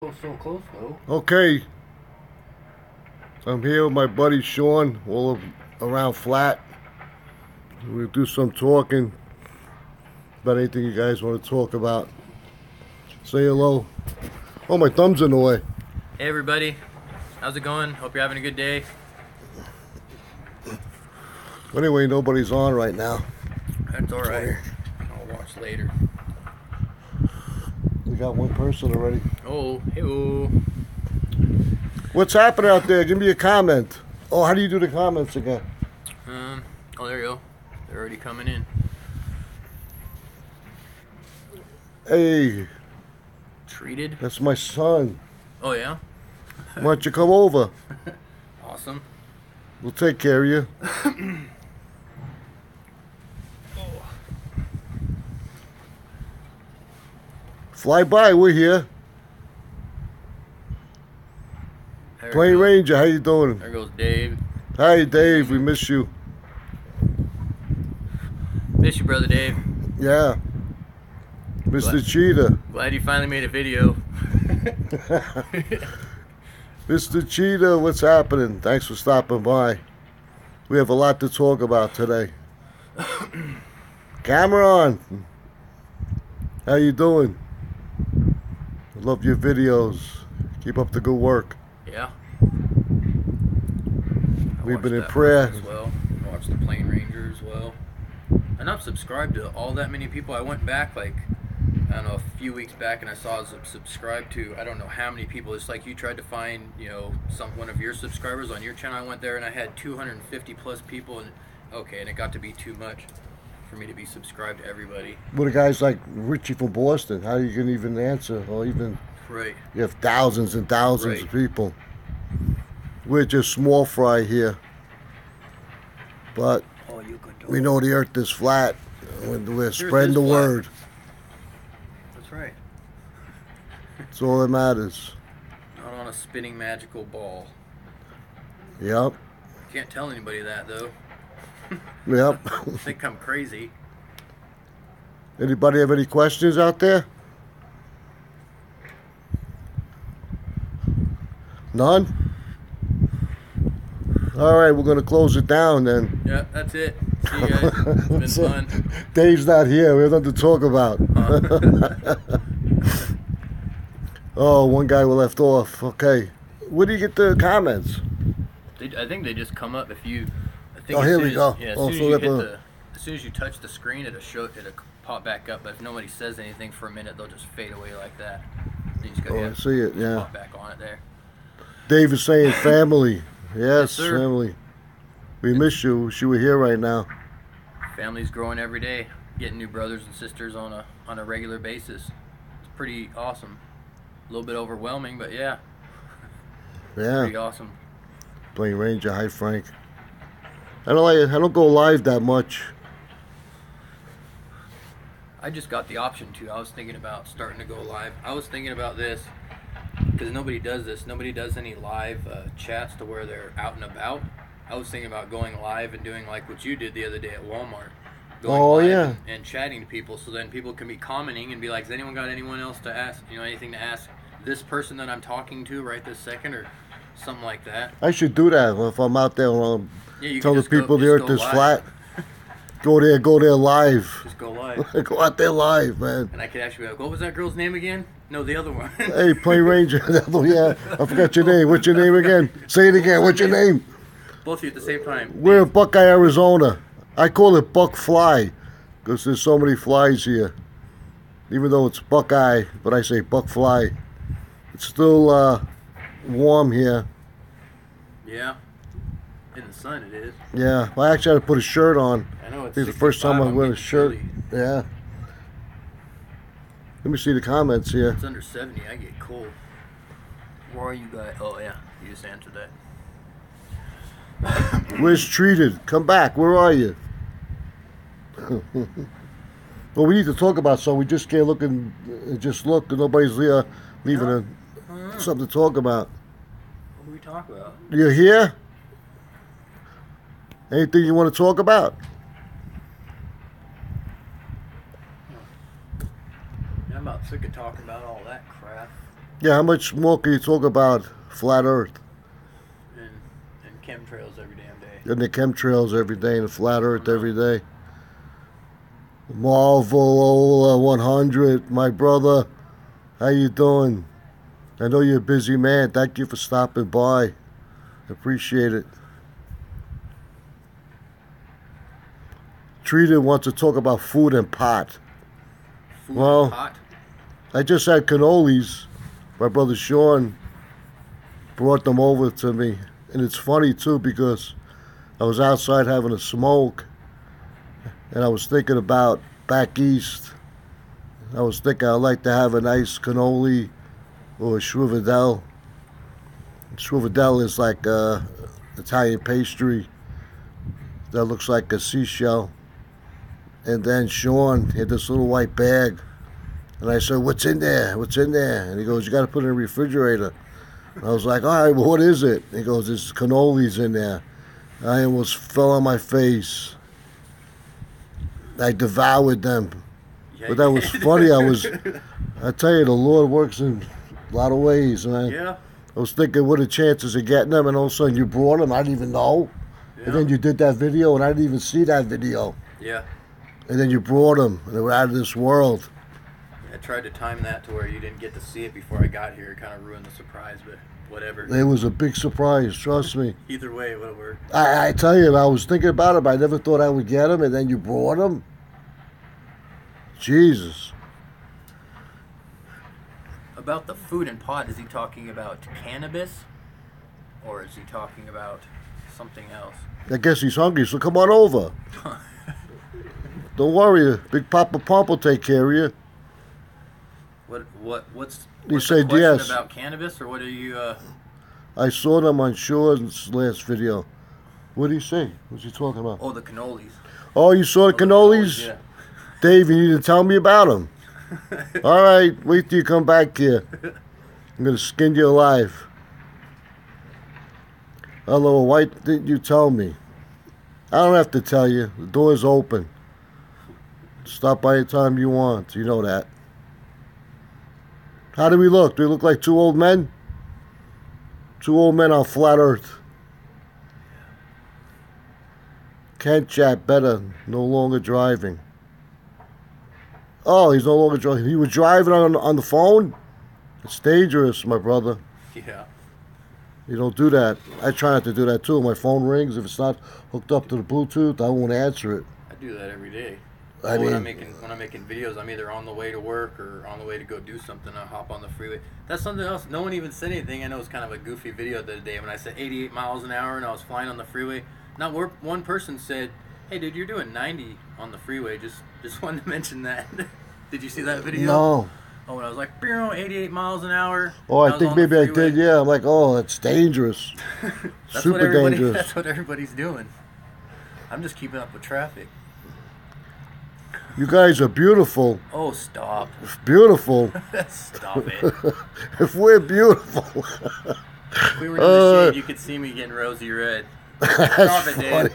Oh, so close though. Okay, I'm here with my buddy Sean, all around flat. We'll do some talking about anything you guys want to talk about. Say hello. Oh, my thumb's in the way. Hey everybody, how's it going? Hope you're having a good day. Anyway, nobody's on right now. That's alright. I'll watch later. We got one person already. Oh, hey-oh. What's happening out there? Give me a comment. Oh, how do you do the comments again? Oh, there you go. They're already coming in. Hey, Treated? that's my son. Oh, yeah? Why don't you come over? Awesome. We'll take care of you. Fly by, we're here. There Plain goes- Ranger, how you doing? There goes Dave. Hi, Dave. We miss you. Miss you, brother Dave. Yeah. Mr. What? Cheetah. Glad you finally made a video. Mr. Cheetah, what's happening? Thanks for stopping by. We have a lot to talk about today. Cameron, how you doing? I love your videos. Keep up the good work. Yeah. We've been in Watched that prayer. as well. I watched the Plain Ranger as well. I'm not subscribed to all that many people. I went back like, I don't know, a few weeks back, and I saw I was subscribed to I don't know how many people. It's like you tried to find, one of your subscribers on your channel. I went there and I had 250 plus people, and okay, and it got to be too much for me to be subscribed to everybody. With a guys like Richie from Boston, how you can even answer or even Right. you have thousands and thousands of Right. people. We're just small fry here. But Oh, you could do we know the earth is flat. We're spreading is the flat. word. That's right. That's all that matters. Not on a spinning magical ball. Yep. Can't tell anybody that though. Yep. Think I'm crazy. Anybody have any questions out there? None? All right, we're going to close it down then. Yeah, that's it. See you guys. It's been fun. Dave's not here. We have nothing to talk about. Oh, one guy we left off. Okay. Where do you get the comments? I think they just come up if you. I think Oh, as here soon we as- go. Yeah, as Oh, soon as so you that hit the- as soon as you touch the screen, it'll pop back up. But if nobody says anything for a minute, they'll just fade away like that. You just go, Oh, I see it, yeah. pop back on it there. Dave is saying family. Yes, sir. family. We miss you. Wish you were here right now. Family's growing every day. Getting new brothers and sisters on a regular basis. It's pretty awesome. A little bit overwhelming, but yeah, pretty Yeah. awesome. Plain Ranger. Hi, Frank. I don't go live that much. I just got the option to. I was thinking about starting to go live. I was thinking about this because nobody does this. Nobody does any live chats to where they're out and about. I was thinking about going live and doing like what you did the other day at Walmart. Going Oh, live yeah. and chatting to people, so then people can be commenting and be like, "Has anyone got anyone else to ask? Anything to ask this person that I'm talking to right this second, or something like that?" I should do that if I'm out there. Yeah, you Tell can the just go- people the just earth go is live. flat. Go there live. Just go live, Go out there live, man. and I could actually be like, "What was that girl's name again?" No, the other one. Hey, Plain Ranger. Yeah, I forgot your name. What's your name again? Say it again. What's your name? Both of you at the same time. We're in Buckeye, Arizona. I call it Buck Fly because there's so many flies here. Even though it's Buckeye, but I say Buck Fly. It's still warm here. Yeah. In the sun it is. Yeah, well, I actually had to put a shirt on. I know it's This is the first time 65, I'm wearing a getting shirt. chilly. Yeah. Let me see the comments here. It's under 70, I get cold. Where are you guys? Oh yeah, you just answered that. Where's Treated? Come back. Where are you? Well, we need to talk about something. We just can't look and just look. Nobody's leaving something to talk about. What do we talk about? You're here? Anything you want to talk about? I'm about sick of talking about all that crap. Yeah, how much more can you talk about flat Earth and chemtrails every damn day. and the chemtrails every day and the flat Earth know. every day? Marvel 100, my brother, how you doing? I know you're a busy man. Thank you for stopping by. Appreciate it. Treated wants to talk about food and pot. Food Well, and pot. I just had cannolis. My brother Sean brought them over to me. And it's funny too because I was outside having a smoke and I was thinking about back east. I was thinking I'd like to have a nice cannoli or a shrivedel. Shrivedel is like a Italian pastry that looks like a seashell. And then Sean had this little white bag. And I said, what's in there? What's in there? And he goes, you got to put it in the refrigerator. And I was like, all right, well, what is it? And he goes, there's cannolis in there. I almost fell on my face. I devoured them. Yeah, But that was funny. I tell you, the Lord works in a lot of ways. And Yeah. I was thinking, what are the chances of getting them? And all of a sudden you brought them. I didn't even know. Yeah. And then you did that video, and I didn't even see that video. Yeah. And then you brought them, and they were out of this world. I tried to time that to where you didn't get to see it before I got here. It kind of ruined the surprise, but whatever. It was a big surprise, trust me. Either way, it would have worked. I tell you, I was thinking about it, but I never thought I would get them, and then you brought them. Jesus. About the food and pot, is he talking about cannabis? Or is he talking about something else? I guess he's hungry, so come on over. Don't worry, Big Papa Pump will take care of you. What's He the said question yes. about cannabis, or what are you, I saw them on Sean's last video. What did he say? What's he talking about? oh, the cannolis. Oh, you saw the cannolis? Yeah. Dave, you need to tell me about them. All right, wait till you come back here. I'm going to skin you alive. Hello, why didn't you tell me? I don't have to tell you. The door's open. Stop by anytime you want. You know that. How do we look? Do we look like two old men? Two old men on flat earth. Can't chat better. No longer driving. Oh, he's no longer driving. He was driving on the phone? It's dangerous, my brother. Yeah. You don't do that. I try not to do that too. My phone rings. If it's not hooked up to the Bluetooth, I won't answer it. I do that every day. I when I'm mean, making videos, I'm either on the way to work or on the way to go do something. I hop on the freeway. That's something else. No one even said anything. I know it's kind of a goofy video the other day when I said 88 miles an hour and I was flying on the freeway. Not one person said, "Hey, dude, you're doing 90 on the freeway." Just wanted to mention that. Did you see that video? no. Oh, when I was like, 88 miles an hour. Oh, I think maybe I did. Yeah, I'm like, oh, that's dangerous. That's Super what everybody, dangerous. That's what everybody's doing. I'm just keeping up with traffic. You guys are beautiful. Oh, stop. Beautiful. Stop it. If we're beautiful. If we were in the shade, you could see me getting rosy red. Stop That's it, Dan.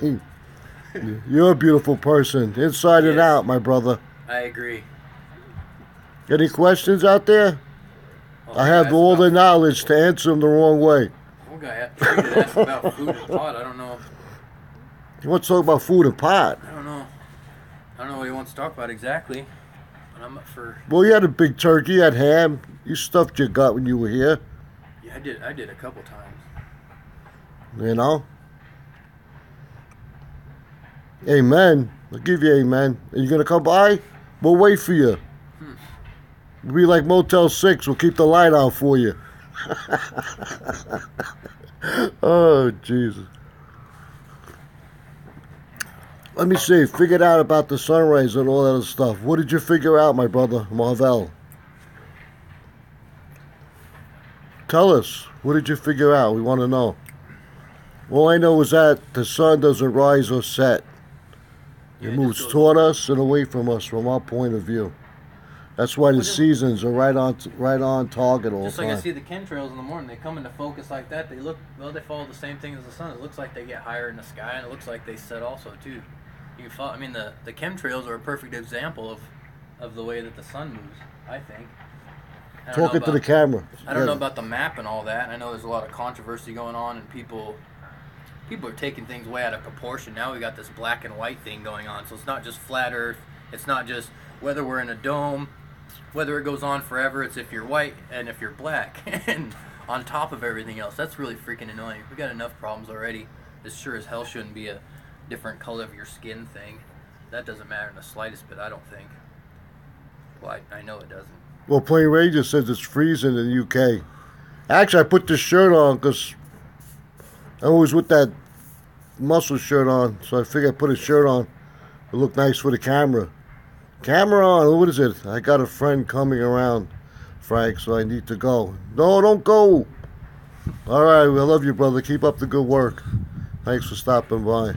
funny. You're a beautiful person, inside and Yes. out, my brother. I agree. Any questions out there? Oh, I have guys, all the about- knowledge to answer them the wrong way. One guy treated asked about food and pot. I don't know. You want to talk about food and pot? I don't know what he wants to talk about exactly. But I'm up for. Well, you had a big turkey, you had ham. You stuffed your gut when you were here, Yeah, I did a couple times. you know? Amen. I'll give you amen. Are you going to come by? We'll wait for you. We'll be like Motel 6. We'll keep the light on for you. Oh, Jesus. Let me see. Figured out about the sunrise and all that other stuff. What did you figure out, my brother, Marvell? Tell us. What did you figure out? We want to know. All I know is that the sun doesn't rise or set. Yeah, It just moves goes- toward us and away from us from our point of view. That's why the seasons are right on target all the Just like I time. see the chemtrails in the morning, they come into focus like that. They follow the same thing as the sun. It looks like they get higher in the sky, and it looks like they set also too. You follow. I mean, the chemtrails are a perfect example of the way that the sun moves. I think. Talking to the camera. I don't know about the map and all that. I know there's a lot of controversy going on, and people are taking things way out of proportion. Now we got this black and white thing going on, so it's not just flat Earth. It's not just whether we're in a dome, whether it goes on forever. It's if you're white and if you're black, and on top of everything else. That's really freaking annoying. We got enough problems already. This sure as hell shouldn't be a different color of your skin thing. That doesn't matter in the slightest bit, I don't think. Well, I know it doesn't. Well, Plain Ranger says it's freezing in the UK. Actually, I put this shirt on because I was with that muscle shirt on, so I figured I'd put a shirt on. It looked nice for the camera. Camera on, what is it? I got a friend coming around, Frank, so I need to go. No, don't go. All right, I love you, brother. Keep up the good work. Thanks for stopping by.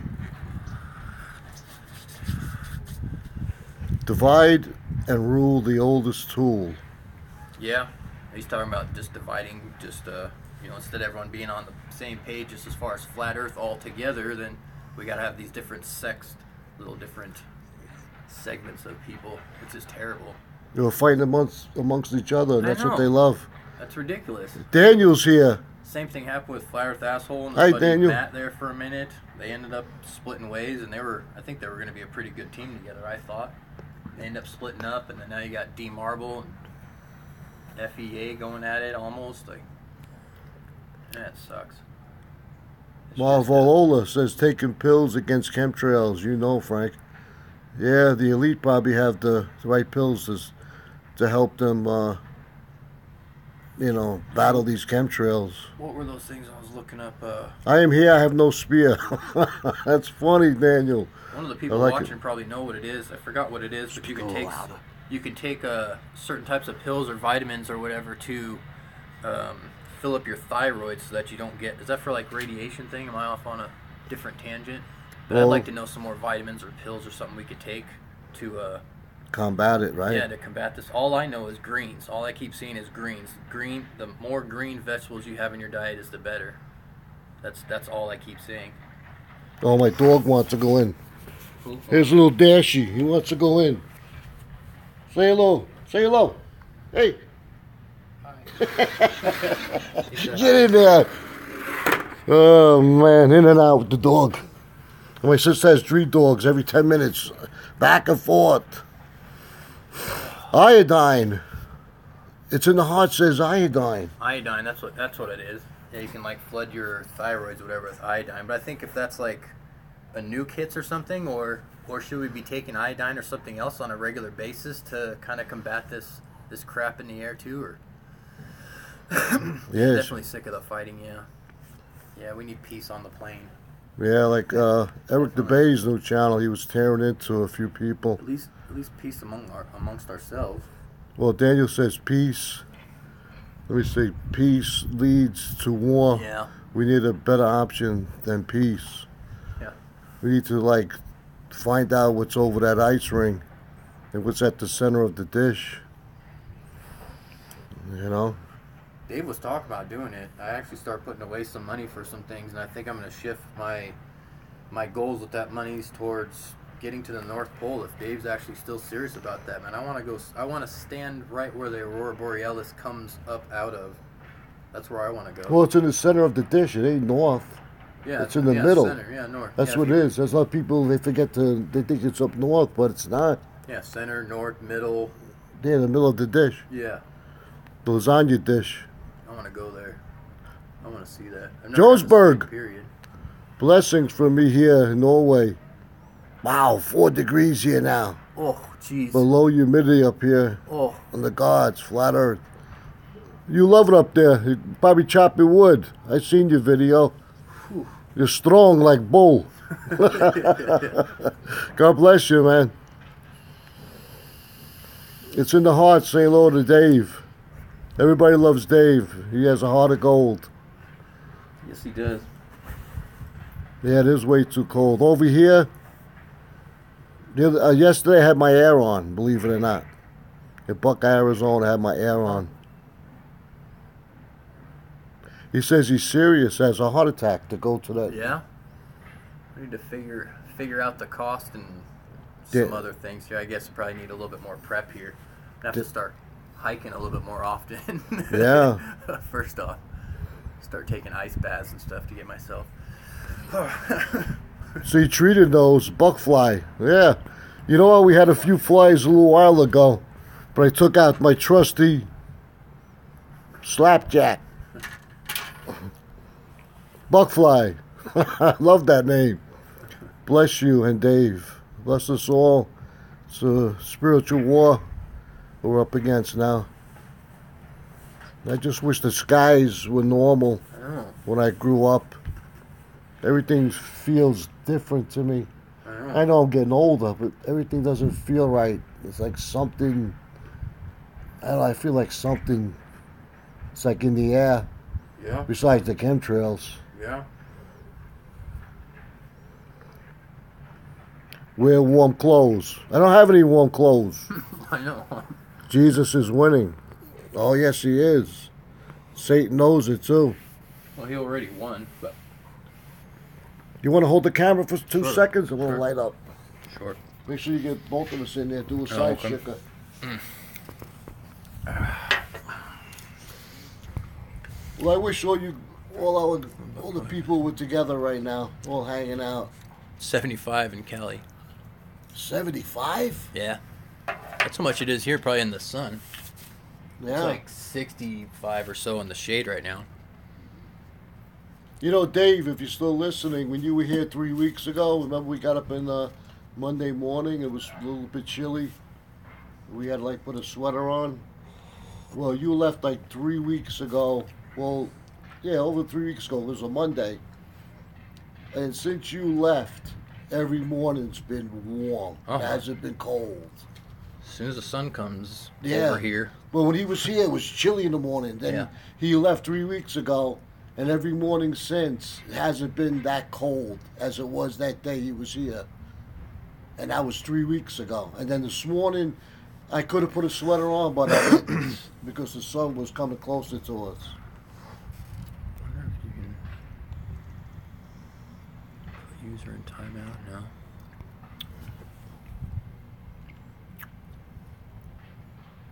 Divide and rule the oldest tool. Yeah, he's talking about just dividing, instead of everyone being on the same page just as far as flat Earth all together, then we got to have these different little different segments of people. It's just terrible. They were fighting amongst each other, and that's what they love. That's ridiculous. Daniel's here. Same thing happened with Flat Earth Asshole and Hi, his buddy Daniel. Matt there for a minute. They ended up splitting ways, and I think they were going to be a pretty good team together, I thought. They ended up splitting up, and then now you got D Marble and FEA going at it almost. That sucks. Marvolola says taking pills against chemtrails. You know, Frank. Yeah, the elite probably have the right pills to help them, battle these chemtrails. What were those things I was looking up? I am here, I have no spear. That's funny, Daniel. One of the people watching probably know what it is. I forgot what it is, but you can take certain types of pills or vitamins or whatever to fill up your thyroid so that you don't get... Is that for like radiation thing? Am I off on a different tangent? But I'd like to know some more vitamins or pills or something we could take to... combat it, right? Yeah, to combat this. All I know is greens. All I keep seeing is greens. The more green vegetables you have in your diet is the better. That's all I keep seeing. Oh, my dog wants to go in. Here's little Dashy. He wants to go in. Say hello. Say hello. Hey. Get in there. Oh, man. In and out with the dog. My sister has 3 dogs every 10 minutes. Back and forth. Iodine. It's in the heart, says iodine. Iodine, that's what it is. Yeah, you can like flood your thyroids or whatever with iodine. But I think if that's like a nuke hits or something, or should we be taking iodine or something else on a regular basis to kind of combat this crap in the air too? Or yes. Definitely sick of the fighting. Yeah, we need peace on the plane. Yeah, like Eric DeBay's new channel, he was tearing into a few people. At least peace amongst ourselves. Well, Daniel says peace. Let me see. Peace leads to war. Yeah. We need a better option than peace. Yeah. We need to find out what's over that ice ring and what's at the center of the dish. You know? Dave was talking about doing it. I actually started putting away some money for some things, and I think I'm going to shift my goals with that money towards getting to the North Pole. If Dave's actually still serious about that, man, I want to stand right where the Aurora Borealis comes up out of. That's where I want to go. Well, it's in the center of the dish. It ain't north. Yeah, it's in the middle. Center. Yeah, north. That's what it is. There's a lot of people, they think it's up north, but it's not. Yeah, center, north, middle. Yeah, the middle of the dish. Yeah. The lasagna dish. I want to go there. I want to see that. Johannesburg. Period. Blessings from me here in Norway. Wow, 4 degrees here now. Oh, jeez. Below humidity up here. Oh. On the gods, flat earth. You love it up there. You probably chopping wood. I seen your video. Whew. You're strong like bull. God bless you, man. It's in the heart. Say hello to Dave. Everybody loves Dave. He has a heart of gold. Yes, he does. Yeah, it is way too cold. Over here, yesterday I had my air on, believe it or not. In Buckeye, Arizona, I had my air on. He says he's serious, has a heart attack to go to that. Yeah? We need to figure out the cost and some other things here. I guess we probably need a little bit more prep here. I have to start hiking a little bit more often. Yeah. First off, start taking ice baths and stuff to get myself. So you treated those buck fly. Yeah. You know what? We had a few flies a little while ago, but I took out my trusty slapjack. Buck fly. I love that name. Bless you and Dave. Bless us all. It's a spiritual war we're up against now. I just wish the skies were normal when I grew up. Everything feels different to me. I know I'm getting older, but everything doesn't feel right. It's like something, I don't know, I feel like something, it's like in the air. Yeah. Besides the chemtrails. Yeah. Wear warm clothes. I don't have any warm clothes. I know. Jesus is winning. Oh, yes, he is. Satan knows it, too. Well, he already won, but... You want to hold the camera for 2 Sure. seconds? And we'll Sure. light up. Sure. Make sure you get both of us in there. Do a side okay. shaker. Well, I wish all the people were together right now, all hanging out. 75 in Cali. 75? Yeah. That's how much it is here, probably in the sun. Yeah. It's like 65 or so in the shade right now. You know, Dave, if you're still listening, when you were here 3 weeks ago, remember we got up in Monday morning, it was a little bit chilly. We had like put a sweater on. Well, you left like 3 weeks ago. Well, yeah, over 3 weeks ago. It was a Monday. And since you left, every morning's been warm. Uh-huh. It hasn't been cold. As soon as the sun comes Yeah. over here. But when he was here, it was chilly in the morning. Then Yeah. he left 3 weeks ago, and every morning since it hasn't been that cold as it was that day he was here. And that was 3 weeks ago. And then this morning, I could have put a sweater on, but I didn't because the sun was coming closer to us. I wonder if you can put user in timeout now.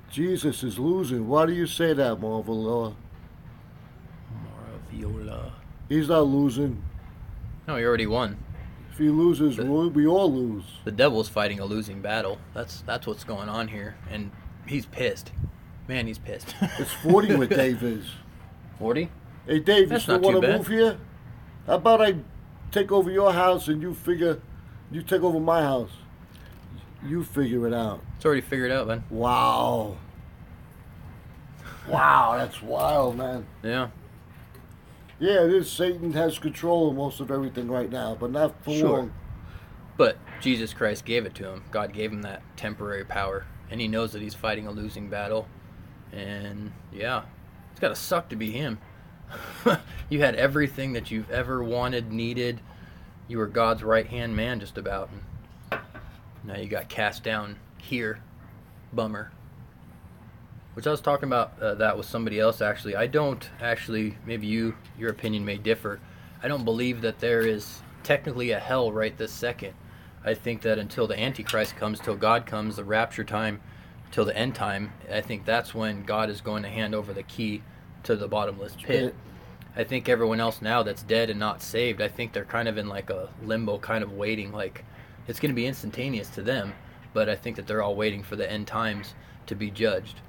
Jesus is losing. Why do you say that, Marvel? Maraviola. He's not losing. No, he already won. If he loses, we all lose. The devil's fighting a losing battle. That's what's going on here, and he's pissed. Man, he's pissed. It's 40 with Dave is. 40? Hey, Dave, That's you still not too want to bad. move here? How about I take over your house and you take over my house? You figure it out. It's already figured out, man. Wow. Wow, that's wild, man. Yeah. Yeah, it is. Satan has control of most of everything right now, but not for Sure. long. But Jesus Christ gave it to him. God gave him that temporary power. And he knows that he's fighting a losing battle. And, yeah, it's got to suck to be him. You had everything that you've ever wanted, needed. You were God's right-hand man just about. And now you got cast down here. Bummer. Which I was talking about that with somebody else, actually. I don't actually, maybe your opinion may differ. I don't believe that there is technically a hell right this second. I think that until the Antichrist comes, till God comes, the rapture time, till the end time, I think that's when God is going to hand over the key to the bottomless pit. I think everyone else now that's dead and not saved, I think they're kind of in like a limbo kind of waiting. Like, it's going to be instantaneous to them, but I think that they're all waiting for the end times to be judged.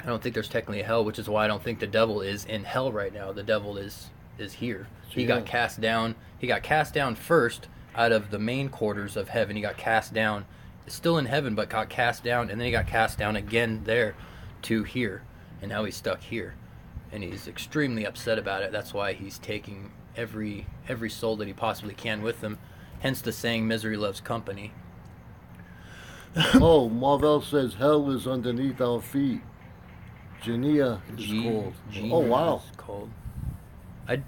I don't think there's technically a hell, which is why I don't think the devil is in hell right now. The devil is here. He got cast down. He got cast down first out of the main quarters of heaven. He got cast down, still in heaven, but got cast down, and then he got cast down again there to here, and now he's stuck here, and he's extremely upset about it. That's why he's taking every soul that he possibly can with him. Hence the saying, "Misery loves company." Oh, Marvel says hell is underneath our feet. Genea is called. Oh, wow. Is called. I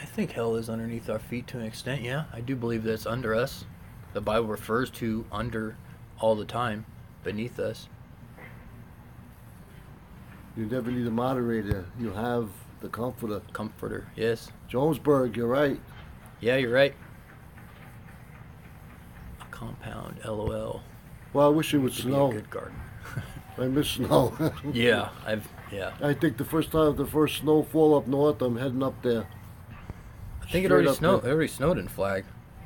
think hell is underneath our feet to an extent. Yeah, I do believe that it's under us. The Bible refers to under all the time, beneath us. You never need a moderator. You have the comforter. Comforter, yes. Jonesburg, you're right. Yeah, you're right. A compound, LOL. Well, I wish it would Could be a snow. good garden. I miss snow. Yeah, I think the first snowfall up north, I'm heading up there. I think it Straight already up snowed. It there. already snowed in Flag.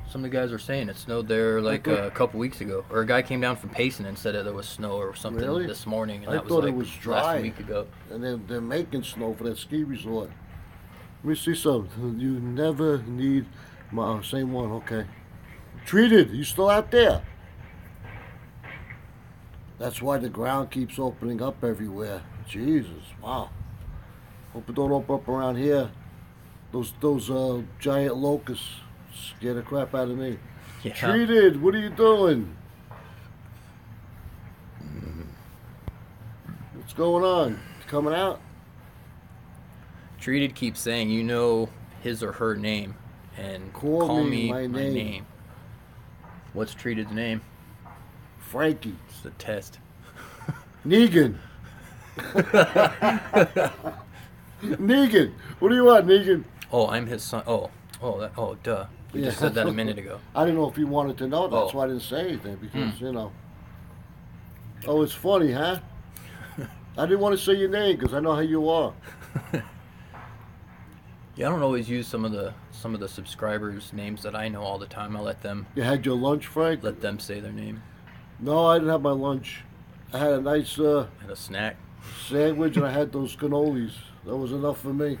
Some of the guys were saying it snowed there like thought- a couple weeks ago, or a guy came down from Payson and said that there was snow or something Really? this morning, and I that was thought like it was dry. last week ago. And they're making snow for that ski resort. Let me see something. You never need my same one. Okay. Treated. You still out there? That's why the ground keeps opening up everywhere. Jesus, wow. Hope it don't open up around here. Those giant locusts scare the crap out of me. Yeah. Treated. What are you doing? What's going on? You coming out? Treated keeps saying, you know his or her name, and Call me my my name. name. What's Treated's name? Frankie. It's the test. Negan. Negan. What do you want, Negan? Oh, I'm his son. Duh. You just said that a minute ago. I didn't know if you wanted to know. That's Oh. why I didn't say anything because, Oh, it's funny, huh? I didn't want to say your name because I know how you are. Yeah, I don't always use some of the subscribers' names that I know all the time. I let them You had your lunch, Frank? say their name. No, I didn't have my lunch. I had a nice Had a snack. sandwich and I had those cannolis. That was enough for me.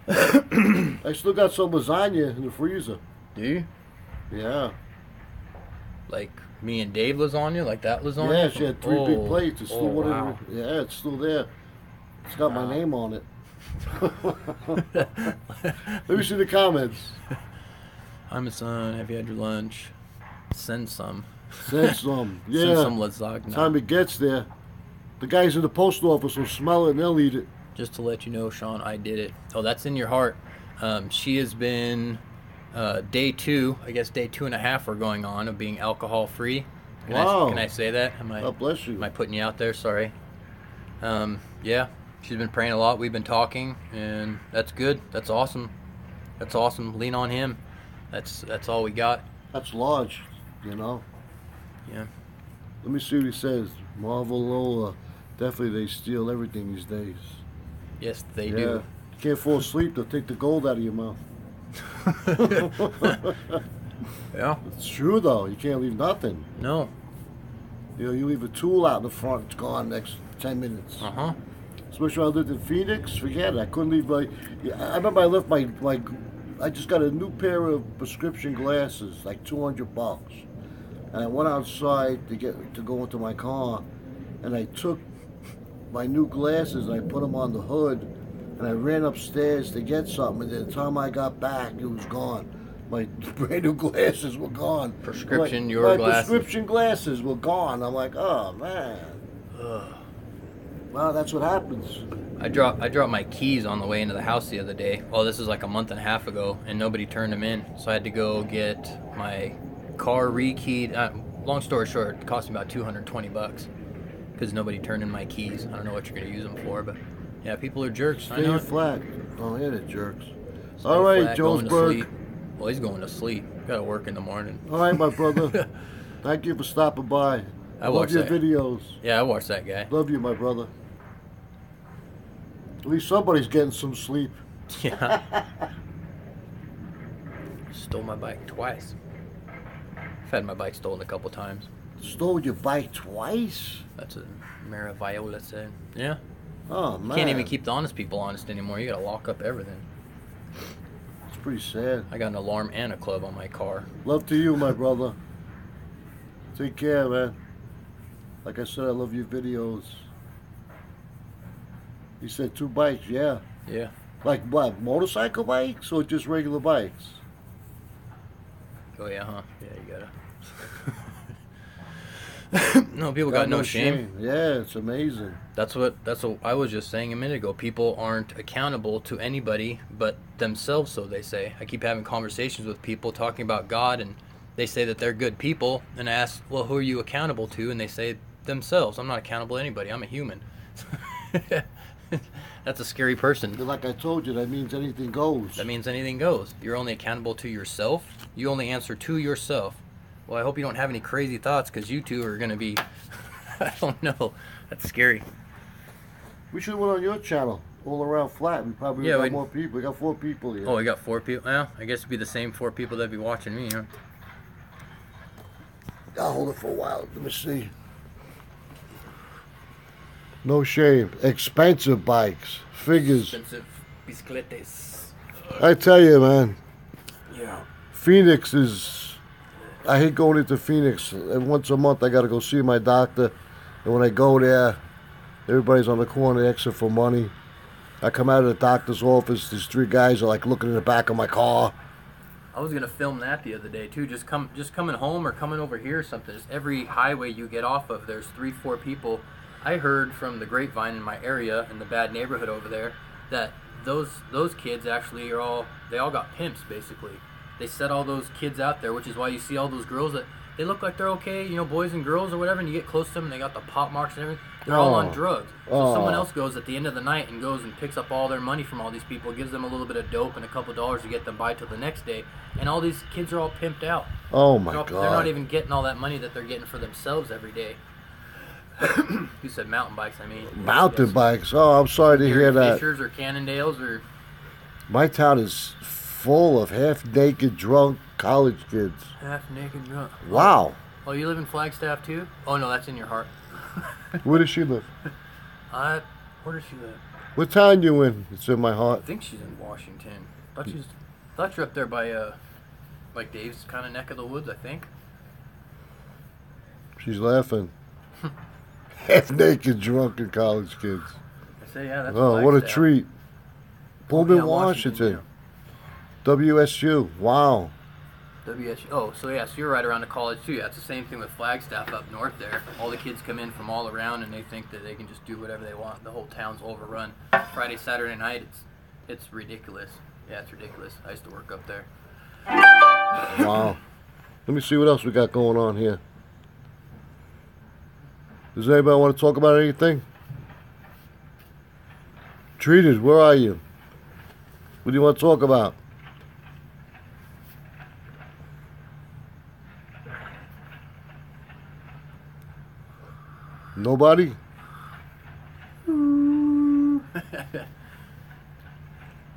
I still got some lasagna in the freezer. Do you? Yeah. Like me and Dave lasagna, like that lasagna? Yeah, she had three big plates. It's still one wow. Yeah, it's still there. It's got Wow. my name on it. Let me see the comments. I'm a son. Have you had your lunch? Send some. Send some. Send Yeah. some lasagna. Time it gets there, the guys in the post office will smell it and they'll eat it. Just to let you know, Sean, I did it. Oh, that's in your heart. She has been day 2. I guess day 2.5 are going on of being alcohol free. Wow. Can I say that? God bless you. Am I putting you out there? Sorry. Yeah, she's been praying a lot. We've been talking, and that's good. That's awesome. That's awesome. Lean on him. That's all we got. That's large, Yeah. Let me see what he says. Marvel Lola. Definitely they steal everything these days. Yes, they Yeah. do. You can't fall asleep, they'll take the gold out of your mouth. Yeah. It's true though, you can't leave nothing. No. You leave a tool out in the front, it's gone next 10 minutes. Uh-huh. Especially when I lived in Phoenix, forget it. I couldn't leave I remember I left I just got a new pair of prescription glasses, like $200. And I went outside to go into my car, and I took my new glasses and I put them on the hood, and I ran upstairs to get something, and by the time I got back, it was gone. My brand new glasses were gone. Prescription, my your glasses. prescription glasses were gone. I'm like, oh man. Well, that's what happens. I dropped my keys on the way into the house the other day. Well, this is like a month and a half ago, and nobody turned them in. So I had to go get my car rekeyed. Long story short, it cost me about $220 because nobody turned in my keys. I don't know what you're gonna use them for, but yeah, people are jerks. I Stay know. flat. Oh, yeah, they're jerks. Stay All right, flat, going to Jonesburg. sleep. Well, he's going to sleep. Got to work in the morning. All right, my brother. Thank you for stopping by. I Love watched your that. videos. Yeah, I watched that guy. Love you, my brother. At least somebody's getting some sleep. Yeah. Stole my bike twice. I've had my bike stolen a couple times. Stole your bike twice? That's what Mara Viola said. Yeah. Oh, man. Can't even keep the honest people honest anymore. You gotta lock up everything. It's pretty sad. I got an alarm and a club on my car. Love to you, my brother. Take care, man. Like I said, I love your videos. He said 2 bikes, yeah. Yeah. Like what, motorcycle bikes or just regular bikes? Oh yeah, huh? Yeah, you gotta. No, people got no shame. Yeah, it's amazing. That's what I was just saying a minute ago. People aren't accountable to anybody but themselves, so they say. I keep having conversations with people talking about God, and they say that they're good people, and I ask, well, who are you accountable to? And they say themselves. I'm not accountable to anybody. I'm a human. That's a scary person. Like I told you, that means anything goes. That means anything goes. You're only accountable to yourself. You only answer to yourself. Well, I hope you don't have any crazy thoughts, because you two are going to be I don't know. That's scary. We should have went on your channel, All Around Flat. We probably got more people. We got 4 people here. Oh, we got 4 people? Well, I guess it'd be the same 4 people that'd be watching me, huh? I'll hold it for a while. Let me see. No shame. Expensive bikes. Figures. Expensive bicicletas. I tell you, man. Yeah. Phoenix is... I hate going into Phoenix. Once a month I got to go see my doctor. And when I go there, everybody's on the corner asking for money. I come out of the doctor's office. These 3 guys are like looking in the back of my car. I was gonna film that the other day too. Just coming home or coming over here or something. Just every highway you get off of, there's 3-4 people. I heard from the grapevine in my area, in the bad neighborhood over there, that those kids actually they all got pimps basically. They set all those kids out there, which is why you see all those girls that they look like they're okay, you know, boys and girls or whatever, and you get close to them and they got the pop marks and everything. They're all on drugs. So someone else goes at the end of the night and goes and picks up all their money from all these people, gives them a little bit of dope and a couple $2 to get them by till the next day, and all these kids are all pimped out. Oh my God. They're not even getting all that money that they're getting for themselves every day. You said mountain bikes, I mean. Mountain bikes. Oh, I'm sorry to hear that. Fishers or Cannondales or... My town is full of half-naked, drunk college kids. Half-naked drunk. Wow. Oh, you live in Flagstaff too? Oh no, that's in your heart. Where does she live? Where does she live? What town you in? It's in my heart. I think she's in Washington. Thought you're up there by like Dave's kind of neck of the woods, I think. She's laughing. Half-naked, drunken college kids. I say, yeah, that's Oh, what a treat. Pullman, Washington. Yeah. WSU. Wow. WSU. Oh, so yeah, so you're right around the college too. Yeah, it's the same thing with Flagstaff up north there. All the kids come in from all around and they think that they can just do whatever they want. The whole town's overrun. Friday, Saturday night, it's ridiculous. Yeah, it's ridiculous. I used to work up there. Wow. Let me see what else we got going on here. Does anybody want to talk about anything? Treated, where are you? What do you want to talk about? Nobody?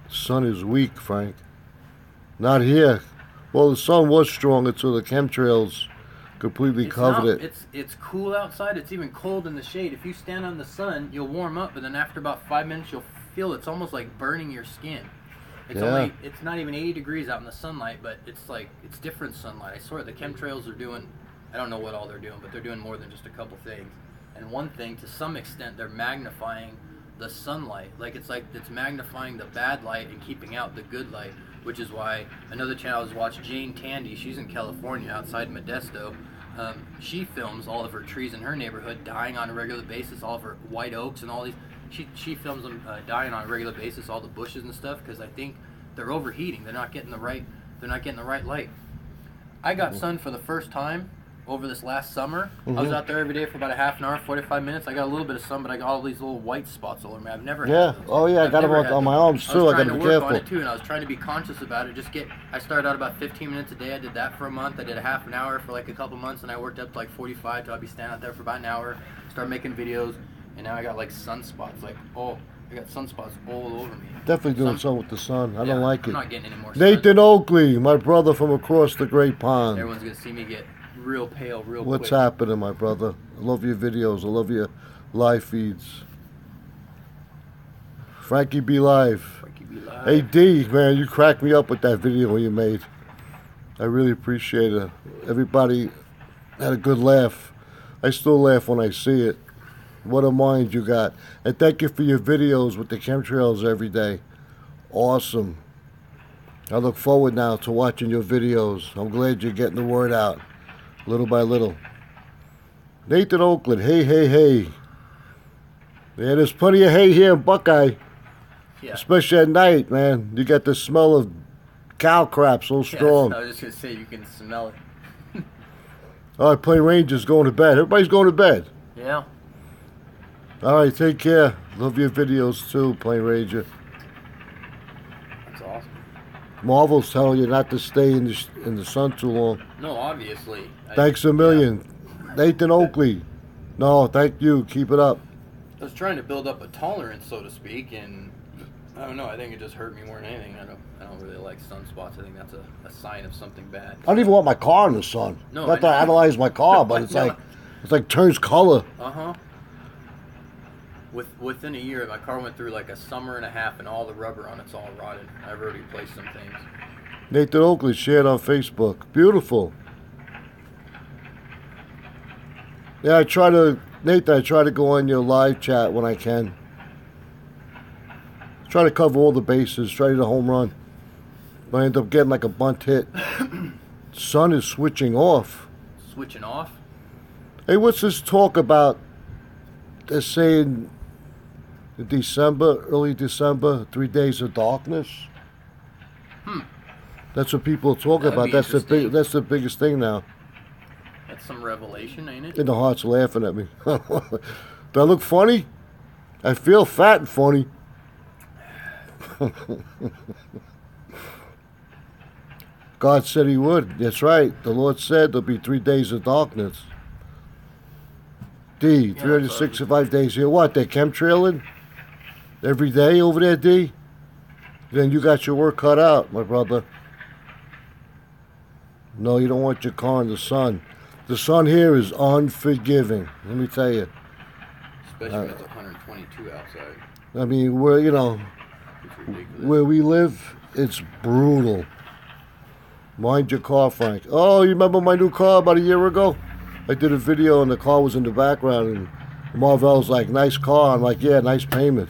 Sun is weak, Frank. Not here. Well, the sun was strong until the chemtrails completely covered it. It's cool outside. It's even cold in the shade. If you stand on the sun, you'll warm up, but then after about 5 minutes, you'll feel it's almost like burning your skin. It's not even 80 degrees out in the sunlight, but it's different sunlight. I swear the chemtrails are doing, I don't know what all they're doing, but they're doing more than just a couple things. And one thing, to some extent, they're magnifying the sunlight. It's magnifying the bad light and keeping out the good light, which is why another channel I was watching, Jane Tandy, she's in California outside Modesto. She films all of her trees in her neighborhood dying on a regular basis, all of her white oaks and all these. She films them dying on a regular basis, all the bushes and stuff, because I think they're overheating. They're not getting the right light. I got sun for the first time over this last summer. I was out there every day for about a half an hour, 45 minutes. I got a little bit of sun, but I got all these little white spots all over me. I've never had those. Oh yeah, I got them on my arms too. I got to be careful. On it too, and I was trying to be conscious about it. I started out about 15 minutes a day. I did that for a month. I did a half an hour for like a couple months, and I worked up to like 45 till I'd be standing out there for about an hour. Start making videos, and now I got like sunspots. I got sunspots all over me. Definitely doing something with the sun. I don't like it. I'm not getting any more sun. Nathan Oakley, my brother from across the Great Pond. Everyone's gonna see me get real pale real quick. What's happening, my brother? I love your videos. I love your live feeds. Frankie B Live. Frankie B Live. Hey D, man, you cracked me up with that video you made. I really appreciate it. Everybody had a good laugh. I still laugh when I see it. What a mind you got. And thank you for your videos with the chemtrails every day. Awesome. I look forward now to watching your videos. I'm glad you're getting the word out little by little. Nathan Oakland, hey, hey, hey. Yeah, there's plenty of hay here in Buckeye. Yeah. Especially at night, man. You get the smell of cow crap so strong. I was just going to say, you can smell it. All right, Plain Ranger's going to bed. Everybody's going to bed. Yeah. All right, take care. Love your videos too, Plain Ranger. That's awesome. Marvel's telling you not to stay in the sun too long. No, obviously. Thanks a million. Yeah. Nathan Oakley. No, thank you. Keep it up. I was trying to build up a tolerance, so to speak, and I don't know. I think it just hurt me more than anything. I don't really like sunspots. I think that's a sign of something bad. I don't even want my car in the sun. No, not that I idolize my car, but it's No. like turns color. Within a year, my car went through like a summer and a half, and all the rubber on it's all rotted. I've already replaced some things. Nathan Oakley shared on Facebook. Beautiful. Yeah, I try to go on your live chat when I can. Try to cover all the bases, try to hit a home run. But I end up getting like a bunt hit. Sun is switching off. Switching off? Hey, what's this talk about? They're saying in December, early December, 3 days of darkness. That's what people talk That'd about. be That's the biggest thing now. That's some revelation, ain't it? And the heart's laughing at me. Do I look funny? I feel fat and funny. God said he would. That's right. The Lord said there'll be 3 days of darkness. D, 365 days here. What, they're chemtrailing? Every day over there, D? Then you got your work cut out, my brother. No, you don't want your car in the sun. The sun here is unforgiving, let me tell you. Especially when it's 122 outside. I mean, It's ridiculous. where we live, it's brutal. Mind your car, Frank. Oh, you remember my new car about a year ago? I did a video and the car was in the background and Marvell's like, nice car. I'm like, yeah, nice payment.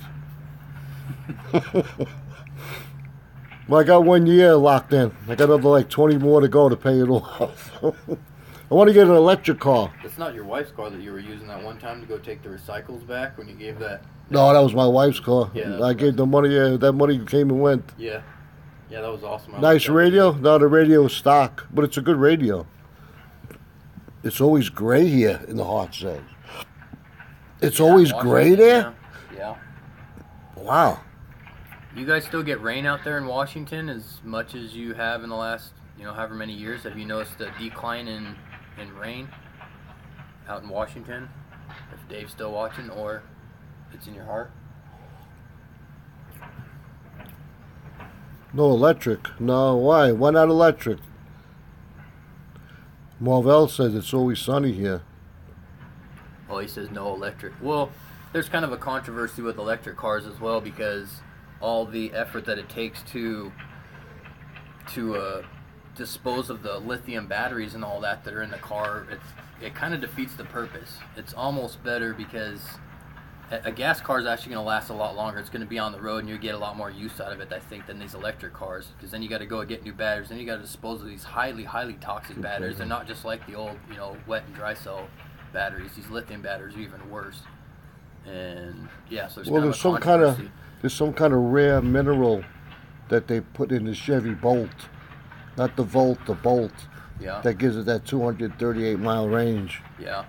Well, I got 1 year locked in. I got another like 20 more to go to pay it off. I want to get an electric car. It's not your wife's car that you were using that one time to go take the recycles back when you gave that. No, that was my wife's car. Yeah, I gave the money, that money came and went. Yeah. Yeah, that was awesome. I Nice liked that radio? video. No, the radio is stock, but it's a good radio. It's always gray here in the hot zone. It's always Washington, gray there? Yeah. Wow. You guys still get rain out there in Washington as much as you have in the last, however many years? Have you noticed a decline in rain out in Washington? If Dave's still watching or it's in your heart? No electric. No, why? Why not electric? Marvell says it's always sunny here. Well, he says no electric. Well, there's kind of a controversy with electric cars as well because all the effort that it takes to dispose of the lithium batteries and all that are in the car, it kind of defeats the purpose. It's almost better because a gas car is actually going to last a lot longer. It's going to be on the road and you get a lot more use out of it, I think, than these electric cars. Because then you got to go get new batteries. Then you got to dispose of these highly, highly toxic batteries. They're not just like the old, wet and dry cell batteries. These lithium batteries are even worse. And yeah, so there's there's some kind of rare mineral that they put in the Chevy Bolt, not the Volt, the Bolt. Yeah. That gives it that 238 mile range. Yeah.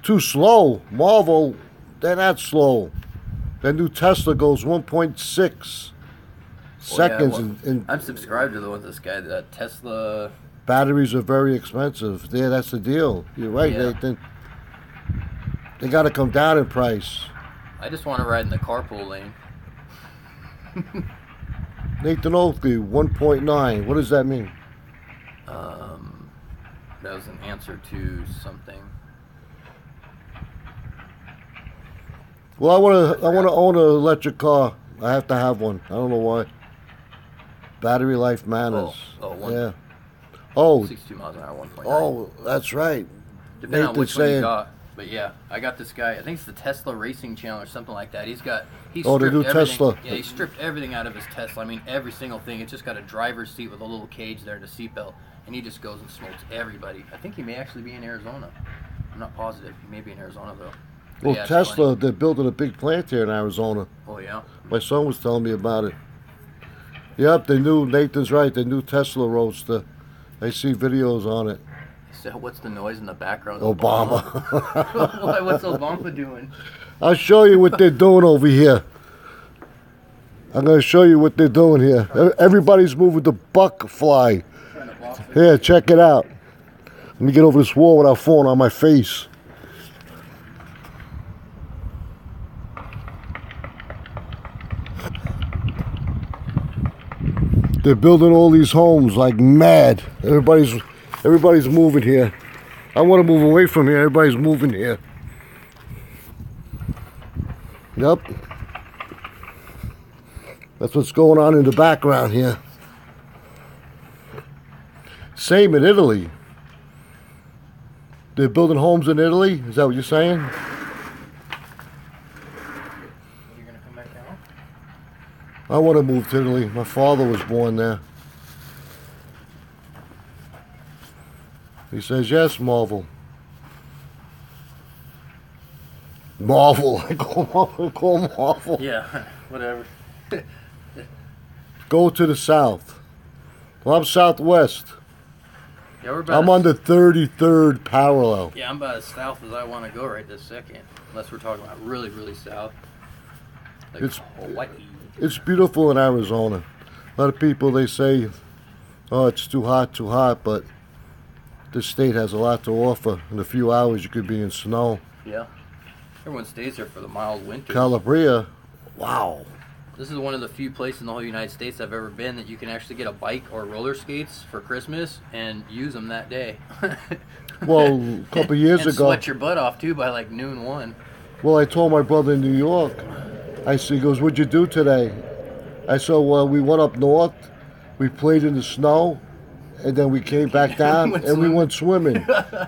Too slow. Marvel. They're not slow. That new Tesla goes 1.6 seconds. I'm subscribed to this guy. The Tesla. Batteries are very expensive. Yeah, that's the deal. You're right, Yeah. Nathan. They got to come down in price. I just want to ride in the carpool lane. Nathan Oakley, 1.9. What does that mean? That was an answer to something. Well, I want to own an electric car. I have to have one. I don't know why. Battery life matters. Yeah. Oh. 62 miles an hour, 1.9. Oh, that's right. Depending on Nathan's which one you saying. got. But yeah, I got this guy. I think it's the Tesla Racing Channel or something like that. He The stripped new everything. Tesla. Yeah, he stripped everything out of his Tesla. I mean, every single thing. It's just got a driver's seat with a little cage there and a seatbelt. And he just goes and smokes everybody. I think he may actually be in Arizona. I'm not positive. He may be in Arizona, though. But Well, yeah, it's Tesla, funny. they're building a big plant here in Arizona. Oh, yeah? My son was telling me about it. Yep, Nathan's right, the new Tesla Roadster. I see videos on it. So what's the noise in the background? Obama. What's Obama doing? I'll show you what they're doing over here. I'm going to show you what they're doing here. Everybody's moving the buck fly. Trying to box it. Here, check it out. Let me get over this wall without falling on my face. They're building all these homes like mad. Everybody's moving here. I want to move away from here. Everybody's moving here. Yep. That's what's going on in the background here. Same in Italy. They're building homes in Italy? Is that what you're saying? You're gonna come back down? I want to move to Italy. My father was born there. He says, yes, Marvel. Marvel. I call Marvel. Yeah, whatever. Go to the south. Well, I'm southwest. Yeah, we're about I'm on the 33rd parallel. Yeah, I'm about as south as I want to go right this second. Unless we're talking about really, really south. Like It's- Hawaii. It's beautiful in Arizona. A lot of people, they say, oh, it's too hot, but this state has a lot to offer. In a few hours, you could be in snow. Yeah. Everyone stays there for the mild winter. Calabria, wow. This is one of the few places in the whole United States I've ever been that you can actually get a bike or roller skates for Christmas and use them that day. Well, a couple years and ago, sweat your butt off too by like noon one. well, I told my brother in New York, I said, he goes, what'd you do today? I said, well, we went up north, we played in the snow, and then we came back down and we went swimming.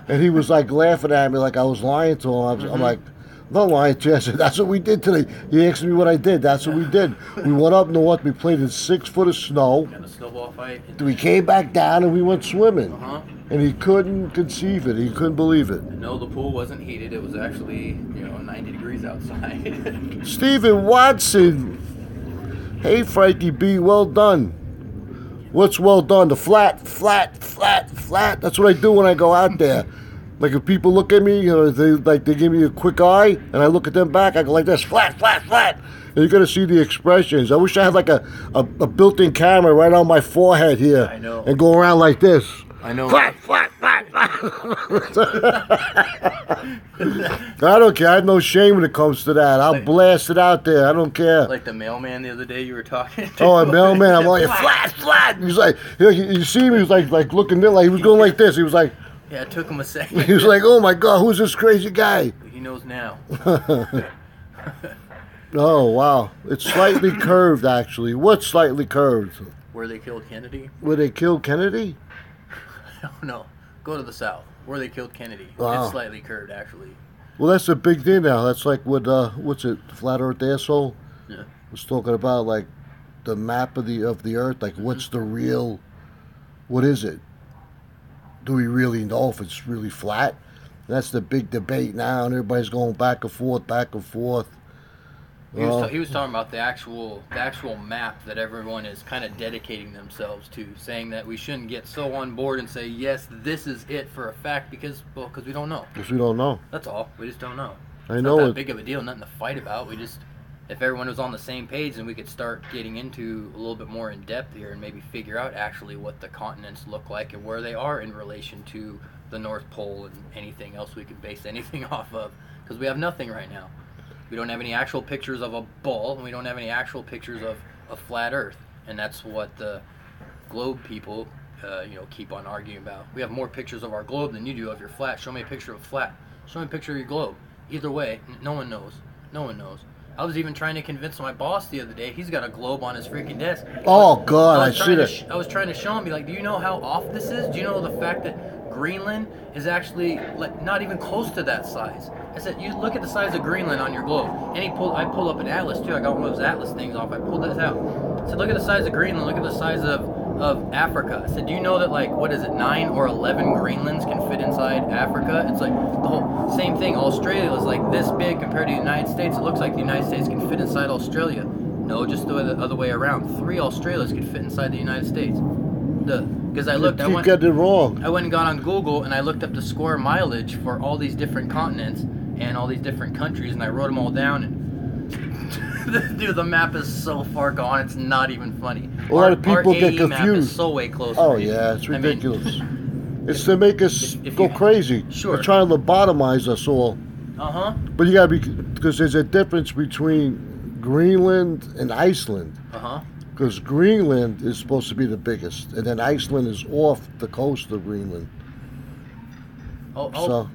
And he was like laughing at me like I was lying to him. I'm like, I'm not lying to you. I said, that's what we did today. He asked me what I did. That's what we did. We went up north, we played in 6 foot of snow. Got a snowball fight. We came back down and we went swimming. Uh-huh. And he couldn't conceive it. He couldn't believe it. No, the pool wasn't heated. It was actually, 90 degrees outside. Stephen Watson. Hey, Frankie B, well done. What's well done? The flat. That's what I do when I go out there. Like if people look at me, they give me a quick eye, and I look at them back. I go like this, flat. And you're gonna see the expressions. I wish I had like a built-in camera right on my forehead here. I know. And go around like this. I know. Flat. I don't care. I have no shame when it comes to that. I'll blast it out there. I don't care. Like the mailman the other day you were talking to. Oh, a mailman. I'm like, flat. He's like, you see him? He was like looking there, like he was going like this. He was like, Yeah, it took him a second. he was like, oh my God, who's this crazy guy? He knows now. Oh wow, it's slightly curved actually. What's slightly curved? Where they killed Kennedy? Where they killed Kennedy? No. Go to the south. Where they killed Kennedy. Wow. It's slightly curved, actually. Well, that's a big deal now. That's like what what's it? Flat Earth asshole Yeah. was talking about, like the map of the Earth. Like, what's the real? What is it? Do we really know if it's really flat? That's the big debate now, and everybody's going back and forth. He was talking about the actual map that everyone is kind of dedicating themselves to, saying that we shouldn't get so on board and say, yes, this is it for a fact, because we don't know. Because we don't know. That's all. We just don't know. I It's know not it. that big of a deal, nothing to fight about. If everyone was on the same page, then we could start getting into a little bit more in depth here and maybe figure out actually what the continents look like and where they are in relation to the North Pole and anything else we could base anything off of, because we have nothing right now. We don't have any actual pictures of a ball, and we don't have any actual pictures of a flat Earth, and that's what the globe people, keep on arguing about. We have more pictures of our globe than you do of your flat. Show me a picture of a flat. Show me a picture of your globe. Either way, no one knows. No one knows. I was even trying to convince my boss the other day. He's got a globe on his freaking desk. Oh God, I see I that. was trying to show him, be like, do you know how off this is? Do you know the fact that Greenland is actually not even close to that size? I said, you look at the size of Greenland on your globe. And I pulled up an atlas too. I got one of those atlas things off. I pulled this out. I said, look at the size of Greenland. Look at the size of Africa. I said, do you know that 9 or 11 Greenlands can fit inside Africa? It's like the whole same thing. Australia is like this big compared to the United States. It looks like the United States can fit inside Australia. No, just the other way around. 3 Australias could fit inside the United States. Because I looked, You got it wrong. I went and got on Google and I looked up the square mileage for all these different continents and all these different countries, and I wrote them all down. And dude, the map is so far gone, it's not even funny. A lot of people our get AE map is confused. so way closer. Oh yeah, it's ridiculous. It's to make us go crazy. Sure. They're trying to lobotomize us all. But you gotta be, because there's a difference between Greenland and Iceland. Because Greenland is supposed to be the biggest, and then Iceland is off the coast of Greenland. So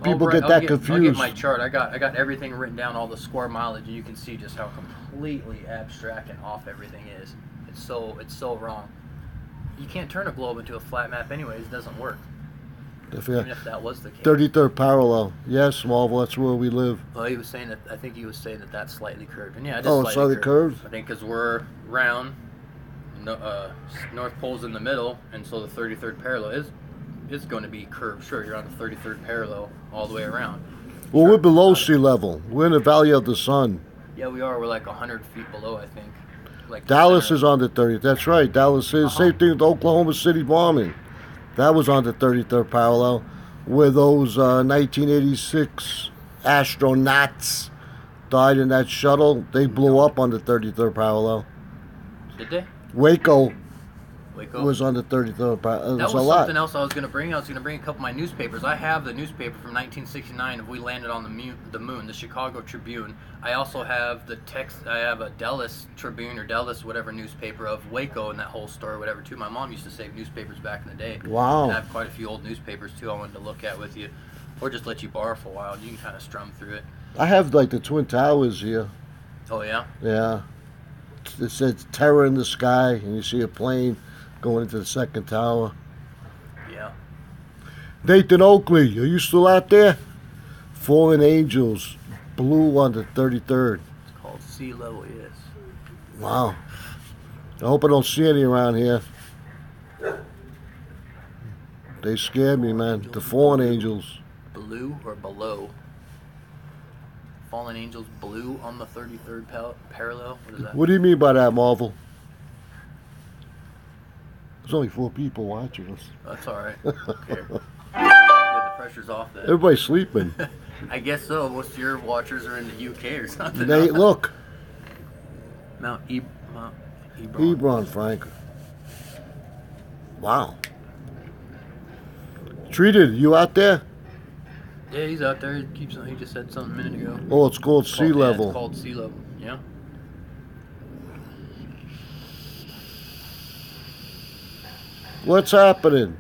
people get that confused. I'll get my chart. I got everything written down, all the square mileage, and you can see just how completely abstract and off everything is. It's so wrong. You can't turn a globe into a flat map anyways. It doesn't work. Even if that was the case. 33rd parallel. Yes, Marvel, that's where we live. Well, he was saying that. I think he was saying that that's slightly curved. And yeah, it is slightly curved. I think because we're round, North Pole's in the middle, and so the 33rd parallel is going to be curved. Sure, you're on the 33rd parallel all the way around. Well, we're below sea level. We're in the Valley of the Sun. Yeah, we are. We're like 100 feet below, I think. Like Dallas is on the 30th. That's right. Dallas is. Same thing with the Oklahoma City bombing. That was on the 33rd parallel, where those 1986 astronauts died in that shuttle. They blew up on the 33rd parallel. Did they? Waco was on the 33rd parallel. That was something else I was going to bring. I was going to bring a couple of my newspapers. I have the newspaper from 1969 of we landed on the moon, the Chicago Tribune. I also have I have a Dallas Tribune or Dallas whatever newspaper of Waco and that whole story, whatever too. My mom used to save newspapers back in the day. Wow. And I have quite a few old newspapers too I wanted to look at with you, or just let you borrow for a while and you can kind of strum through it. I have like the Twin Towers here. Oh yeah? Yeah. It says terror in the sky, and you see a plane going into the second tower. Yeah. Nathan Oakley, are you still out there? Fallen Angels, blue on the 33rd. It's called Sea Level, yes. Wow. I hope I don't see any around here. They scared me, man. The Fallen Angels. Blue or below? Fallen Angels blue on the 33rd parallel? What is that? What do you mean by that, Marvel? There's only 4 people watching us. That's all right. Okay. Yeah, the pressure's off then. Everybody's sleeping. I guess so. Most of your watchers are in the UK or something. Look. Mount Hebron. Hebron, Frank. Wow. Treated, you out there? Yeah, he's out there. He just said something a minute ago. Oh, it's called sea level. Yeah, it's called sea level. Yeah. What's happening?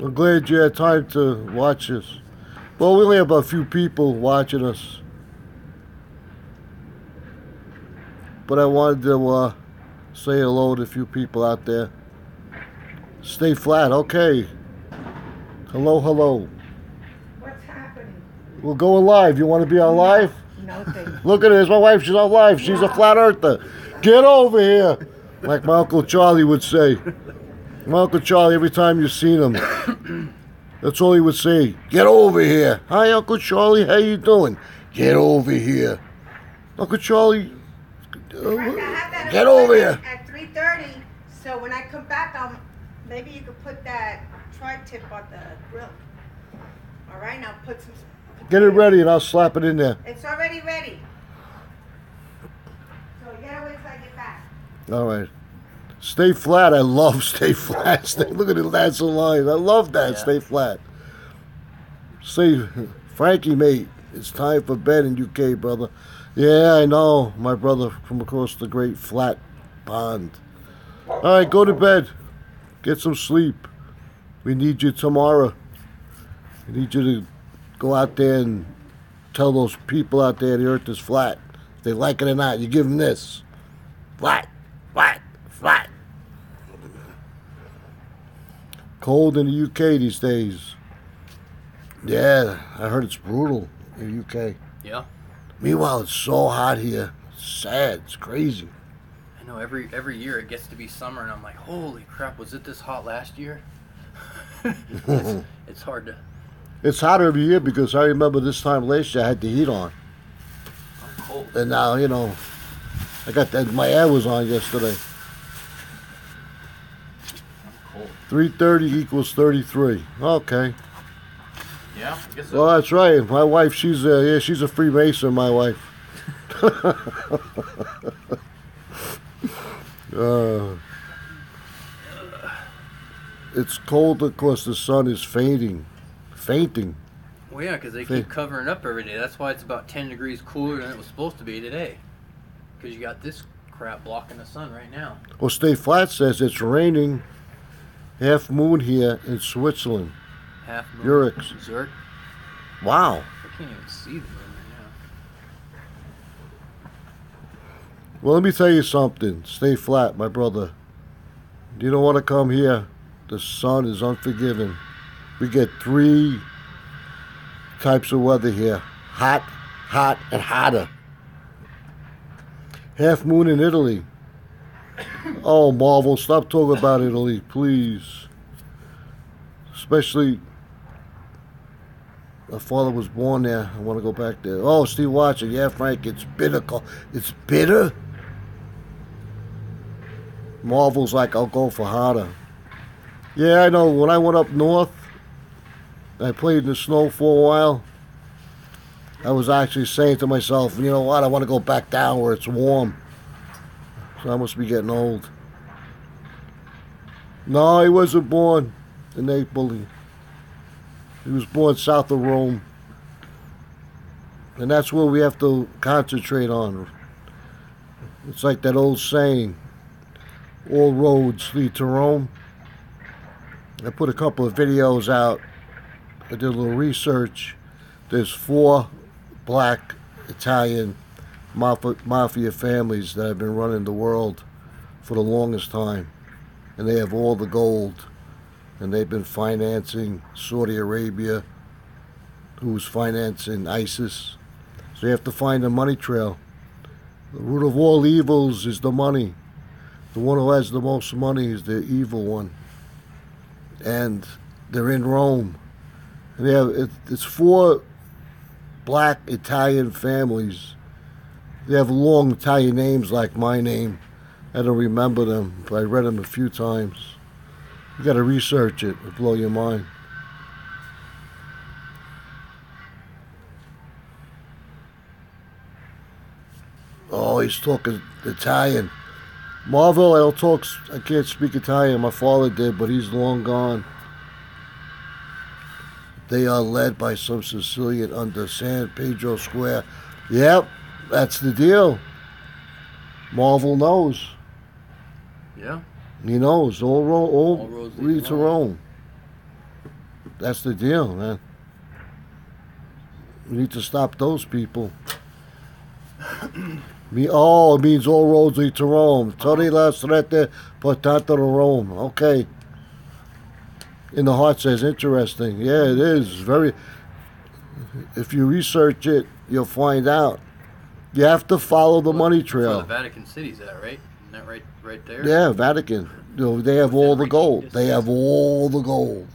I'm glad you had time to watch us. Well, we only have a few people watching us. But I wanted to say hello to a few people out there. Stay flat, okay. Hello, hello. What's happening? We're going live. You want to be on live? No, thank you. Look at this. My wife, she's on live. She's a flat earther. Get over here. Like my Uncle Charlie would say. My Uncle Charlie, every time you seen him, that's all he would say. Get over here. Hi, Uncle Charlie. How you doing? Get over here. Uncle Charlie, get over here. At 3:30, so when I come back, maybe you could put that tri-tip on the grill. All right, now put some... Get it ready and I'll slap it in there. It's already ready. So you gotta wait till I get back. All right. Stay flat. I love stay flat. Look at it. That's a line. I love that. Yeah. Stay flat. Say, Frankie, mate, it's time for bed in UK, brother. Yeah, I know. My brother from across the great flat pond. All right, go to bed. Get some sleep. We need you tomorrow. We need you to go out there and tell those people out there the earth is flat. If they like it or not, you give them this. Flat, flat, flat. Cold in the UK these days. Yeah, I heard it's brutal in the UK. Yeah. Meanwhile, it's so hot here. It's sad. It's crazy. I know every year it gets to be summer, and I'm like, holy crap, was it this hot last year? It's hard to... It's hotter every year because I remember this time last year I had the heat on. I'm cold. And now, you know, I got that. My air was on yesterday. I'm cold. 330 equals 33. Okay. Yeah, I guess so. Well, that's right. My wife, she's a Freemason, my wife. It's cold because the sun is fainting. Well, yeah, because they keep covering up every day. That's why it's about 10 degrees cooler than it was supposed to be today. Because you got this crap blocking the sun right now. Well, Stay Flat says it's raining half moon here in Switzerland. Half moon. Zurich. Zurich. Wow. I can't even see the moon right Well, let me tell you something. Stay Flat, my brother. You don't want to come here. The sun is unforgiving. We get 3 types of weather here. Hot, hot, and hotter. Half moon in Italy. Oh, Marvel, stop talking about Italy, please. Especially, my father was born there. I want to go back there. Oh, Steve Watson. Yeah, Frank, it's bitter. It's bitter? Marvel's like, I'll go for hotter. Yeah, I know. When I went up north, I played in the snow for a while. I was actually saying to myself, you know what, I want to go back down where it's warm. So I must be getting old. No, he wasn't born in Napoli. He was born south of Rome. And that's where we have to concentrate on. It's like that old saying, all roads lead to Rome. I put a couple of videos out. I did a little research. There's 4 black Italian mafia families that have been running the world for the longest time. And they have all the gold. And they've been financing Saudi Arabia, who's financing ISIS. So you have to find a money trail. The root of all evils is the money. The one who has the most money is the evil one. And they're in Rome. And they have, it's 4 black Italian families. They have long Italian names like my name. I don't remember them, but I read them a few times. You got to research it. It'll blow your mind. Oh, he's talking Italian. Marvel, I can't speak Italian. My father did, but he's long gone. They are led by some Sicilian under San Pedro Square. Yep, that's the deal. Marvel knows. Yeah. He knows. All roads lead to Rome. That's the deal, man. We need to stop those people. It means all roads lead to Rome. Tutte la strette portano to Rome. Okay. In the heart says, interesting. Yeah, it is. Very. If you research it, you'll find out. You have to follow the money trail. That's where the Vatican City's at, right? Isn't that right there? Yeah, Vatican. You know, they have all the gold. They have all the gold.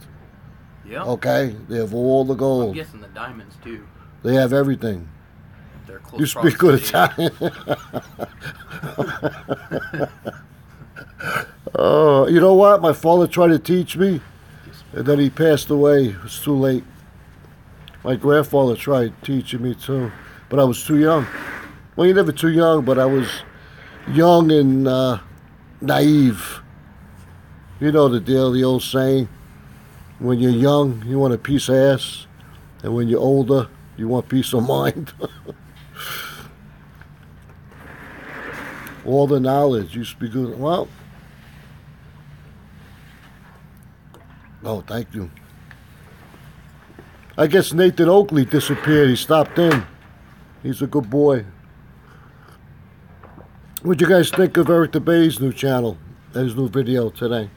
Yeah. Okay? They have all the gold. I'm guessing the diamonds, too. They have everything. They're close You speak good proximity. Italian. Oh, you know what? My father tried to teach me, and then he passed away. It was too late. My grandfather tried teaching me too, but I was too young. Well, you're never too young, but I was young and naive. You know the deal, the old saying. When you're young, you want a piece of ass, and when you're older, you want peace of mind. All the knowledge. You speak good. Well, oh, thank you. I guess Nathan Oakley disappeared. He stopped in. He's a good boy. What'd you guys think of Eric DeBay's new channel? His new video today.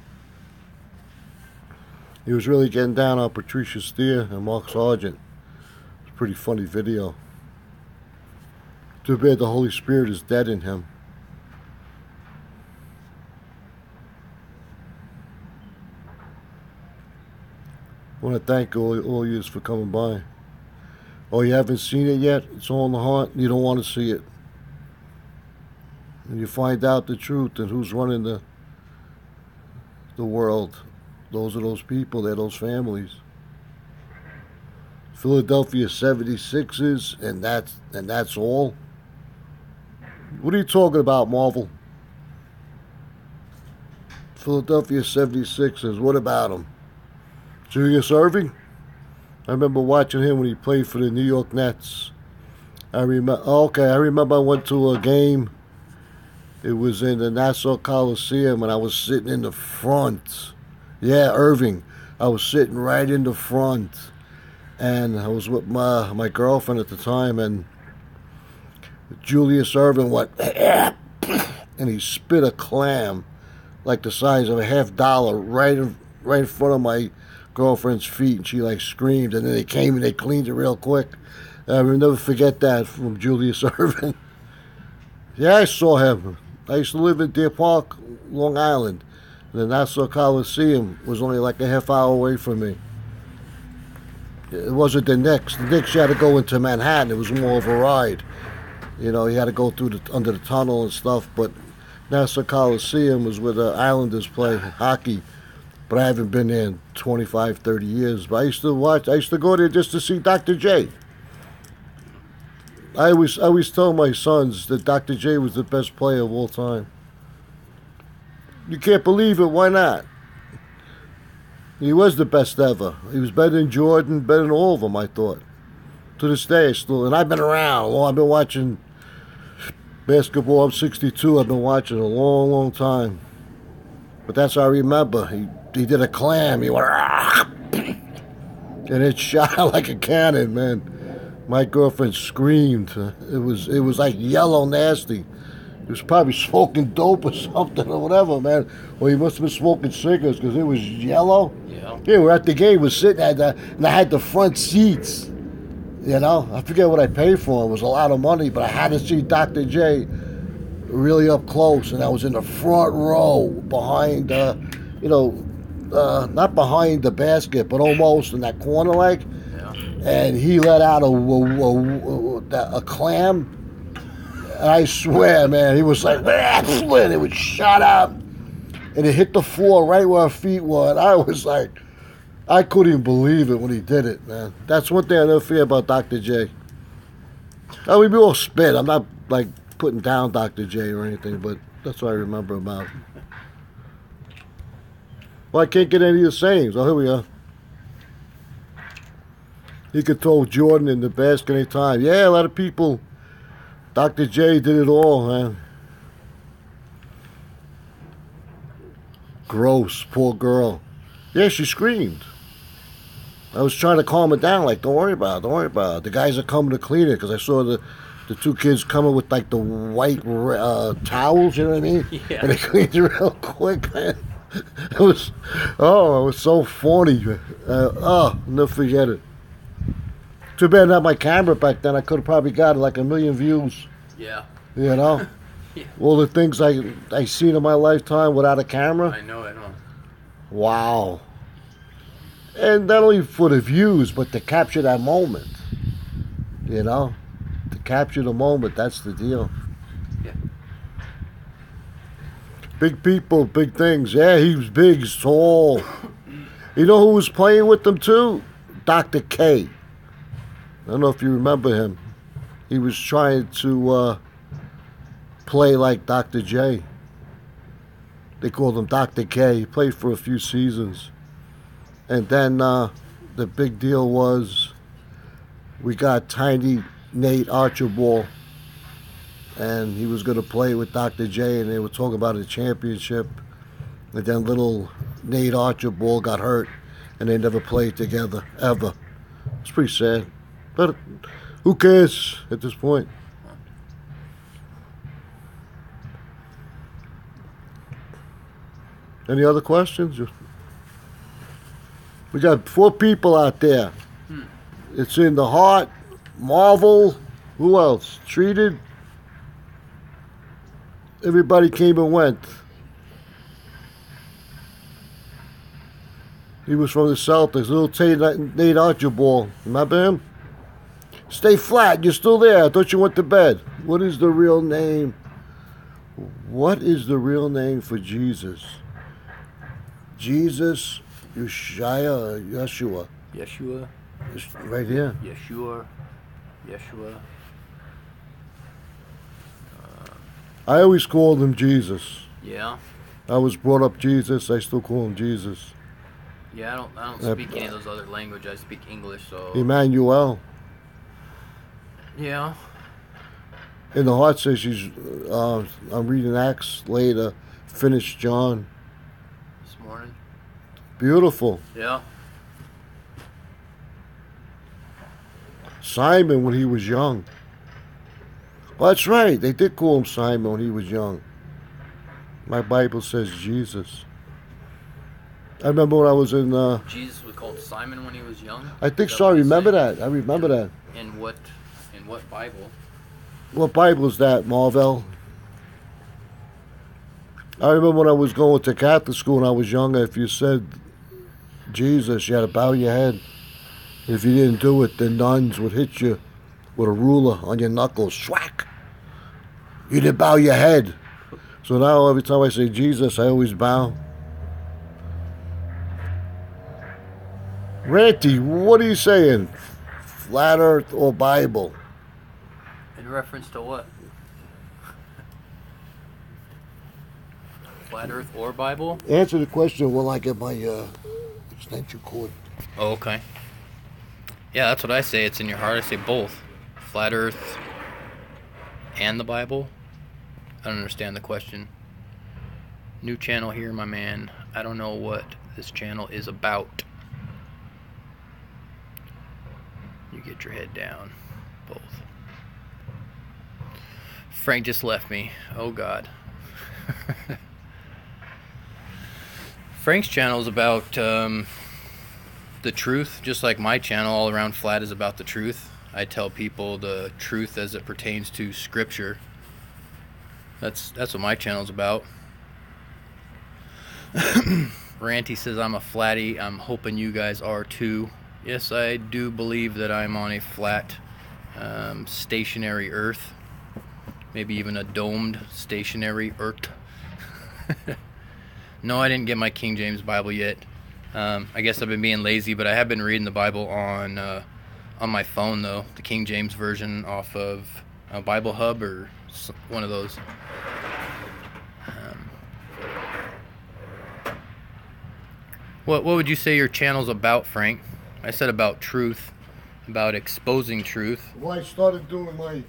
He was really getting down on Patricia Steer and Mark Sargent. It's a pretty funny video. Too bad the Holy Spirit is dead in him. I want to thank all you for coming by. Oh, you haven't seen it yet? It's all in the heart. You don't want to see it. And you find out the truth and who's running the world. Those are those people. They're those families. Philadelphia 76ers, and that's all. What are you talking about, Marvel? Philadelphia 76ers. What about them? Julius Erving? I remember watching him when he played for the New York Nets. I remember I went to a game It was in the Nassau Coliseum, and I was sitting in the front. Yeah, Irving. I was sitting right in the front, and I was with my girlfriend at the time, and Julius Irving went, and he spit a clam like the size of a $50 right in front of my girlfriend's feet, and she like screamed, and then they came and they cleaned it real quick. I will never forget that from Julius Irving. Yeah, I saw him. I used to live in Deer Park, Long Island. The Nassau Coliseum was only like a half hour away from me. It wasn't the Knicks. The Knicks, you had to go into Manhattan. It was more of a ride. You know, you had to go through under the tunnel and stuff. But Nassau Coliseum was where the Islanders play hockey. But I haven't been there in 25, 30 years. But I used to go there just to see Dr. J. I always tell my sons that Dr. J was the best player of all time. You can't believe it. Why not? He was the best ever. He was better than Jordan, better than all of them, I thought. To this day, still. And I've been around. Well, I've been watching basketball. I'm 62. I've been watching a long, long time. But that's how I remember. He did a clam. He went, and it shot out like a cannon, man. My girlfriend screamed. It was like yellow nasty. He was probably smoking dope or something or whatever, man. Or he must have been smoking cigarettes because it was yellow. Yeah. Yeah, we're at the game. We're sitting at and I had the front seats. You know, I forget what I paid for. It was a lot of money, but I had to see Dr. J really up close, and I was in the front row behind, not behind the basket, but almost in that corner, like. Yeah. And he let out a clam. And I swear, man, he was like, and it was shot out. And it hit the floor right where our feet were. And I was like, I couldn't even believe it when he did it, man. That's one thing I never fear about Dr. J. I mean, we all spit. I'm not, like, putting down Dr. J or anything, but that's what I remember about him. Well, I can't get any of the sayings. Oh, here we are. He could throw Jordan in the basket anytime. Yeah, a lot of people. Dr. J did it all, man. Gross, poor girl. Yeah, she screamed. I was trying to calm her down, like, don't worry about it, don't worry about it. The guys are coming to clean it, because I saw the two kids coming with, like, the white towels, you know what I mean? Yeah. And they cleaned it real quick, man. It was so funny. I'll never forget it. Too bad I didn't have my camera back then. I could have probably got like 1 million views. Yeah. You know? Yeah. All the things I seen in my lifetime without a camera. I know. Wow. And not only for the views, but to capture that moment. You know? To capture the moment, that's the deal. Yeah. Big people, big things. Yeah, he was big, he's tall. You know who was playing with them too? Dr. K. I don't know if you remember him. He was trying to play like Dr. J. They called him Dr. K. He played for a few seasons. And then the big deal was we got tiny Nate Archibald, and he was going to play with Dr. J, and they were talking about a championship. And then little Nate Archibald got hurt, and they never played together, ever. It's pretty sad. But who cares at this point? Any other questions? We got 4 people out there. It's in the Heart, Marvel, who else? Treated. Everybody came and went. He was from the Celtics, little Nate Archibald. Remember him? Stay flat, you're still there. I thought you went to bed. What is the real name? What is the real name for Jesus? Jesus, Yeshua. Yeshua. It's right here. Yeshua. I always called him Jesus. Yeah. I was brought up Jesus. I still call him Jesus. Yeah, I don't speak any of those other languages. I speak English, so. Emmanuel. Yeah. In the heart says she's. I'm reading Acts later. Finished John. This morning. Beautiful. Yeah. Simon when he was young. Well, that's right. They did call him Simon when he was young. My Bible says Jesus. I remember when I was in. Jesus was called Simon when he was young. I think Is so. I what it's remember saying? that. I remember that. In what Bible? What Bible is that, Marvel? I remember when I was going to Catholic school when I was younger, if you said Jesus, you had to bow your head. If you didn't do it, the nuns would hit you with a ruler on your knuckles. Schwack! You didn't bow your head. So now every time I say Jesus, I always bow. Ranty, what are you saying? Flat Earth or Bible? In reference to what? Flat Earth or Bible? Answer the question while I get my extension cord. Oh, okay. Yeah, that's what I say. It's in your heart. I say both. Flat Earth and the Bible. I don't understand the question. New channel here, my man. I don't know what this channel is about. You get your head down. Both. Frank just left me. Oh, God. Frank's channel is about the truth, just like my channel, All Around Flat, is about the truth. I tell people the truth as it pertains to Scripture. That's what my channel's about. Ranty says I'm a flatty. I'm hoping you guys are too. Yes, I do believe that I'm on a flat, stationary Earth. Maybe even a domed, stationary Earth. No, I didn't get my King James Bible yet. I guess I've been being lazy, but I have been reading the Bible on my phone, though. The King James version off of Bible Hub or one of those. What would you say your channel's about, Frank? I said about truth, about exposing truth. Well, I started doing my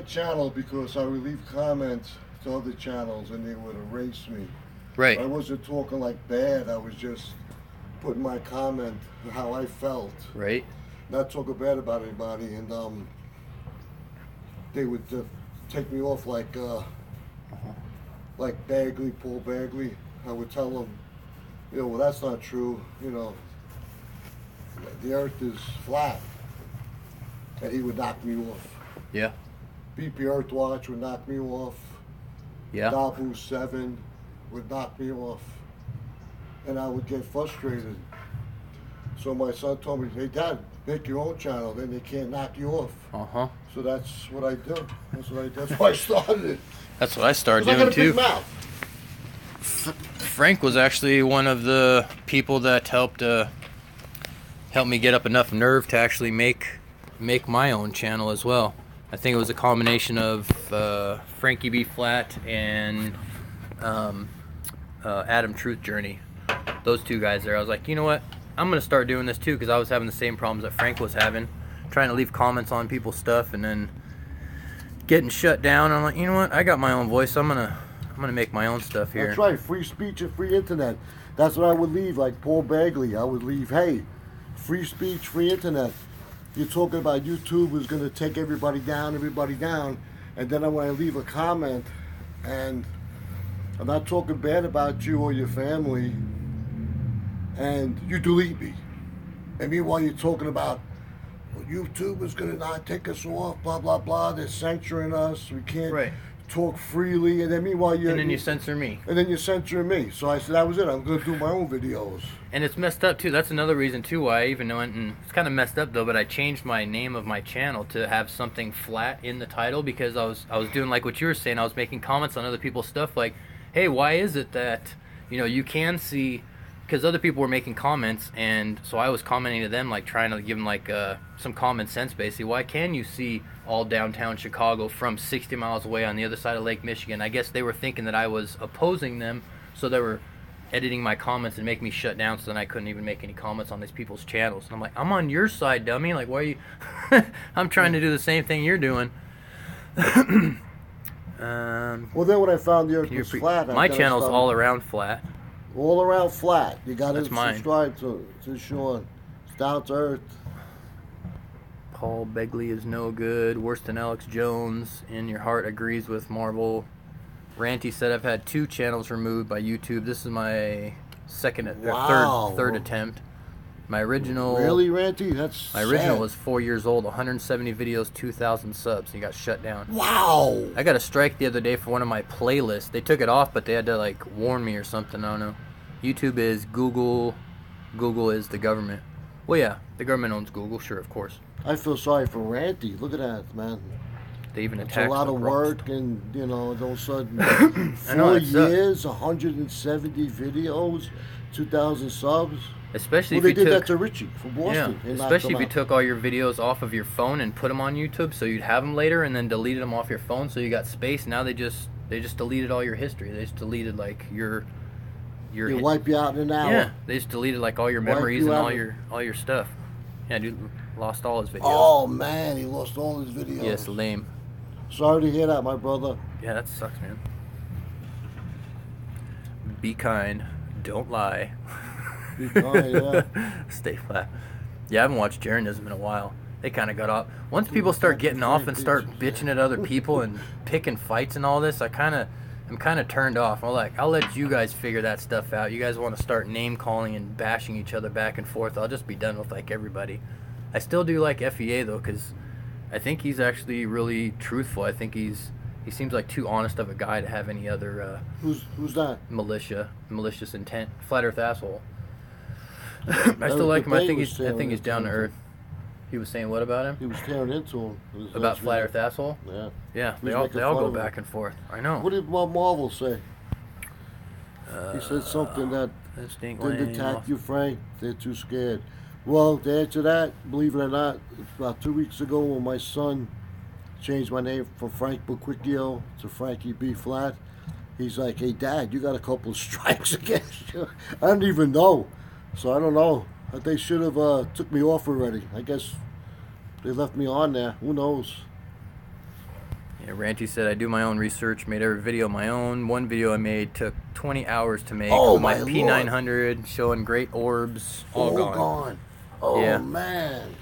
channel because I would leave comments to other channels and they would erase me. Right. I wasn't talking like bad. I was just putting my comment how I felt. Right. Not talking bad about anybody, and they would take me off like Bagley, Paul Bagley. I would tell them, well, that's not true. The Earth is flat, and he would knock me off. Yeah. BP Earthwatch would knock me off. Yeah. Dabu 7 would knock me off, and I would get frustrated. So my son told me, "Hey, Dad, make your own channel. Then they can't knock you off." So that's what I do. That's why I started it. That's what I started 'Cause I doing got a big too. mouth. Frank was actually one of the people that helped me get up enough nerve to actually make my own channel as well. I think it was a combination of Frankie B. Flat and Adam Truth Journey. Those two guys there. I was like, you know what? I'm going to start doing this too, because I was having the same problems that Frank was having. Trying to leave comments on people's stuff and then getting shut down. I'm like, you know what? I got my own voice. I'm gonna make my own stuff here. That's right. Free speech and free internet. That's what I would leave, like Paul Bagley. I would leave, hey, free speech, free internet. You're talking about YouTube is going to take everybody down, and then when I leave a comment, and I'm not talking bad about you or your family, and you delete me. And meanwhile, you're talking about, well, YouTube is going to not take us off, blah, blah, blah. They're censoring us. We can't talk freely. And then meanwhile, you censor me. And then you're censoring me. So I said, that was it. I'm going to do my own videos. And it's messed up, too. That's another reason, too, why I even went, and it's kind of messed up, though, but I changed my name of my channel to have something flat in the title, because I was doing like what you were saying. I was making comments on other people's stuff like, hey, why is it that, you can see, because other people were making comments, and so I was commenting to them, like trying to give them like some common sense, basically. Why can you see all downtown Chicago from 60 miles away on the other side of Lake Michigan? I guess they were thinking that I was opposing them, so they were editing my comments and make me shut down, so then I couldn't even make any comments on these people's channels. And I'm like, I'm on your side, dummy. Like, why are you? I'm trying to do the same thing you're doing. Well, then when I found the Earth was flat, my channel's all around flat. All around flat. You got to mine. subscribe to Sean. It's down to earth. Paul Begley is no good. Worse than Alex Jones. In your heart agrees with Marvel. Ranty said I've had 2 channels removed by YouTube. This is my third attempt. My original Really, Ranty? That's my original sad. was 4 years old, 170 videos, 2,000 subs, and he got shut down. Wow. I got a strike the other day for one of my playlists. They took it off, but they had to like warn me or something. I don't know. YouTube is Google. Google is the government. Well, yeah, the government owns Google, sure, of course. I feel sorry for Ranty. Look at that, man. They even It's attacked a lot of the Bronx. work, and you know, all of a sudden, I know, 4 it sucks. years, 170 videos, 2,000 subs. Especially Well, if they you did took, that to Richie from Boston. yeah, They knocked especially if him you out. took all your videos off of your phone and put them on YouTube, so you'd have them later, and then deleted them off your phone, so you got space. Now they just deleted all your history. They just deleted like your They wipe you out in an hour. yeah. They just deleted like all your Wipe memories you and out. all your stuff. Yeah, dude lost all his videos. Oh man, he lost all his videos. Yes, lame. Sorry to hear that, my brother. Yeah, that sucks, man. Be kind. Don't lie. Be kind, yeah. Stay flat. Yeah, I haven't watched Jaronism in a while. They kind of got off. Once people start getting off and start bitching at other people and picking fights and all this, I'm kind of turned off. I'm like, I'll let you guys figure that stuff out. You guys want to start name calling and bashing each other back and forth, I'll just be done with like everybody. I still do like FEA though, because I think he's actually really truthful. I think he seems like too honest of a guy to have any other Who's that? malicious intent. Flat Earth asshole. I still like him. I think he's down to earth. He was saying what about him? He was tearing into him. About Flat Earth asshole? Yeah. Yeah, He they was all making go fun of him. back and forth. I know. What did Marvel say? He said something that Instinct didn't Lane, attack you, Frank. They're too scared. Well, to answer that, believe it or not, about 2 weeks ago when my son changed my name from Frank Buquicchio to Frankie B. Flat, he's like, hey, Dad, you got a couple of strikes against you. I don't even know. So I don't know. They should have took me off already. I guess they left me on there. Who knows? Yeah, Ranty said, I do my own research, made every video my own. One video I made took 20 hours to make. Oh, my my P900 showing great orbs. All gone. Oh, Yeah. man.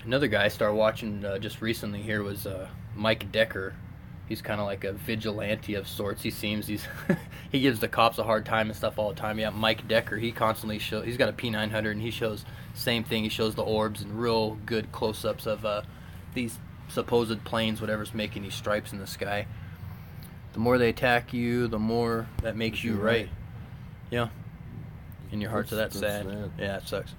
Another guy I started watching just recently here was Mike Decker. He's kind of like a vigilante of sorts. He he gives the cops a hard time and stuff all the time. Yeah, Mike Decker, he constantly shows, he's got a P900 and he shows same thing. He shows the orbs and real good close-ups of these supposed planes, whatever's making these stripes in the sky. The more they attack you, the more that makes you right. Yeah. In your heart, so that's sad. Yeah, it sucks.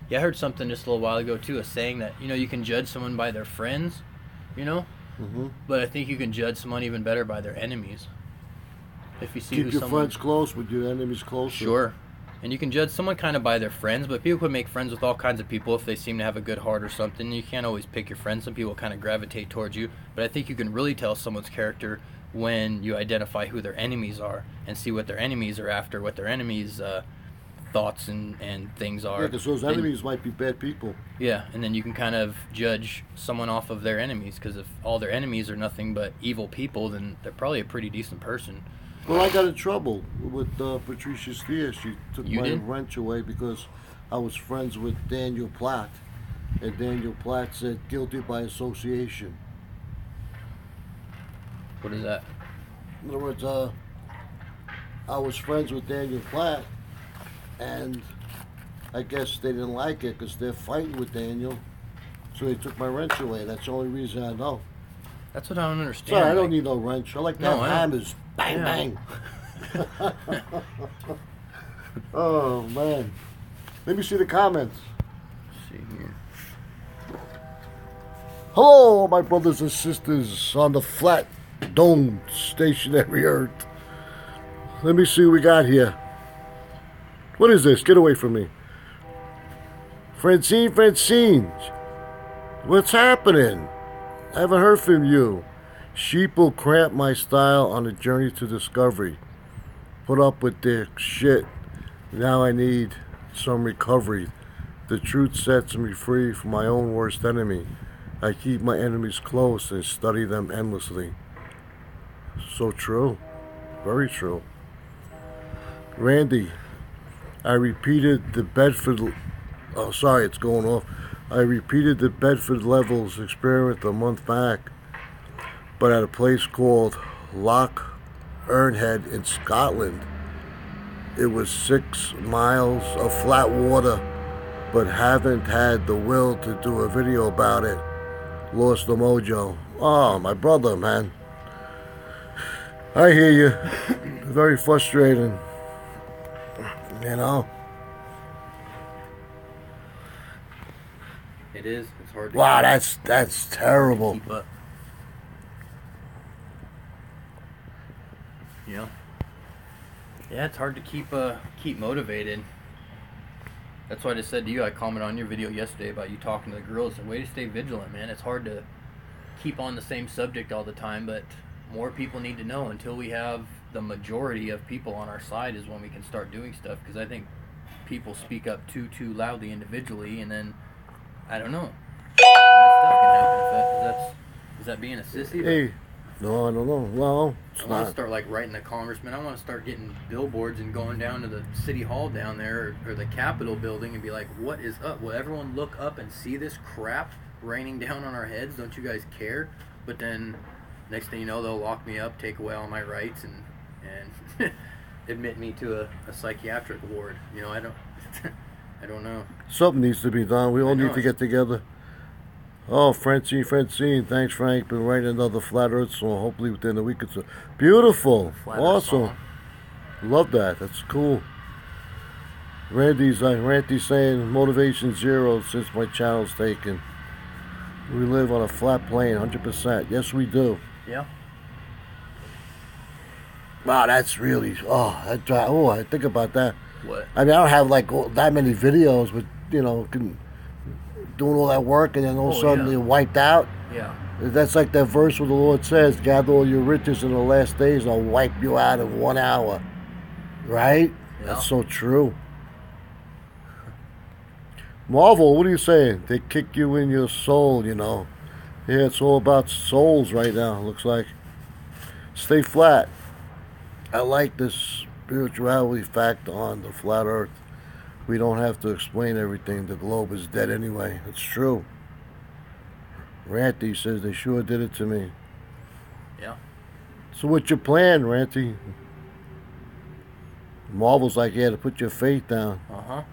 Yeah, I heard something just a little while ago too, a saying that, you can judge someone by their friends, Mm-hmm. but I think you can judge someone even better by their enemies. If you see Keep who your someone, friends close with your enemies closer. sure, and you can judge someone kind of by their friends, but people could make friends with all kinds of people if they seem to have a good heart or something. You can't always pick your friends. Some people kind of gravitate towards you, but I think you can really tell someone's character when you identify who their enemies are and see what their enemies are after, what their enemies' thoughts and things are. Yeah, because those Then- enemies might be bad people. Yeah, and then you can kind of judge someone off of their enemies, because if all their enemies are nothing but evil people, then they're probably a pretty decent person. Well, I got in trouble with Patricia Steer. She took You my did? wrench away because I was friends with Daniel Platt. And Daniel Platt said guilty by association. What is that? In other words, I was friends with Daniel Platt, and I guess they didn't like it because they're fighting with Daniel. So they took my wrench away. That's the only reason I know. That's what I don't understand. Sorry, I don't like- need no wrench. I like to No, have I don't. hammers. Bang, Yeah. bang. Oh, man. Let me see the comments. Let's see here. Hello, my brothers and sisters on the flat dome stationary earth. Let me see what we got here. What is this? Get away from me. Francine. What's happening? I haven't heard from you. Sheep will cramp my style on a journey to discovery. put up with their shit. Now I need some recovery. The truth sets me free from my own worst enemy. I keep my enemies close and study them endlessly. So true. Very true. Randy, I repeated the Bedford... Oh, sorry, it's going off. I repeated the Bedford levels experiment a month back, but at a place called Loch Ernhead in Scotland. It was 6 miles of flat water, but haven't had the will to do a video about it. Lost the mojo. Oh, my brother, man. I hear you. Very frustrating. You know? It is. It's hard to Wow, that's terrible. keep up. Yeah. Yeah, it's hard to keep motivated. That's why I just said to you, I commented on your video yesterday about you talking to the girls. The way to stay vigilant, man. It's hard to keep on the same subject all the time, but more people need to know. Until we have the majority of people on our side is when we can start doing stuff, because I think people speak up too loudly individually, and then I don't know. That stuff can happen. Is that being a sissy? Hey, no, I don't know. Well, it's I want to not. start like writing the congressman. I want to start getting billboards and going down to the city hall down there or the Capitol building and be like, what is up? Will everyone look up and see this crap raining down on our heads? Don't you guys care? But then next thing you know, they'll lock me up, take away all my rights, and admit me to a psychiatric ward. You know, I don't know. Something needs to be done. We all need to get together. Oh, Francine, thanks, Frank. Been writing another Flat Earth song, hopefully within a week or so. Beautiful. Flat Earth Awesome. song. Love that. That's cool. Randy's saying motivation zero since my channel's taken. We live on a flat plane, 100%. Yes, we do. Yeah. Wow, that's really... I think about that. What? I mean, I don't have like that many videos, but you know, doing all that work and then all of a sudden they're wiped out. Yeah. That's like that verse where the Lord says, "Gather all your riches in the last days, I'll wipe you out in 1 hour." Right? Yeah. That's so true. Marvel, what are you saying? They kick you in your soul, you know. Yeah, it's all about souls right now, looks like. Stay flat. I like this spirituality fact on the flat earth. We don't have to explain everything. The globe is dead anyway. It's true. Ranty says they sure did it to me. Yeah. So what's your plan, Ranty? Marvel's like, yeah, to put your faith down. Uh-huh.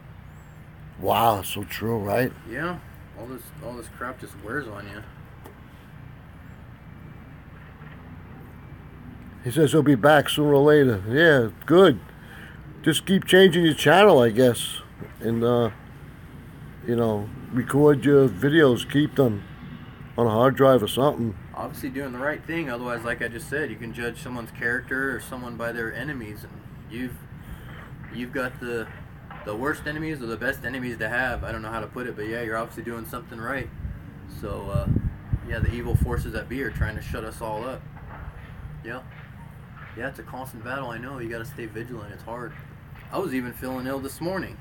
Wow, so true, right? Yeah. All this crap just wears on you. He says he'll be back sooner or later. Yeah, good. Just keep changing your channel, I guess. And, you know, record your videos. Keep them on a hard drive or something. Obviously doing the right thing. Otherwise, like I just said, you can judge someone's character or someone by their enemies. And you've got the worst enemies or the best enemies to have. I don't know how to put it, but yeah, you're obviously doing something right. So, yeah, the evil forces that be are trying to shut us all up. Yeah. Yeah, it's a constant battle, I know. You gotta stay vigilant. It's hard. I was even feeling ill this morning.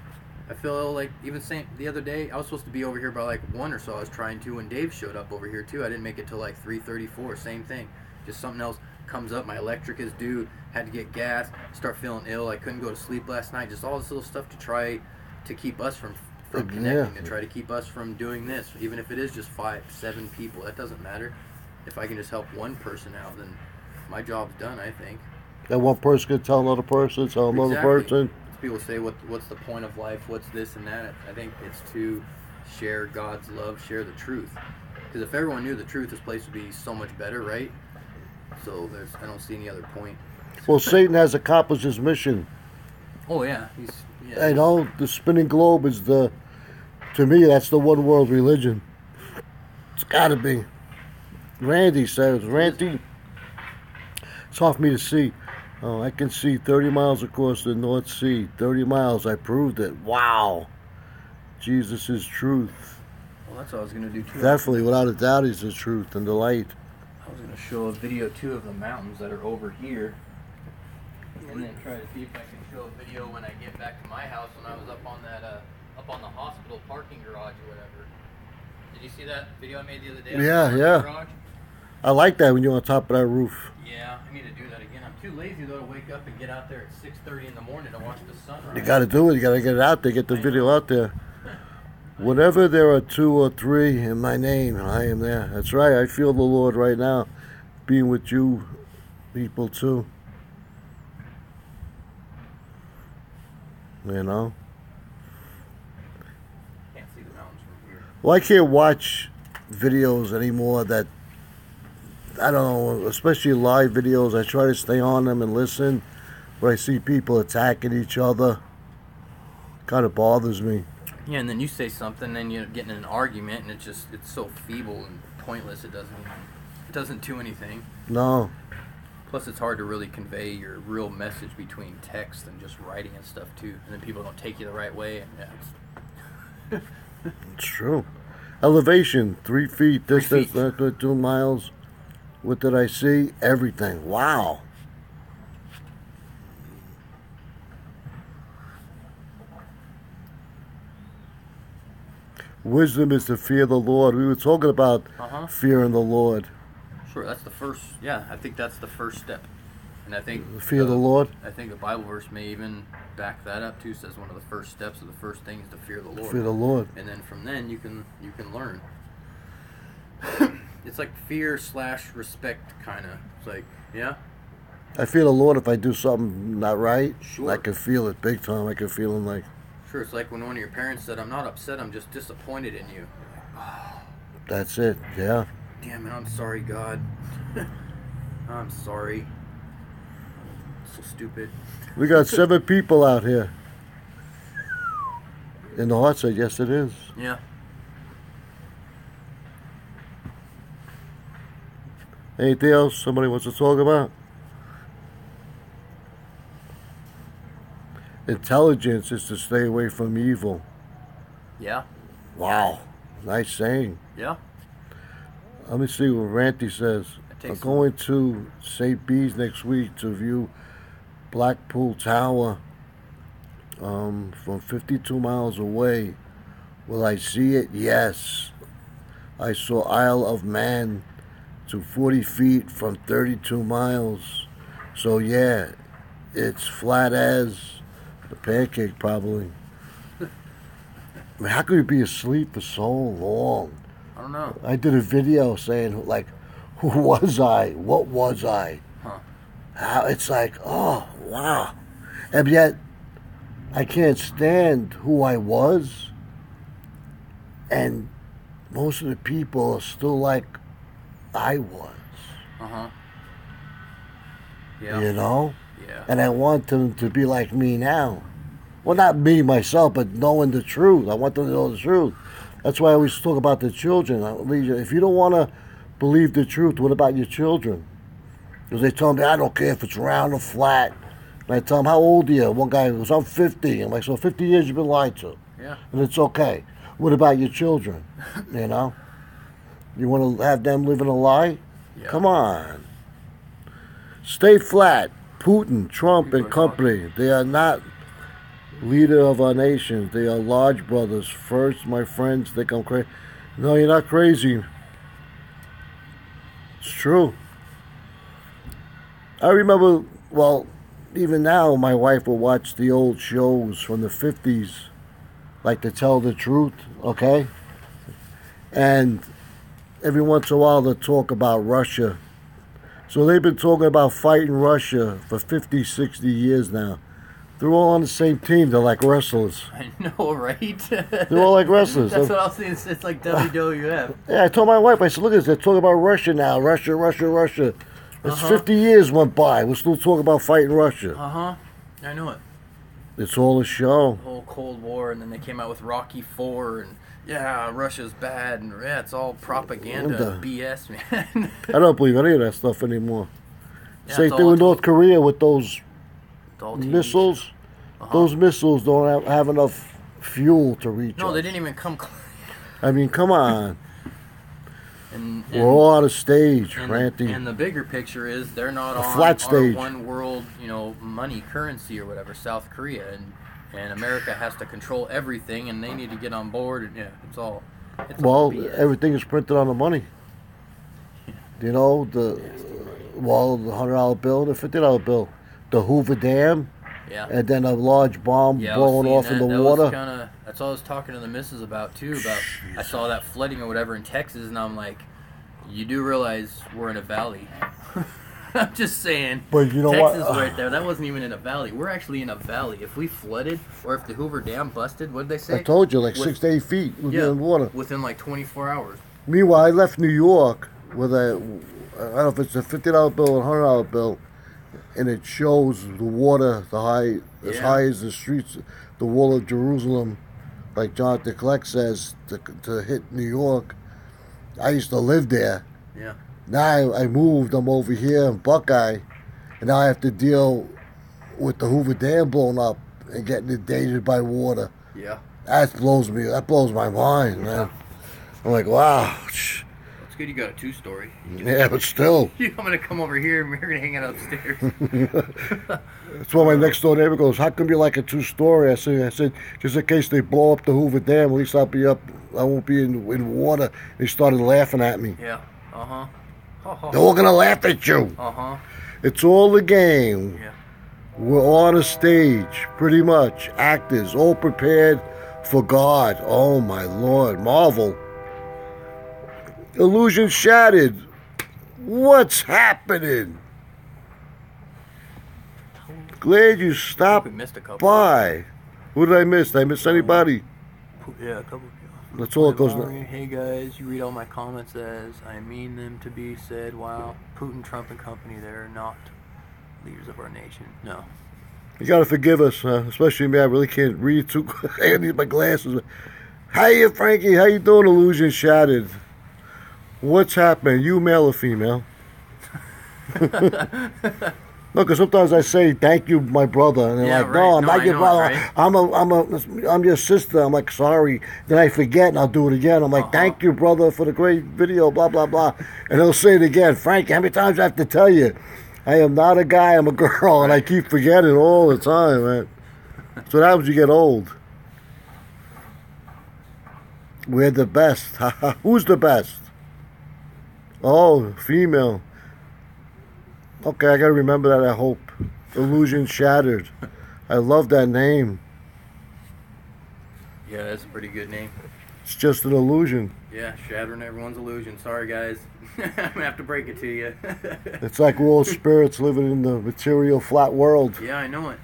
I feel ill, like, even the other day, I was supposed to be over here by, like, 1 or so. I was trying to when Dave showed up over here, too. I didn't make it till, like, 3:34. Same thing. Just something else comes up. My electric is due. Had to get gas. Start feeling ill. I couldn't go to sleep last night. Just all this little stuff to try to keep us from connecting, to try to keep us from doing this. Even if it is just 5, 7 people, that doesn't matter. If I can just help one person out, then my job's done, I think. That one person can tell another person, tell another person. People say, what's the point of life? What's this and that? I think it's to share God's love, share the truth. Because if everyone knew the truth, this place would be so much better, right? So I don't see any other point. Well, Satan has accomplished his mission. Oh, yeah. You know, the spinning globe is to me, that's the one world religion. It's got to be. Randy says, Randy, it's hard for me to see. Oh, I can see 30 miles across the North Sea. 30 miles, I proved it. Wow. Jesus is truth. Well, that's what I was going to do, too. Definitely, without a doubt, he's the truth and the light. I was going to show a video, too, of the mountains that are over here. and then try to see if I can show a video when I get back to my house when I was up on that up on the hospital parking garage or whatever. Did you see that video I made the other day? Yeah, yeah. Garage? I like that when you're on top of that roof. Yeah, I need to do that again. I'm too lazy though to wake up and get out there at 6:30 in the morning to watch the sunrise. You got to do it. You got to get it out there. Get the video out there. Whenever there are 2 or 3 in my name, I am there. That's right. I feel the Lord right now, being with you people too. You know? Can't see the mountains from here. Well, I can't watch videos anymore that, I don't know, especially live videos. I try to stay on them and listen, but I see people attacking each other. Kind of bothers me. Yeah, and then you say something, and you get in an argument, and it's so feeble and pointless. It doesn't do anything. No. Plus, it's hard to really convey your real message between text and just writing and stuff too. And then people don't take you the right way. And yeah, It's true. Elevation, 3 feet. 3 Distance, feet. 2 miles. What did I see? Everything. Wow. Wisdom is to fear the Lord. We were talking about fearing the Lord. Sure, that's the first. Yeah, I think that's the first step. And I think Fear the Lord. I think a Bible verse may even back that up too. Says one of the first steps of the first thing is to fear the Lord. Fear the Lord. And then from then you can learn. It's like fear/respect kind of. It's like, yeah. I fear the Lord if I do something not right. Sure. I can feel it big time. I can feel him like. Sure, it's like when one of your parents said, "I'm not upset. I'm just disappointed in you." That's it. Yeah. Damn it, I'm sorry, God. I'm sorry. So stupid. We got 7 people out here. And the heart said, yes, it is. Yeah. Anything else somebody wants to talk about? Intelligence is to stay away from evil. Yeah. Wow. Nice saying. Yeah. Let me see what Ranty says. I'm going to St. Bees next week to view Blackpool Tower from 52 miles away. Will I see it? Yes. I saw Isle of Man to 40 feet from 32 miles. So yeah, it's flat as the pancake probably. I mean, how could you be asleep for so long? I don't know. I did a video saying, like, who was I? What was I? Huh. How it's like, oh, wow. And yet, I can't stand who I was. And most of the people are still like I was. Uh-huh. Yeah. You know? Yeah. And I want them to be like me now. Well, not me, myself, but knowing the truth. I want them to know the truth. That's why I always talk about the children. If you don't want to believe the truth, what about your children? Because they tell me, I don't care if it's round or flat. And I tell them, how old are you? One guy goes, I'm 50. I'm like, so 50 years you've been lied to. Yeah. And it's okay. What about your children? You know? You want to have them live in a lie? Yeah. Come on. Stay flat. Putin, Trump, and company, they are not leader of our nation. They are large brothers. First, my friends think I'm crazy. No, you're not crazy. It's true. I remember, well, even now, my wife will watch the old shows from the 50s, like To Tell the Truth, okay? And every once in a while they'll talk about Russia. So they've been talking about fighting Russia for 50, 60 years now. They're all on the same team. They're like wrestlers. I know, right? They're all like wrestlers. That's what I was saying. It's like WWF. Yeah, I told my wife, I said, look at this. They're talking about Russia now. Russia. It's 50 years went by. We're still talking about fighting Russia. Uh-huh. I know it. It's all a show. The whole Cold War, and then they came out with Rocky IV, and yeah, Russia's bad, and yeah, it's all propaganda BS, man. I don't believe any of that stuff anymore. Yeah, Same thing with North Korea with those missiles. Those missiles don't have enough fuel to reach us. No, they didn't even come close. I mean, come on. And We're all on a stage, ranting. And the bigger picture is they're not on flat stage. our one world, money currency or whatever, South Korea, and America has to control everything, and they need to get on board. And it's all. Well, BS. everything is printed on the money. You know, the $100 bill, the $50 bill, the Hoover Dam, and then a large bomb blowing off in the water. That's all I was talking to the missus about too. About I saw that flooding or whatever in Texas, and I'm like, you do realize we're in a valley. I'm just saying. But you know Texas what? right there, that wasn't even in a valley. We're actually in a valley. If we flooded, or if the Hoover Dam busted, what did they say? I told you, like 6 to 8 feet would be in water. Within like 24 hours. Meanwhile, I left New York with I don't know if it's a $50 bill or $100 bill, and it shows the water as high as the streets, the wall of Jerusalem, like Jonathan Kleck says, to hit New York. I used to live there. Yeah. Now I moved. I'm over here in Buckeye, and now I have to deal with the Hoover Dam blowing up and getting endangered by water. Yeah. That blows my mind, man. I'm like, wow. It's good you got a 2-story. Yeah, but still. I'm gonna come over here and we're gonna hang out upstairs. That's why my next door neighbor goes, how come you like a 2-story? I said, just in case they blow up the Hoover Dam, at least I'll be up. I won't be in water. They started laughing at me. Yeah. They're all gonna laugh at you. It's all a game. Yeah. We're on a stage, pretty much. Actors, all prepared for God. Oh my Lord, Marvel. Illusion shattered. What's happening? Glad you stopped by. Who did I miss? Did I miss anybody? Yeah, a couple. That's all it goes. Hey guys, you read all my comments as I mean them to be said. Wow, Putin, Trump, and company, they're not leaders of our nation. No. You gotta forgive us, especially me. I really can't read too. I need my glasses. How you, Frankie? How you doing? Illusion shattered. What's happening? You male or female? No, because sometimes I say thank you, my brother, and they're like, no, I'm not your brother. Right? I'm your sister. I'm like, sorry. Then I forget, and I'll do it again. I'm like, thank you, brother, for the great video. Blah blah blah, and they'll say it again. Frank, how many times do I have to tell you? I am not a guy. I'm a girl, and I keep forgetting all the time, man. So that happens when you get old. We're the best. Who's the best? Oh, female. Okay, I gotta remember that, I hope. Illusion shattered. I love that name. Yeah, that's a pretty good name. It's just an illusion. Yeah, shattering everyone's illusion. Sorry, guys. I'm gonna have to break it to you. It's like we're all spirits living in the material flat world. Yeah, I know it.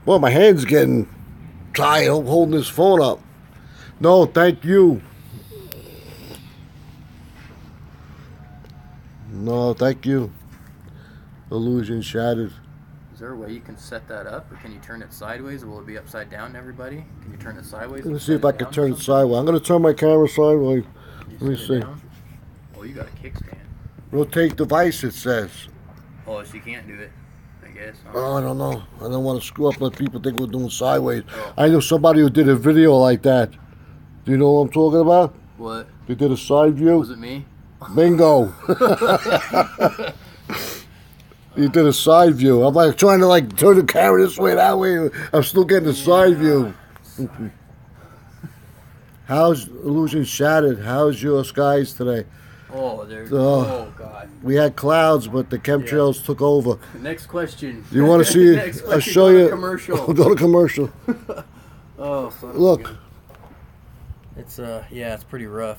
Well, my hand's getting tired holding this phone up. No, thank you. No, thank you. Illusion shattered. Is there a way you can set that up, or can you turn it sideways, or will it be upside down to everybody? Can you turn it sideways? Let me see if I can turn it sideways. I'm going to turn my camera sideways. Let me see. Oh, you got a kickstand. Rotate device, it says. Oh, so you can't do it, I guess. Oh, I don't know. I don't want to screw up, let people think we're doing sideways. Oh. I know somebody who did a video like that. Do you know what I'm talking about? What? They did a side view. Was it me? Bingo. You did a side view. I'm like trying to turn the camera this way, that way. I'm still getting a side view. How's Illusion shattered? How's your skies today? Oh, oh God. We had clouds, but the chemtrails took over. Next question. You want to see it? I'll show you. Commercial. Go to commercial. Oh, look. It's yeah, it's pretty rough.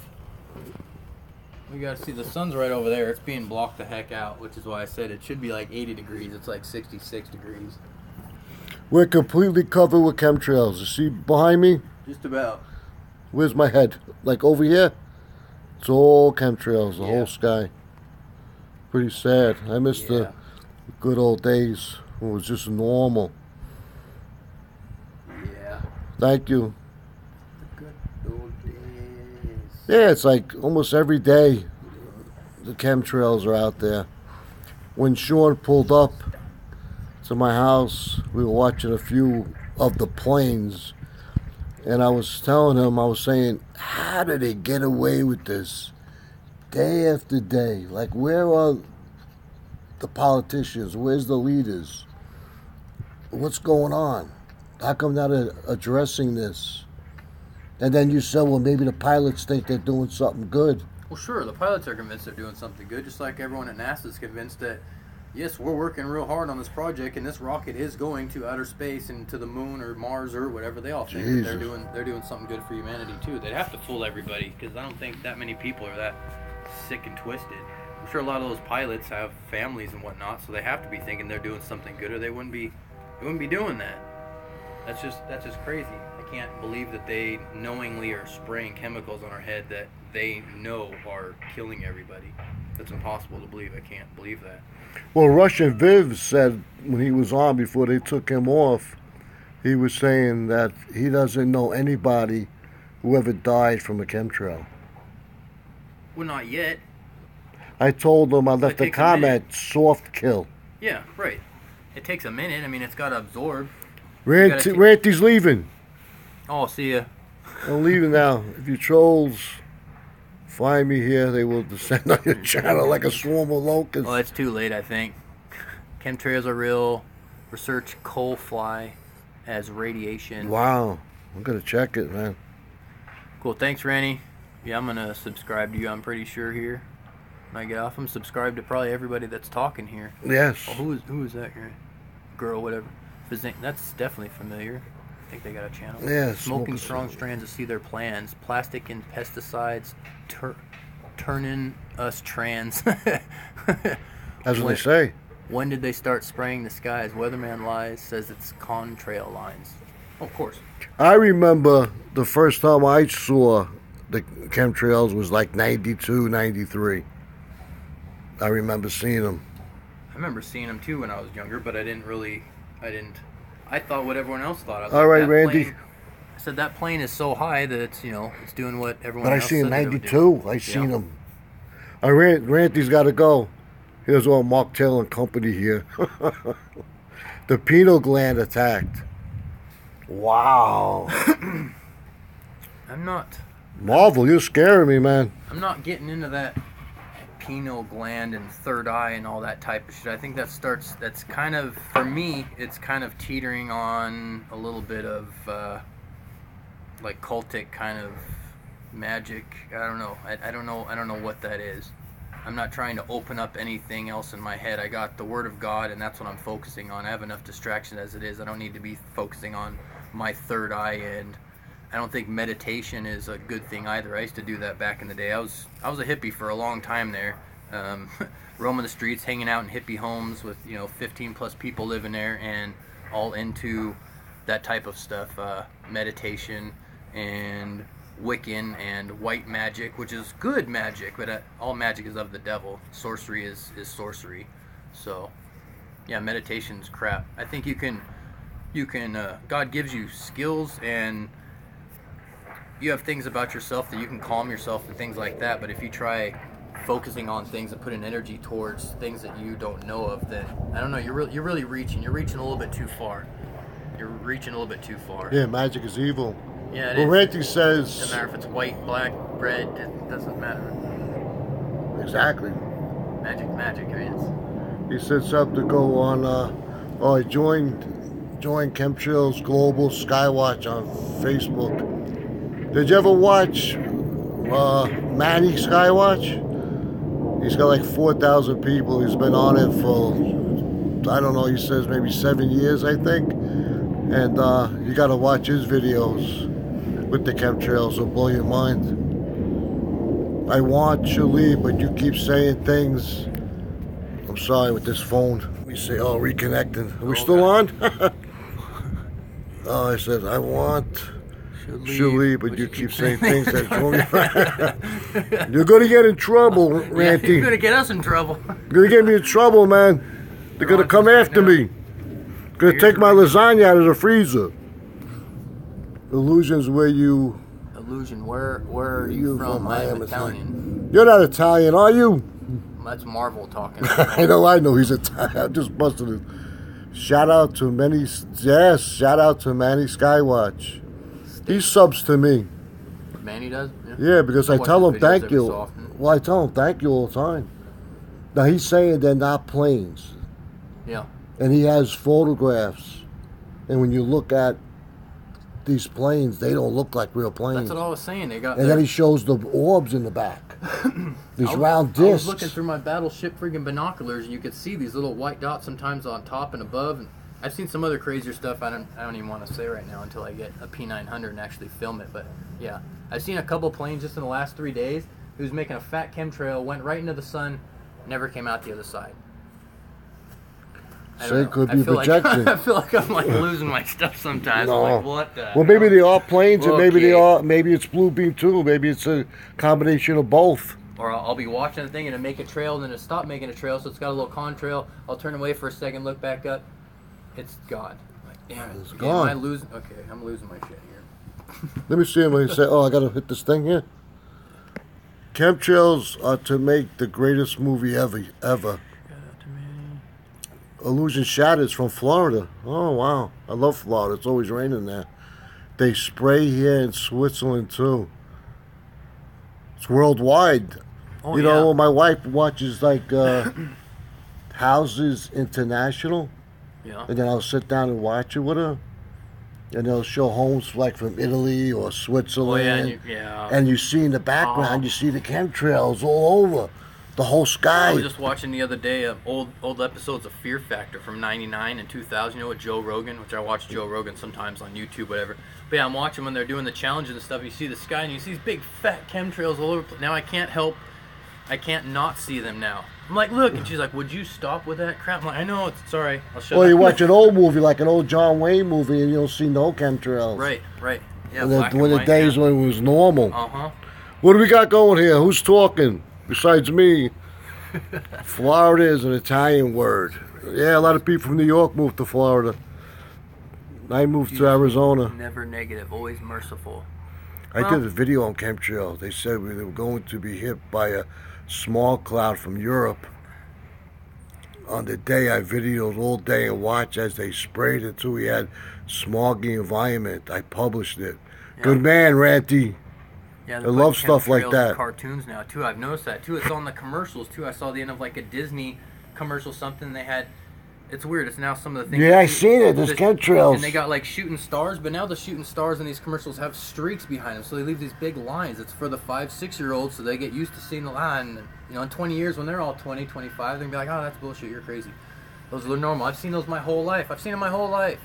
We gotta see, the sun's right over there. It's being blocked the heck out, which is why I said it should be like 80 degrees. It's like 66 degrees. We're completely covered with chemtrails. You see behind me? Just about. Where's my head? Like over here? It's all chemtrails, the whole sky. Pretty sad. I miss the good old days when it was just normal. Yeah. Thank you. Days. Yeah, it's like almost every day the chemtrails are out there. When Sean pulled up to my house, we were watching a few of the planes, and I was telling him, I was saying, how did they get away with this? day after day. Like, where are the politicians? Where's the leaders? What's going on? How come they're not addressing this? And then you say, well, maybe the pilots think they're doing something good. Well, sure, the pilots are convinced they're doing something good, just like everyone at NASA is convinced that, yes, we're working real hard on this project, and this rocket is going to outer space and to the moon or Mars or whatever. They all think that they're doing something good for humanity too. They'd have to fool everybody, because I don't think that many people are that sick and twisted. I'm sure a lot of those pilots have families and whatnot, so they have to be thinking they're doing something good, or they wouldn't be doing that. That's just crazy. I can't believe that they knowingly are spraying chemicals on our head that they know are killing everybody. That's impossible to believe. I can't believe that. Well, Russian Viv said when he was on before they took him off, he was saying that he doesn't know anybody who ever died from a chemtrail. Well, not yet. I told him, I left a comment, soft kill. Yeah, right. It takes a minute. I mean, it's got to absorb. Ranty's leaving. Oh, see ya. I'm leaving now. If you trolls find me here, they will descend on your channel like a swarm of locusts. Well, it's too late, I think. Chemtrails are real. Research coal fly as radiation. Wow. I'm going to check it, man. Cool. Thanks, Randy. Yeah, I'm going to subscribe to you, I'm pretty sure, here. When I get off, I'm subscribed to probably everybody that's talking here. Yes. Oh, who is that guy? Girl, whatever. That's definitely familiar. I think they got a channel. Yeah. Smoking strong strands to see their plans. Plastic and pesticides turning us trans. That's what they say. When did they start spraying the skies? Weatherman lies, says it's contrail lines. Oh, of course. I remember the first time I saw the chemtrails was like 92, 93. I remember seeing them. I remember seeing them too when I was younger, but I thought what everyone else thought. All right, Randy. I said that plane is so high that it's, it's doing what everyone else said. But I seen 92. I seen them. Randy's got to go. Here's all Mark Taylor and company here. The pineal gland attacked. Wow. I'm not. Marvel, you're scaring me, man. I'm not getting into that pineal gland and third eye and all that type of shit. I think that's kind of, for me, it's kind of teetering on a little bit of like cultic kind of magic. I don't know. I don't know what that is. I'm not trying to open up anything else in my head. I got the Word of God, and that's what I'm focusing on. I have enough distraction as it is. I don't need to be focusing on my third eye, and I don't think meditation is a good thing either. I used to do that back in the day. I was a hippie for a long time there, roaming the streets, hanging out in hippie homes with 15 plus people living there, and all into that type of stuff, meditation and Wiccan and white magic, which is good magic, but all magic is of the devil. Sorcery is sorcery. So yeah, meditation's crap. I think you can God gives you skills, and you have things about yourself that you can calm yourself and things like that, but if you try focusing on things and putting energy towards things that you don't know of, then I don't know, you're really reaching a little bit too far. You're reaching a little bit too far. Yeah, magic is evil. Yeah, it is. Randy says... Doesn't matter if it's white, black, red, it doesn't matter. Exactly. Magic it is. He said something to go on, I joined Chemtrails Global Skywatch on Facebook. Did you ever watch Manny Skywatch? He's got like 4,000 people. He's been on it for, I don't know, he says maybe 7 years, I think. And you got to watch his videos with the chemtrails. It'll blow your mind. I want you to leave, but you keep saying things. I'm sorry with this phone. Let me see. Oh, reconnecting. Are we still on? Oh, I said, I want... Should leave, but you keep saying things that you're going to get in trouble, Ranty. You're going to get us in trouble. You're going to get me in trouble, man. They're going to come after me. Going to take my lasagna out of the freezer. Illusions where you... Illusion, where are you from? I am Italian. You're not Italian, are you? That's Marvel talking. I know he's Italian. I just busted it. Shout out to Manny Skywatch. He subs to me. Manny does? Yeah, because I watch tell his him videos thank every you. so often. Well, I tell him thank you all the time. Now he's saying they're not planes, Yeah. and he has photographs. And when you look at these planes, they don't look like real planes. That's what I was saying. They got. And then he shows the orbs in the back. These round I was discs. looking through my Battleship friggin' binoculars, and you could see these little white dots sometimes on top and above. And I've seen some other crazier stuff. I don't even want to say right now until I get a P900 and actually film it. But yeah, I've seen a couple planes just in the last 3 days. He was making a fat chemtrail, went right into the sun, never came out the other side. I So don't it know. could I be feel projection. I feel like I'm like losing my stuff sometimes. No. I'm like, what the? Well, maybe hell? they are planes, and maybe they Okay. are. Maybe it's blue beam too. Maybe it's a combination of both. Or I'll be watching the thing and it'll make a trail, and then it'll stop making a trail, so it's got a little contrail. I'll turn away for a second, look back up. It's gone. I'm like, damn it. It's Okay, gone. Am I losing? Okay, I'm losing my shit here. Let me see him. He say, "Oh, I gotta hit this thing here." Chemtrails are to make the greatest movie ever. Illusion Shatters from Florida. Oh wow, I love Florida. It's always raining there. They spray here in Switzerland too. It's worldwide. Oh, You know, my wife watches like Houses International, Yeah. and then I'll sit down and watch it with her, and they'll show homes like from Italy or Oh, Switzerland. yeah. Yeah. And you see in the background, Oh. you see the chemtrails all over the whole I sky. was just watching the other day old episodes of Fear Factor from '99 and 2000. You know, with Joe Rogan, which I watch Joe Rogan sometimes on YouTube, whatever. But yeah, I'm watching when they're doing the challenges and stuff. You see the sky and you see these big fat chemtrails all over. Now I can't not see them now. I'm like, look, and she's like, would you stop with that crap? I'm like, I know, it's sorry. I'll show Well, you. you watch an old movie, like an old John Wayne movie, and you'll see no chemtrails. Right. Yeah, And black when and the white, days yeah. when it was normal. Uh-huh. What do we got going here? Who's talking besides me? Florida is an Italian word. Yeah, a lot of people from New York moved to Florida. I moved to Arizona. Never negative, always merciful. I did a video on chemtrails. They said we were going to be hit by a small cloud from Europe. On the day I videoed all day and watched as they sprayed it too. We had smoggy environment. I published it. Good man, Ranty. Yeah, I love stuff like that. In cartoons now too. I've noticed that too. It's on the commercials too. I saw the end of like a Disney commercial, something they had. It's weird. It's now some of the things. Yeah, I seen it. There's chemtrails. And they got like shooting stars, but now the shooting stars in these commercials have streaks behind them, so they leave these big lines. It's for the 5-6-year-olds, so they get used to seeing the line. And, you know, in 20 years, when they're all 20, 25, they're gonna be like, "Oh, that's bullshit. You're crazy." Those are normal. I've seen those my whole life. I've seen them my whole life.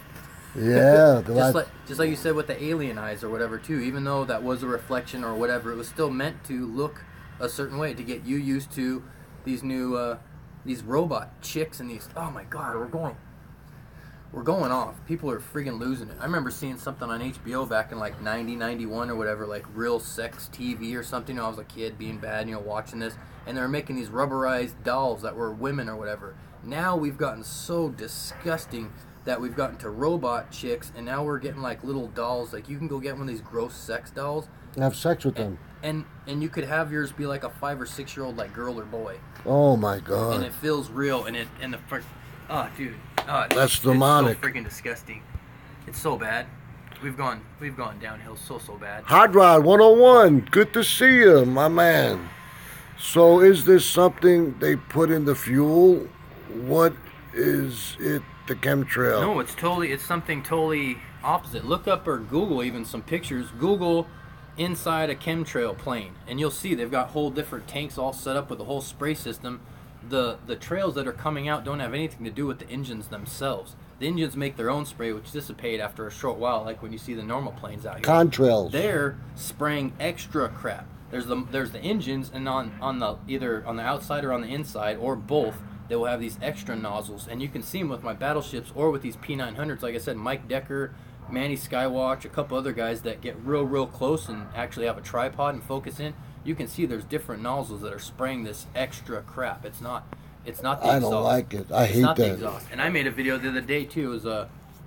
Yeah, just like you said with the alien eyes or whatever too. Even though that was a reflection or whatever, it was still meant to look a certain way to get you used to these new these robot chicks and these. Oh my God, we're going off. People are freaking losing it. I remember seeing something on HBO back in like 90, 91 or whatever, like Real Sex TV or something. You know, I was a kid being bad, you know, watching this, and they were making these rubberized dolls that were women or whatever. Now we've gotten so disgusting that we've gotten to robot chicks, and now we're getting like little dolls. Like you can go get one of these gross sex dolls have sex with them. and you could have yours be like a 5 or 6-year-old like girl or boy, Oh my and God. it feels real, and dude, That's demonic. It's so freaking disgusting. It's so bad. We've gone downhill so bad. Hot Rod 101. Good to see you, my man. So is this something they put in the fuel? What is it, the chemtrail? No, it's something totally opposite. Look up or Google even some pictures. Google inside a chemtrail plane, and you'll see they've got whole different tanks all set up with a whole spray system. The trails that are coming out don't have anything to do with the engines themselves. The engines make their own spray, which dissipate after a short while, like when you see the normal planes out here. Contrails. They're spraying extra crap. There's the engines, and on the either on the outside or on the inside or both, they will have these extra nozzles, and you can see them with my battleships or with these P900s. Like I said, Mike Decker, Manny Skywatch, a couple other guys that get real close and actually have a tripod and focus in. You can see there's different nozzles that are spraying this extra crap. It's not the exhaust. I don't like it. I It's hate not the that. exhaust. And I made a video the other day too. It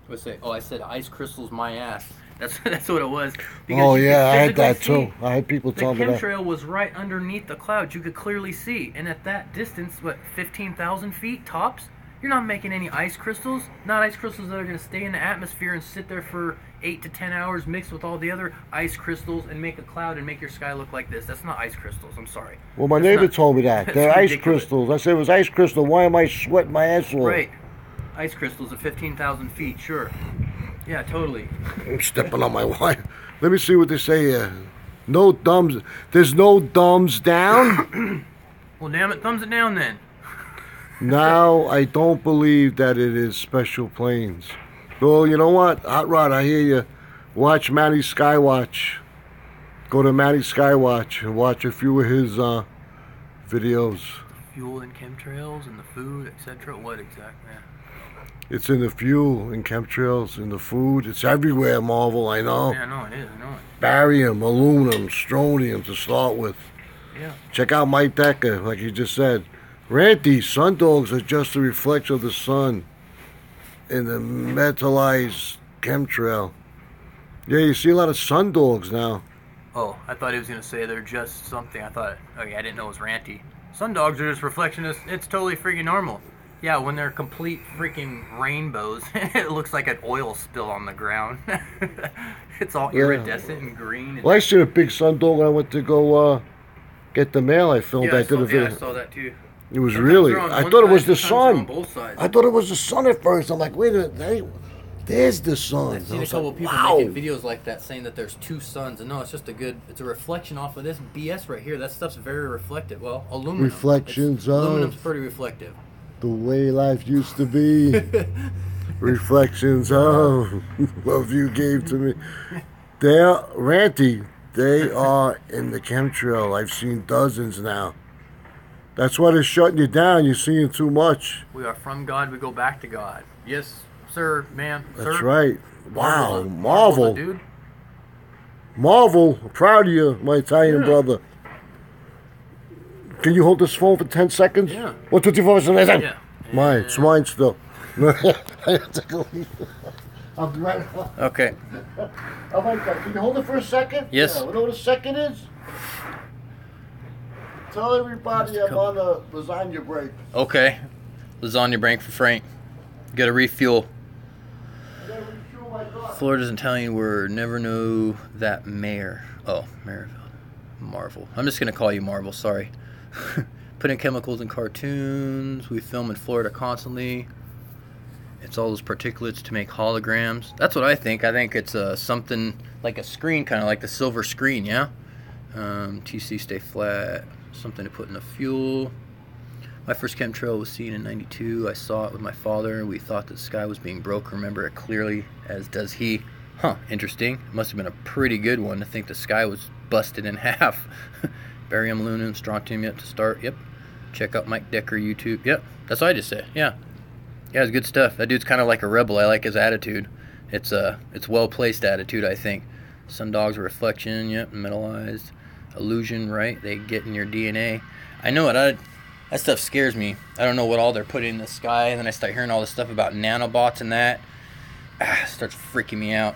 was I said ice crystals my ass. That's what it was. Because Oh you yeah, I could had that physically too. I had people see tell me the that. chemtrail was right underneath the clouds. You could clearly see, and at that distance, 15,000 feet tops, You're not making any ice crystals. Not ice crystals that are going to stay in the atmosphere and sit there for 8 to 10 hours mixed with all the other ice crystals and make a cloud and make your sky look like this. That's not ice crystals. I'm sorry. Well, my That's neighbor not- told me that. that's They're ice ridiculous. crystals. I said, it was ice crystal. Why am I sweating my ass off? Right. Ice crystals at 15,000 feet, sure. Yeah, totally. I'm stepping on my wire. Let me see what they say here. No thumbs. There's no thumbs down? Well, damn it, thumbs it down then. Now, I don't believe that it is special planes. Well, you know what? Hot Rod, I hear you. Watch Matty Skywatch. Go to Matty Skywatch and watch a few of his videos. Fuel and chemtrails and the food, etc. What exactly? It's in the fuel, in chemtrails, in the food. It's everywhere, Marvel, I know. Yeah, I know it is. I know it. Barium, aluminum, strontium to start with. Yeah. Check out Mike Decker, like you just said. Ranty, sun dogs are just a reflection of the sun in the metallized chemtrail. Yeah, you see a lot of sun dogs now. Oh, I thought he was gonna say they're just something. I thought, okay, I didn't know it was ranty. Sun dogs are just reflectionists. It's totally freaking normal. Yeah, when they're complete freaking rainbows, it looks like an oil spill on the ground. It's all Yeah. iridescent and green. And Well, I seen a big sun dog when I went to go get the mail I filmed. yeah, I did a I video. saw that too. It was Sometimes really. they're on I one thought it side, was the sometimes they're sun. on both sides. I thought it was the sun at first. I'm like, wait a minute, there's the sun. I've seen I a was couple like, of people wow. making videos like that saying that there's two suns, and no, it's just it's a reflection off of this BS right here. That stuff's very reflective. Well, aluminum. Reflections of- Aluminum's pretty reflective. The way life used to be. Reflections of love you gave to me. They're ranty. They are in the chemtrail. I've seen dozens now. That's why they're shutting you down. You're seeing too much. We are from God, we go back to God. Yes, sir, ma'am, That's sir. right. Wow, Marvel's Marvel. a dude. Marvel, I'm proud of you, my Italian brother. Can you hold this phone for 10 seconds? Yeah. 1, 2, 3, 4, 5, 6, 7. Yeah. Mine. It's mine still. I have to go. I'll be right. Okay. Oh my God. Can you hold it for a second? Yes. Yeah, you know what a second is? Tell everybody I'm on a lasagna break. Okay. Lasagna break for Frank. Got to refuel. I gotta refuel my car. Florida doesn't tell you we're never know that mayor. Oh, Maryville. Marvel. I'm just going to call you Marvel, sorry. Putting chemicals in cartoons. We film in Florida constantly. It's all those particulates to make holograms. That's what I think. I think it's something like a screen, kind of like the silver screen, yeah? TC stay flat. Something to put in the fuel. My first chemtrail was seen in 92. I saw it with my father. We thought the sky was being broke. Remember it clearly, as does he. Huh, interesting. Must have been a pretty good one to think the sky was busted in half. Barium, aluminum, strontium yet to start. Yep. Check out Mike Decker YouTube. Yep, that's what I just said. Yeah. Yeah, it's good stuff. That dude's kind of like a rebel. I like his attitude. It's well-placed attitude, I think. Sundogs are reflection. Yep, metallized. Illusion, right? They get in your DNA. I know it. That stuff scares me. I don't know what all they're putting in the sky, and then I start hearing all this stuff about nanobots and that. It starts freaking me out.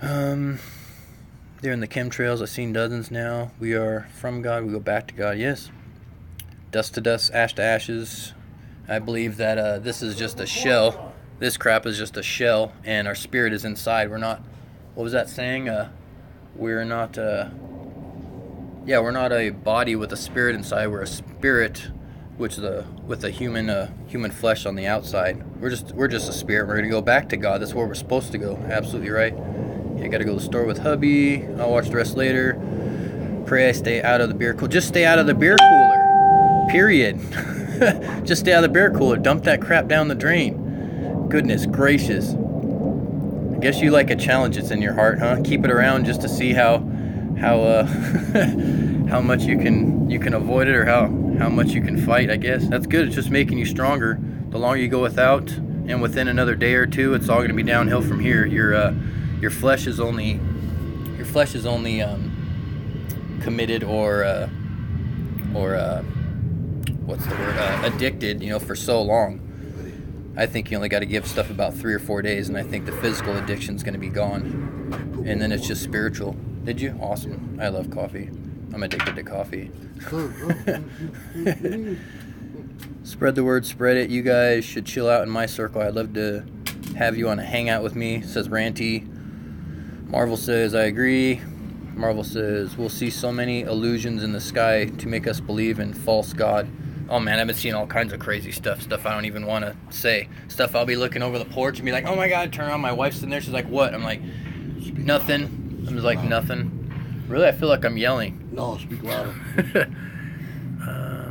They're in the chemtrails. I've seen dozens now. We are from God. We go back to God. Yes. Dust to dust, ash to ashes. I believe that this is just a shell. This crap is just a shell, and our spirit is inside. We're not. What was that saying? We're not. Yeah, we're not a body with a spirit inside. We're a spirit, with a human flesh on the outside. We're just a spirit. We're gonna go back to God. That's where we're supposed to go. Absolutely right. Yeah, gotta go to the store with hubby. I'll watch the rest later. Pray I stay out of the beer cooler. Just stay out of the beer cooler. Period. Just stay out of the beer cooler. Dump that crap down the drain. Goodness gracious. I guess you like a challenge that's in your heart, huh? Keep it around just to see how how much you can avoid it, or how much you can fight. I guess that's good. It's just making you stronger. The longer you go without, and within another day or two, it's all going to be downhill from here. Your flesh is only committed or what's the word? Addicted, for so long. I think you only got to give stuff about 3 or 4 days, and I think the physical addiction's going to be gone, and then it's just spiritual. Did you? Awesome. I love coffee. I'm addicted to coffee. Spread the word, spread it. You guys should chill out in my circle. I'd love to have you on a hangout with me, says Ranty. Marvel says, I agree. Marvel says, we'll see so many illusions in the sky to make us believe in false God. Oh man, I've been seeing all kinds of crazy stuff I don't even want to say. Stuff I'll be looking over the porch and be like, oh my God, turn around, my wife's in there. She's like, what? I'm like, nothing. I'm just like, nothing. Really, I feel like I'm yelling. No, speak louder.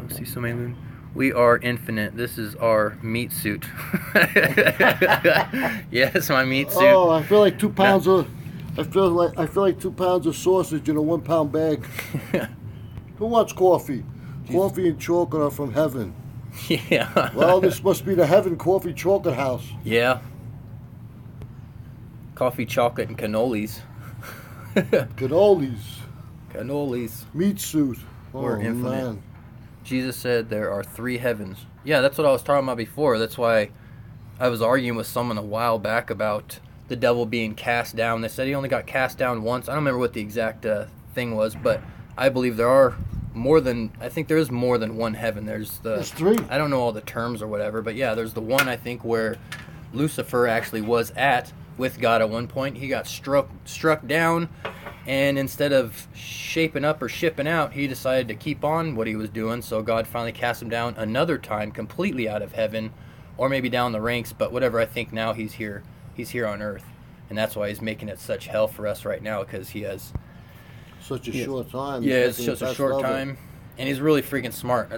See so many moon. We are infinite. This is our meat suit. Yes, my meat suit. Oh, I feel like 2 pounds of. I feel like 2 pounds of sausage in a 1 pound bag. Who wants coffee? Coffee and chocolate are from heaven. Yeah. Well, this must be the heaven coffee chocolate house. Yeah. Coffee, chocolate, and cannolis. Cannolis. Meat suit. We're infinite. Man. Jesus said there are 3 heavens. Yeah, that's what I was talking about before. That's why I was arguing with someone a while back about the devil being cast down. They said he only got cast down once. I don't remember what the exact thing was, but I believe there are I think there is more than one heaven. There's 3. I don't know all the terms or whatever, but yeah, there's the one I think where Lucifer actually was at with God at one point. He got struck down, and instead of shaping up or shipping out, he decided to keep on what he was doing, so God finally cast him down another time completely out of heaven, or maybe down the ranks, but whatever. I think now he's here on earth, and that's why he's making it such hell for us right now, because he has such a short time. Yeah, it's just a short time, and he's really freaking smart.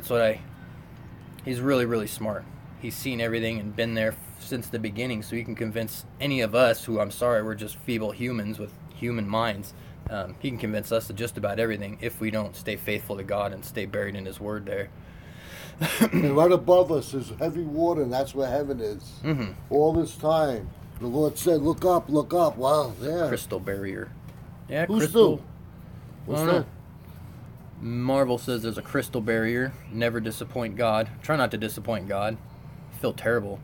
He's really, really smart. He's seen everything and been there since the beginning, so he can convince any of us who, I'm sorry, we're just feeble humans with human minds. He can convince us of just about everything if we don't stay faithful to God and stay buried in his word there. And right above us is heavy water, and that's where heaven is. Mm-hmm. All this time, the Lord said, look up, look up. Wow, yeah. Crystal barrier. Yeah, Who's crystal. still? What's that? Marvel says there's a crystal barrier. Never disappoint God. Try not to disappoint God. I feel terrible.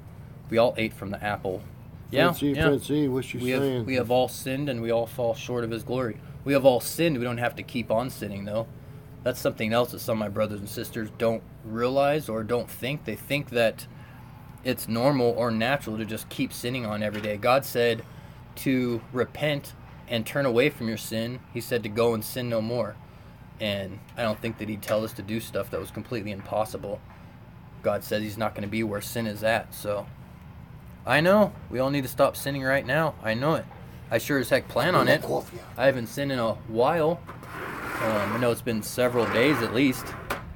We all ate from the apple. Francine, what's she saying? We have all sinned, and we all fall short of his glory. We have all sinned. We don't have to keep on sinning, though. That's something else that some of my brothers and sisters don't realize or don't think. They think that it's normal or natural to just keep sinning on every day. God said to repent and turn away from your sin. He said to go and sin no more. And I don't think that he'd tell us to do stuff that was completely impossible. God says he's not going to be where sin is at. So I know we all need to stop sinning right now. I know it. I sure as heck plan on it. I haven't sinned in a while. I know it's been several days at least,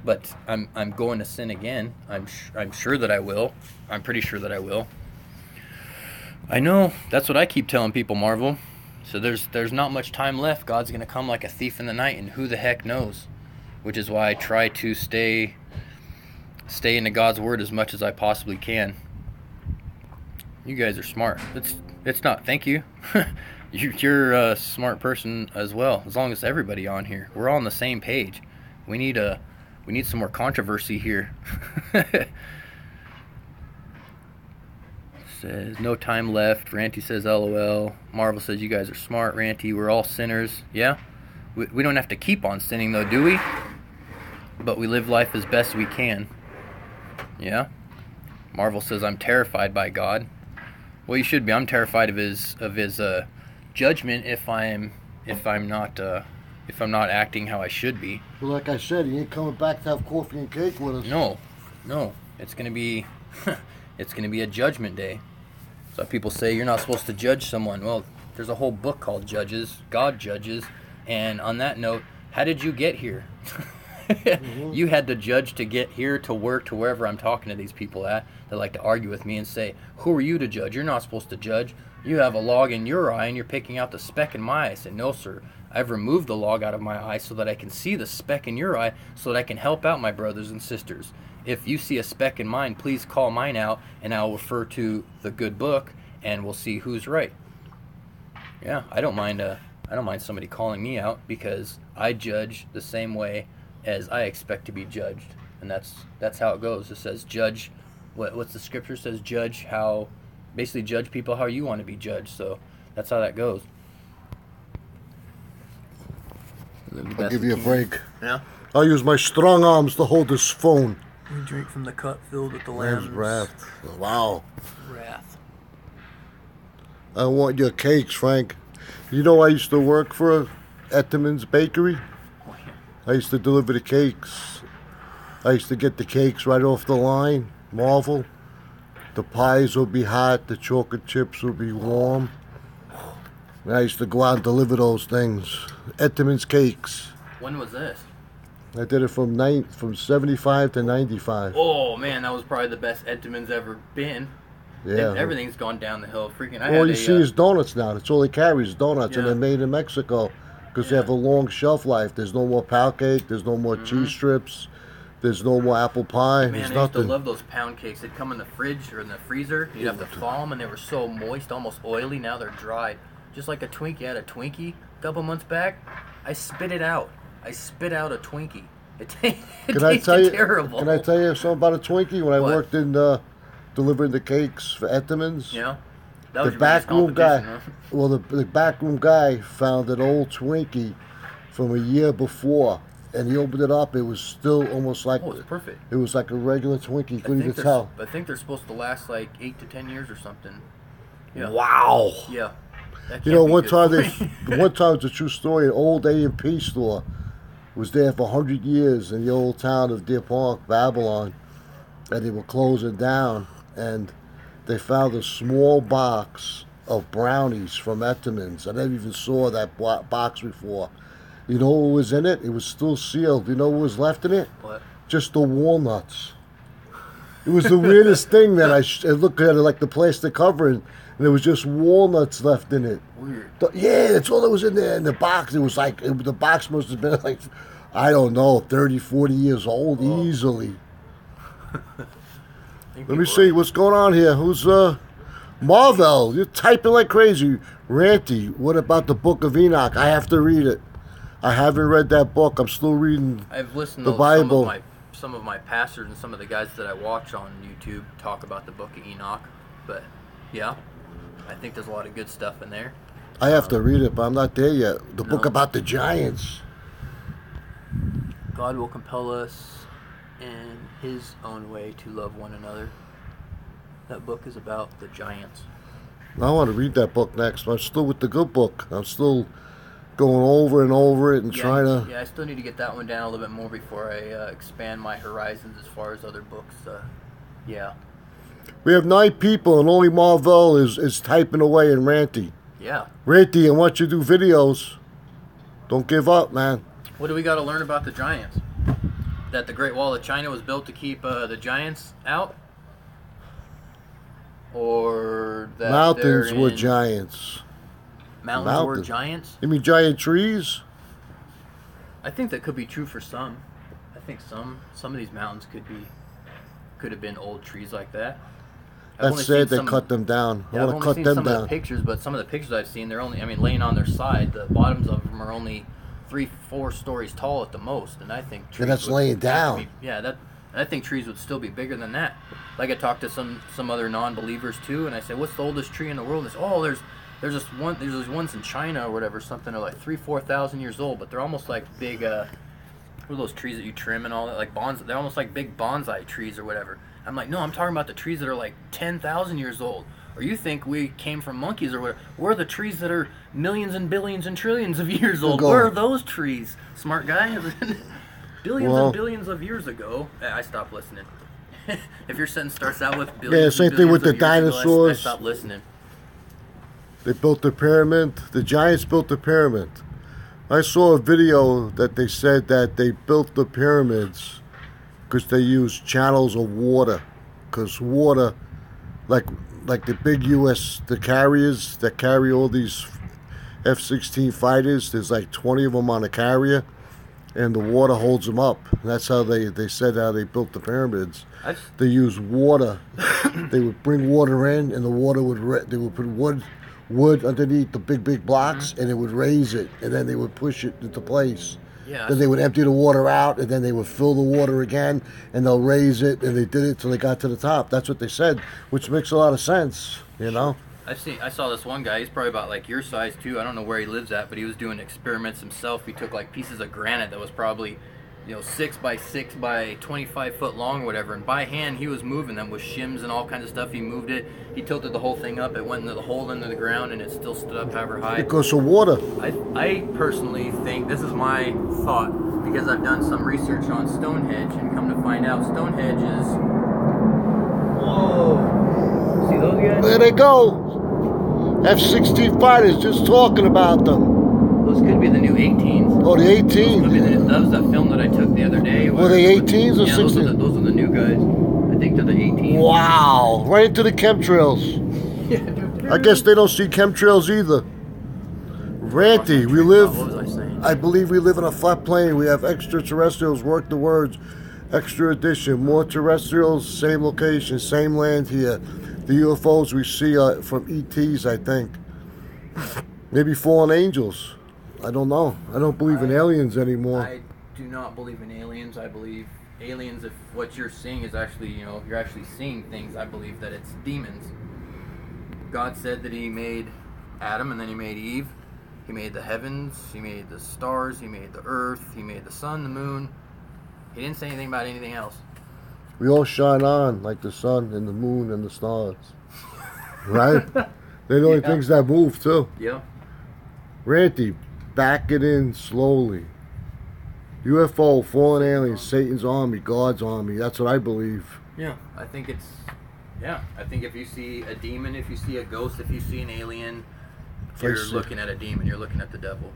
but I'm going to sin again. I'm sure that I will. I'm pretty sure that I will. I know. That's what I keep telling people, Marvel. So there's not much time left. God's going to come like a thief in the night, and who the heck knows? Which is why I try to stay into God's word as much as I possibly can. You guys are smart. It's not. Thank you. You're a smart person as well. As long as everybody on here, we're all on the same page. We need some more controversy here. Says no time left. Ranty says LOL. Marvel says you guys are smart. Ranty, we're all sinners. Yeah, we don't have to keep on sinning though, do we? But we live life as best we can. Yeah. Marvel says I'm terrified by God. Well, you should be. I'm terrified of his judgment if I'm not acting how I should be. Well, like I said, he ain't coming back to have coffee and cake with us. No, it's gonna be a judgment day. So people say you're not supposed to judge someone. Well, there's a whole book called Judges. God judges. And on that note, how did you get here? Mm-hmm. You had to judge to get here, to work, to wherever I'm talking to these people at that like to argue with me and say, who are you to judge? You're not supposed to judge. You have a log in your eye and you're picking out the speck in my eye. I said, no, sir. I've removed the log out of my eye so that I can see the speck in your eye so that I can help out my brothers and sisters. If you see a speck in mine, please call mine out, and I'll refer to the good book, and we'll see who's right. Yeah, I don't mind somebody calling me out, because I judge the same way as I expect to be judged, and that's how it goes. It says judge. What's the scripture says? Judge people how you want to be judged. So that's how that goes. I'll give you a break. Yeah. I'll use my strong arms to hold this phone. We drink from the cup filled with the Lamb's lamb's wrath. Wow. wrath. I want your cakes, Frank. You know, I used to work for Etterman's Bakery. Oh, yeah. I used to deliver the cakes. I used to get the cakes right off the line. Marvel. The pies would be hot. The chocolate chips would be warm. And I used to go out and deliver those things. Etterman's Cakes. When was this? I did it from 75 to 95. Oh man, that was probably the best Entenmann's ever been. Yeah. Everything's gone down the hill. Freaking. All you see is donuts now. That's all they carry is donuts, and Yeah. they're made in Mexico because they Yeah. have a long shelf life. There's no more pound cake. There's no more cheese strips. There's no more apple pie. Man, There's I used nothing. to love those pound cakes. They'd come in the fridge or in the freezer. You'd have to thaw them, and they were so moist, almost oily. Now they're dried. Just like a Twinkie. I had a Twinkie a couple months back. I spit it out. I spit out a Twinkie. It Can I tasted tell you? terrible. Can I tell you something about a Twinkie? When I What? worked in delivering the cakes for Etterman's, You know? That the was your biggest backroom guy. competition, huh? Well, the backroom guy found an old Twinkie from a year before, and he opened it up. It was still almost like Oh, it's perfect. it was like a regular Twinkie. You couldn't even tell. I think they're supposed to last like 8 to 10 years or something. Yeah. Wow. Yeah. That You can't know, be one good time for me. one time it's a true story. An old A&P store was there for 100 years in the old town of Deer Park, Babylon, and they were closing down, and they found a small box of brownies from Etterman's. I never even saw that box before. You know what was in it? It was still sealed. You know what was left in it? What? Just the walnuts. It was the weirdest thing that I looked at it like the plastic covering, and there was just walnuts left in it. Weird. Yeah, that's all that was in there in the box. It was like, the box must have been like, I don't know, 30, 40 years old easily. Let me see, what's going on here? Who's, Marvel? You're typing like crazy. Ranty, what about the Book of Enoch? I have to read it. I haven't read that book. I'm still reading I've listened the to Bible. some of my pastors and some of the guys that I watch on YouTube talk about the Book of Enoch. But yeah, I think there's a lot of good stuff in there. I have to read it, but I'm not there yet. The book No. about the giants. God will compel us in His own way to love one another. That book is about the giants. I want to read that book next. I'm still with the good book. I'm still going over and over it and trying to... Yeah, I still need to get that one down a little bit more before I expand my horizons as far as other books. Yeah. We have 9 people and only Marvel is typing away and Ranty. Yeah. Ranty, I want you to do videos. Don't give up, man. What do we got to learn about the giants? That the Great Wall of China was built to keep the giants out? Or that Mountains they're were in- giants. Mountains were Mountain. giants? You mean giant trees? I think that could be true for some. I think some of these mountains could have been old trees like that. I've That's only sad seen they cut them down. I Yeah, I've want only to cut seen them some of the down. pictures, but some of the pictures I've seen, they're only, laying on their side. The bottoms of them are only 3-4 stories tall at the most, and I think trees that's would laying have to down. I think trees would still be bigger than that. Like I talked to some other non-believers too, and I said, "What's the oldest tree in the world?" They said, "Oh, there's these ones in China or whatever, something are like 3,000-4,000 years old, but they're almost like big. What are those trees that you trim and all that? Like bonsai. They're almost like big bonsai trees or whatever." I'm like, "No, I'm talking about the trees that are like 10,000 years old." Or you think we came from monkeys or whatever? We're the trees that are millions and billions and trillions of years old. Go. Where are those trees, smart guy? Billions Well- and billions of years ago. I stopped listening. If your sentence starts out with billions, same and thing with billions the of years ago, dinosaurs. I stopped listening. They built the pyramid. The giants built the pyramid. I saw a video that they said that they built the pyramids because they used channels of water. Because water, like the big the carriers that carry all these F-16 fighters, there's like 20 of them on a carrier, and the water holds them up. That's how they said how they built the pyramids. They used water. They would bring water in, and the water they would put wood underneath the big blocks, and it would raise it, and then they would push it into place. Yeah. Then they would empty the water out, and then they would fill the water again, and they'll raise it, and they did it till they got to the top. That's what they said, which makes a lot of sense, you know? I saw this one guy. He's probably about like your size too. I don't know where he lives at, but he was doing experiments himself. He took like pieces of granite that was probably, 6 by 6 by 25 foot long or whatever, and by hand he was moving them with shims and all kinds of stuff. He moved it, he tilted the whole thing up, it went into the hole into the ground, and it still stood up however high. Because of water. I personally think, this is my thought, because I've done some research on Stonehenge, and come to find out Stonehenge is, whoa, see those guys? There they go. F-16 fighters, just talking about them. Those could be the new 18s. Oh, the 18s. That was that film that I took the other day. Were they 18s or 16s? Those are the new guys. I think they're the 18s. Wow. Right into the chemtrails. I guess they don't see chemtrails either. Ranty, we live, What was I saying? I believe we live in a flat plane. We have extraterrestrials, work the words, extra edition, more terrestrials, same location, same land here. The UFOs we see are from ETs, I think. Maybe fallen angels. I don't know. I don't believe in aliens anymore. I do not believe in aliens. I believe aliens, if what you're seeing is actually, if you're actually seeing things, I believe that it's demons. God said that he made Adam and then he made Eve. He made the heavens, he made the stars, he made the earth, he made the sun, the moon. He didn't say anything about anything else. We all shine on like the sun and the moon and the stars. Right? They're the only things that move too. Yeah. Ranty, back it in slowly. UFO, fallen aliens, Satan's army, God's army. That's what I believe. Yeah. I think if you see a demon, if you see a ghost, if you see an alien, you're looking at a demon, you're looking at the devil.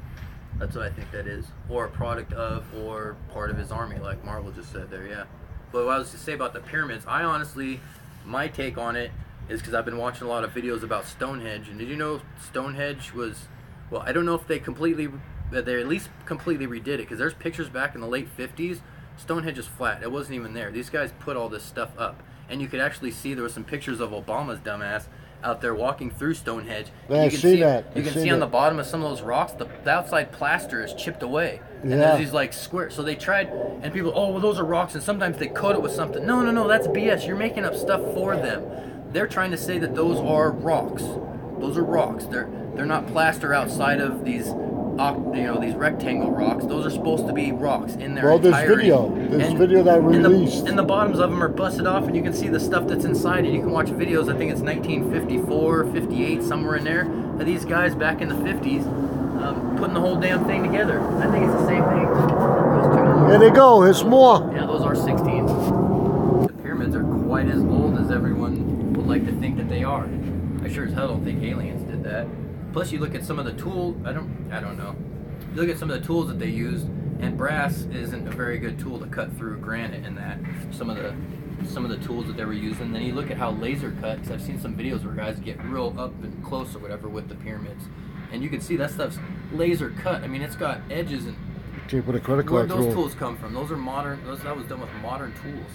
That's what I think that is. Or a product of, or part of his army, like Marvel just said there, yeah. But what I was to say about the pyramids, I honestly, my take on it is because I've been watching a lot of videos about Stonehenge, and did you know Stonehenge was, well, I don't know if they at least completely redid it, because there's pictures back in the late 50s, Stonehenge is flat, it wasn't even there. These guys put all this stuff up, and you could actually see there was some pictures of Obama's dumbass out there walking through Stonehenge. Yeah, You can see on the bottom of some of those rocks, the outside plaster is chipped away. And there's these like squares. So they tried, and people, oh, well, those are rocks, and sometimes they coat it with something. No, that's BS. You're making up stuff for them. They're trying to say that those are rocks. Those are rocks. They're not plaster outside of these, these rectangle rocks. Those are supposed to be rocks in their entirety. There's video that released. And the bottoms of them are busted off, and you can see the stuff that's inside, and you can watch videos. I think it's 1954, 58, somewhere in there, of these guys back in the 50s putting the whole damn thing together. I think it's the same thing. There they go. There's more. Yeah, those are 16s. The pyramids are quite as old as everyone would like to think that they are. I sure as hell don't think aliens did that. Plus, you look at some of the tools. I don't know. You look at some of the tools that they used, and brass isn't a very good tool to cut through granite. And that some of the tools that they were using. Then you look at how laser cut. Because I've seen some videos where guys get real up and close or whatever with the pyramids, and you can see that stuff's laser cut. I mean, it's got edges and. Can't put a credit Where card those through. tools come from? Those are modern. That was done with modern tools.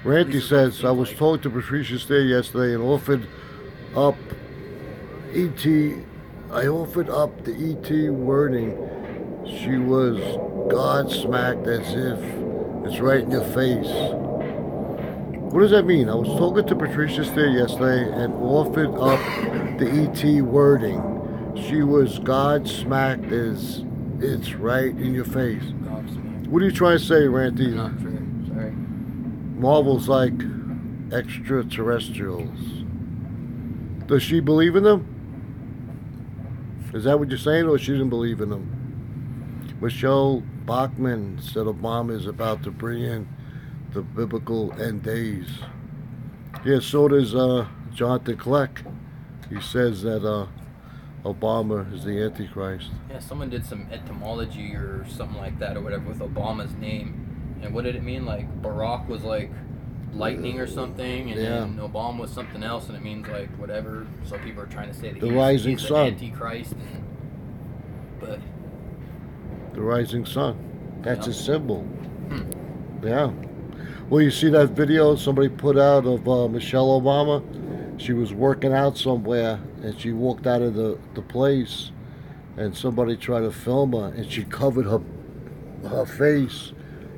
Ranty says, I was talking to Patricia Stair yesterday and offered up I offered up the ET wording. She was God smacked as if it's right in your face. What does that mean? I was talking to Patricia Stair yesterday and offered up the ET wording. She was God smacked as it's right in your face. What are you trying to say, Ranty? I'm not sure. Sorry. Marvel's like extraterrestrials. Does she believe in them? Is that what you're saying, or she didn't believe in them? Michelle Bachmann said Obama is about to bring in the biblical end days. Yeah, so does Jonathan Kleck. He says that Obama is the Antichrist. Yeah, someone did some etymology or something like that or whatever with Obama's name. And what did it mean? Like Barack was like lightning or something, and then Obama was something else, and it means like whatever. So people are trying to say that the rising he's sun. the Antichrist. But the rising sun. That's a symbol. Yeah. Well, you see that video somebody put out of Michelle Obama? She was working out somewhere, and she walked out of the place, and somebody tried to film her, and she covered her face,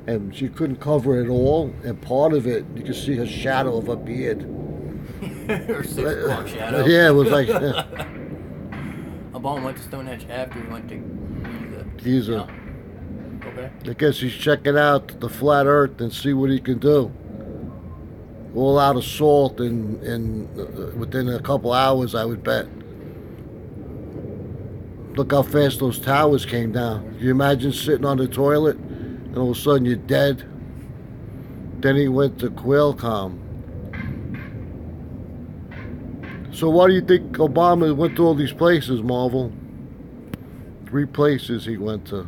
and she couldn't cover it all, and part of it, you could see her shadow of her beard. Her 6 o'clock shadow. Yeah, it was like... Obama went to Stonehenge after he went to Giza. Yeah. Okay. I guess he's checking out the flat Earth and see what he can do. All out assault in within a couple hours, I would bet. Look how fast those towers came down. Can you imagine sitting on the toilet and all of a sudden you're dead? Then he went to Qualcomm. So why do you think Obama went to all these places, Marvel? 3 places he went to.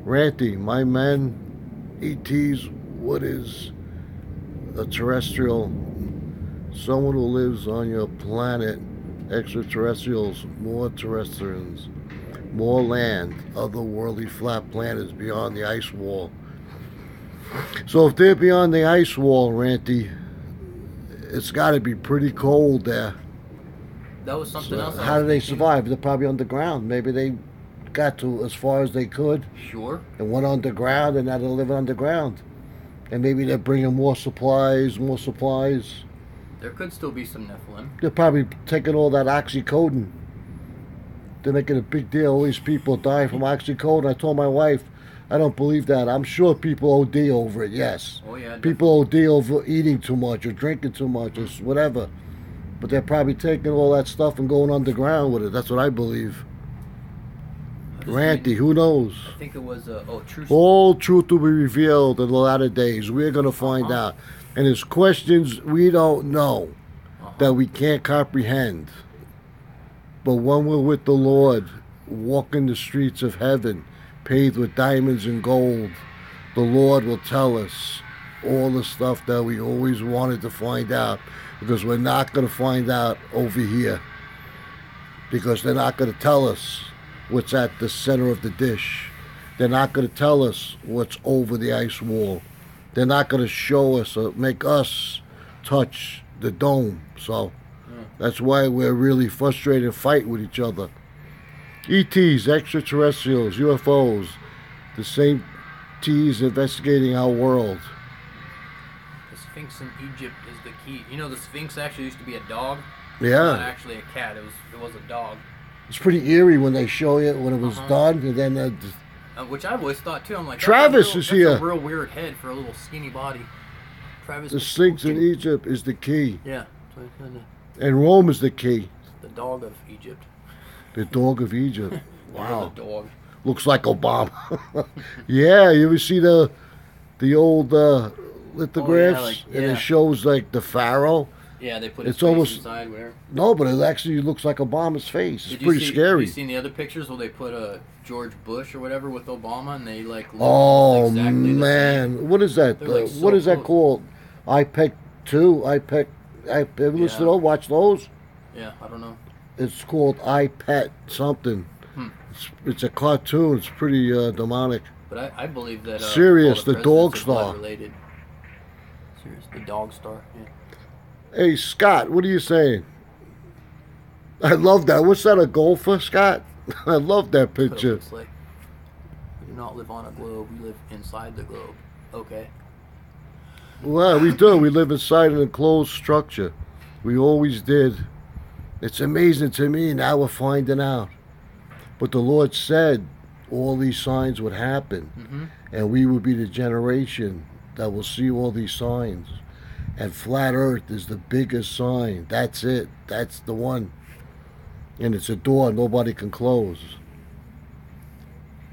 Ranty, my man, ETs, what is a terrestrial? Someone who lives on your planet. Extraterrestrials, more terrestrians, more land, otherworldly flat planets beyond the ice wall. So if they're beyond the ice wall, Ranty, it's got to be pretty cold there. That was something else. How do they survive? They're probably underground. Maybe they got to as far as they could. Sure. And went underground, and now they're living underground. And maybe they're bringing more supplies. There could still be some Nephilim. They're probably taking all that oxycodone. They're making a big deal. All these people dying from oxycodone. I told my wife, I don't believe that. I'm sure people OD over it, yes. Oh, yeah. People OD over eating too much or drinking too much or whatever. But they're probably taking all that stuff and going underground with it. That's what I believe. Ranty, who knows? I think it was, truth. All truth will be revealed in the latter days. We're going to find out. And there's questions we don't know that we can't comprehend. But when we're with the Lord, walking the streets of heaven, paved with diamonds and gold, the Lord will tell us all the stuff that we always wanted to find out. Because we're not going to find out over here. Because they're not going to tell us what's at the center of the dish. They're not going to tell us what's over the ice wall. They're not going to show us or make us touch the dome. So that's why we're really frustrated and fight with each other. ETs, extraterrestrials, UFOs, the same T's investigating our world. The Sphinx in Egypt is the key. You know, the Sphinx actually used to be a dog. Yeah. Not actually a cat. It was a dog. It's pretty eerie when they show you when it was done, and then which I've always thought too. I'm like, Travis is here. That's a real weird head for a little skinny body. Travis. The Sphinx in Egypt is the key. Yeah. And Rome is the key. The dog of Egypt. The dog of Egypt. Wow. The dog. Looks like Obama. Yeah, you ever see the old lithographs? And it shows like the pharaoh. Yeah, they put his face inside, whatever. No, but it actually looks like Obama's face. It's pretty scary. Have you seen the other pictures where they put George Bush or whatever with Obama, and they like look exactly the same? What is that? Like What is that called? IPEC 2? IPEC? Have you listened to those? Watch those? Yeah, I don't know. It's called iPet something. It's a cartoon. It's pretty demonic. But I believe that Sirius, all the dog star. Related. Sirius, the dog star. Yeah. Hey, Scott, what are you saying? I love that. What's that, a golfer, Scott? I love that picture. It's like, we do not live on a globe. We live inside the globe. Okay. Well, we do. We live inside an enclosed structure. We always did. It's amazing to me. Now we're finding out. But the Lord said all these signs would happen. And we would be the generation that will see all these signs. And flat Earth is the biggest sign. That's it. That's the one. And it's a door nobody can close.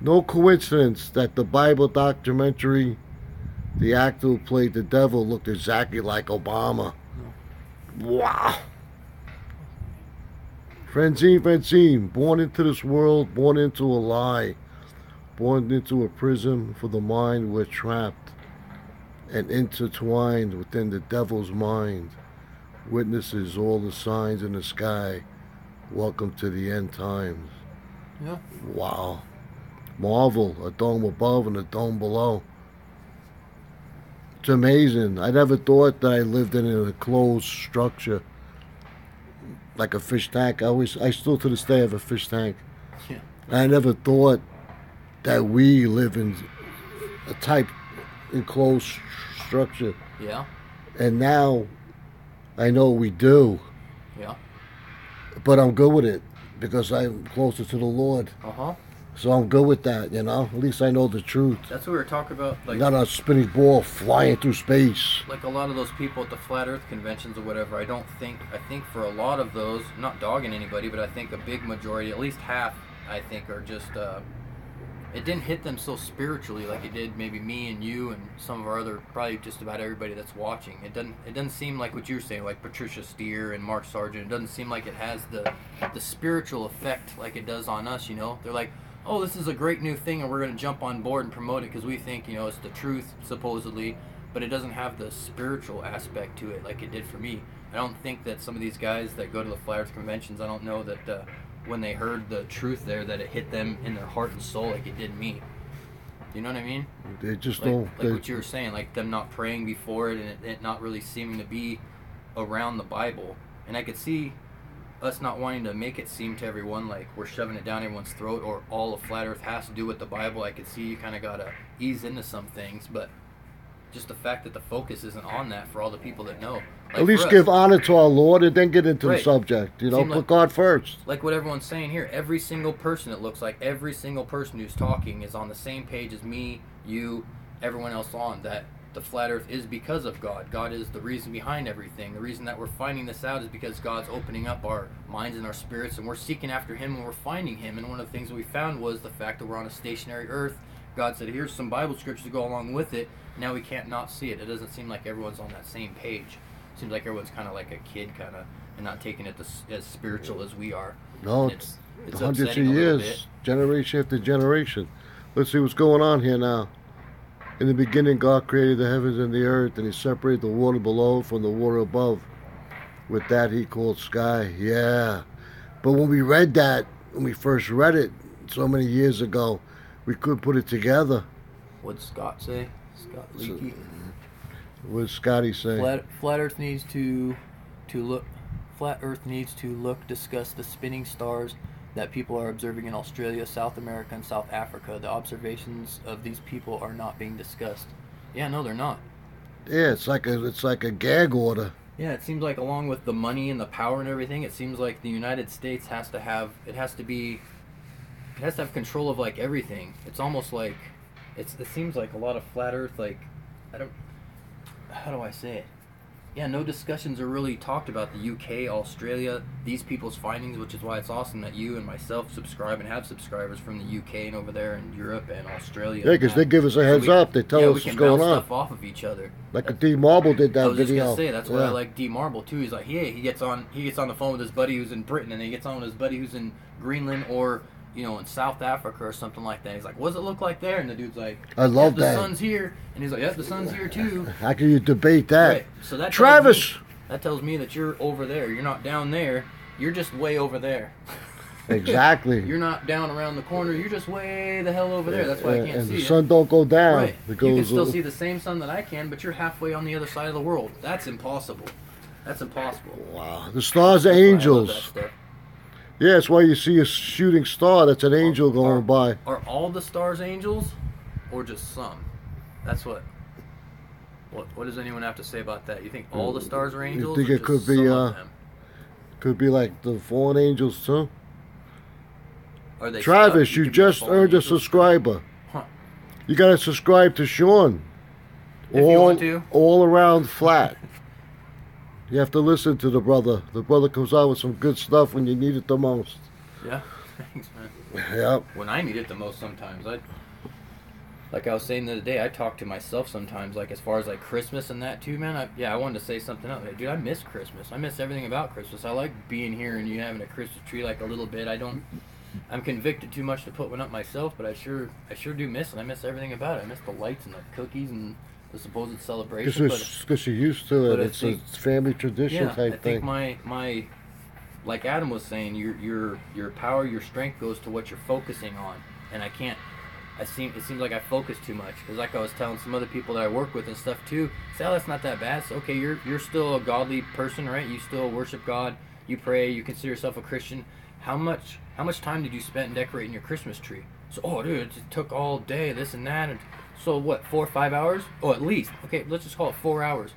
No coincidence that the Bible documentary, the actor who played the devil, looked exactly like Obama. Wow. Francine, born into this world, born into a lie, born into a prison for the mind, we're trapped and intertwined within the devil's mind. Witnesses all the signs in the sky. Welcome to the end times. Yeah. Wow. Marvel, a dome above and a dome below. It's amazing. I never thought that I lived in a closed structure. Like a fish tank. I still to this day have a fish tank. Yeah. I never thought that we live in a type enclosed structure. Yeah. And now I know we do. Yeah. But I'm good with it because I'm closer to the Lord. So I'm good with that, you know? At least I know the truth. That's what we were talking about. Like, Not a spinning ball flying through space. like a lot of those people at the flat earth conventions or whatever, I think for a lot of those, not dogging anybody, but I think a big majority, at least half, I think are just, it didn't hit them so spiritually like it did maybe me and you and some of our other, probably just about everybody that's watching. It doesn't seem like what you were saying, like Patricia Steer and Mark Sargent. It doesn't seem like it has the spiritual effect like it does on us, you know? They're like, oh, this is a great new thing and we're going to jump on board and promote it because we think, you know, it's the truth, supposedly, but it doesn't have the spiritual aspect to it like it did for me. I don't think that some of these guys that go to the Flat Earth conventions, I don't know that when they heard the truth there, that it hit them in their heart and soul like it did me. You know what I mean? They just like, don't. Like what you were saying, like them not praying before it and it not really seeming to be around the Bible. And I could see us not wanting to make it seem to everyone like we're shoving it down everyone's throat or all of Flat Earth has to do with the Bible. I could see you kind of got to ease into some things, but just the fact that the focus isn't on that for all the people that know. Like At least us, give honor to our Lord and then get into Right. the subject. You know, Seemed put like- God first. like what everyone's saying here, every single person, it looks like every single person who's talking is on the same page as me, you, everyone else on, that the flat earth is because of God. God is the reason behind everything. The reason that we're finding this out is because God's opening up our minds and our spirits and we're seeking after Him and we're finding Him. And one of the things we found was the fact that we're on a stationary earth. God said, here's some Bible scriptures to go along with it. Now we can't not see it. It doesn't seem like everyone's on that same page. It seems like everyone's kind of like a kid and not taking it as spiritual as we are. No, And it's upsetting hundreds of a little years, bit. generation after generation. Let's see what's going on here now. In the beginning, God created the heavens and the earth, and He separated the water below from the water above. With that, He called sky. Yeah. But when we read that, when we first read it so many years ago, we couldn't put it together. What'd Scott say? Scott Leakey. What did Scotty say? Flat Earth needs to look. Flat Earth needs to look, discuss the spinning stars that people are observing in Australia, South America, and South Africa. The observations of these people are not being discussed. Yeah, no, they're not. Yeah, it's like a gag order. Yeah, it seems like along with the money and the power and everything, it seems like the United States has to have control of like everything. It's almost like it seems like a lot of flat earth, like, how do I say it? Yeah, no discussions are really talked about the UK, Australia, these people's findings, which is why it's awesome that you and myself subscribe and have subscribers from the UK and over there in Europe and Australia. Yeah, because they give us a heads up. They tell us we what's can going bounce on. stuff off of each other. Like a D Marble did that I was video. just gonna say that's why Yeah. I like D Marble too. He's like, he gets on the phone with his buddy who's in Britain, and then he gets on with his buddy who's in Greenland or in South Africa or something like that. He's like, what does it look like there? And the dude's like, I love the that. sun's here, and he's like, yep, the sun's here too. How can you debate that? Right. So that Travis! tells me that you're over there. You're not down there. You're just way over there. Exactly. You're not down around the corner. You're just way the hell over there. That's why I can't and see the it. sun don't go down. Right. It You can goes, still see the same sun that I can, but you're halfway on the other side of the world. That's impossible. That's impossible. Wow. The stars are That's why I love angels. that stuff. Yeah, that's why you see a shooting star. That's an angel going by. Are all the stars angels, or just some? That's what does anyone have to say about that? You think all the stars are angels? think or it just could be, some of them? Could be like the fallen angels too. Are they Travis, stuck? you could be just fallen earned a angels. subscriber. Huh. You gotta subscribe to Sean. If you want to. All around flat. You have to listen to the brother. The brother comes out with some good stuff when you need it the most. Yeah. Thanks, man. Yep. When I need it the most, sometimes like I was saying the other day, I talk to myself sometimes, like as far as like Christmas and that too, man. I wanted to say something else. Like, dude, I miss Christmas. I miss everything about Christmas. I like being here and you having a Christmas tree like a little bit. I'm convicted too much to put one up myself, but I sure do miss it. I miss everything about it. I miss the lights and the cookies and the supposed celebration. Because you're used to it. but I It's think- a family tradition Yeah, type I think thing. my like Adam was saying, your power, your strength goes to what you're focusing on, and it seems like I focus too much, because like I was telling some other people that I work with and stuff too, say, oh, that's not that bad. So, okay, you're still a godly person, right? You still worship God, you pray, you consider yourself a Christian. How much time did you spend decorating your Christmas tree? So, oh, dude, it took all day, this and that, and so what? 4 or 5 hours? Oh, at least. Okay, let's just call it 4 hours.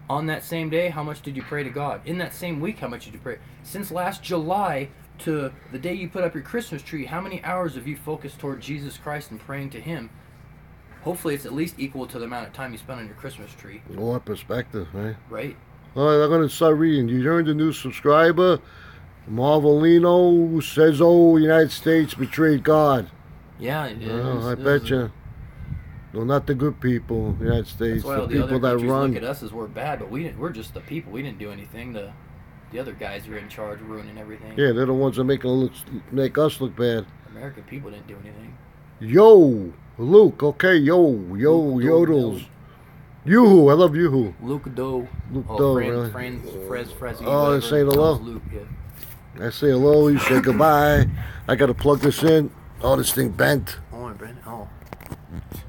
On that same day, how much did you pray to God? In that same week, how much did you pray? Since last July, to the day you put up your Christmas tree, how many hours have you focused toward Jesus Christ and praying to Him? Hopefully it's at least equal to the amount of time you spend on your Christmas tree. All that perspective, right? Right. All right, I'm going to start reading. You heard the new subscriber? Marvelino says, "Oh, United States betrayed God." Yeah, I bet you. No, not the good people, the United States. That's why the all the people other that countries run. look at us as we're bad, but we're just the people. We didn't do anything. The other guys are in charge, ruining everything. Yeah, they're the ones that make us look bad. American people didn't do anything. Yo, Luke. Okay, Luke yodels. Yoo-hoo, I love Yoo-hoo. Luke Doe. Luke Doe, really. Frezzy. Oh, they're saying hello? Luke, yeah. I say hello, you say goodbye. I got to plug this in. Oh, this thing bent. Oh, Brent. Oh.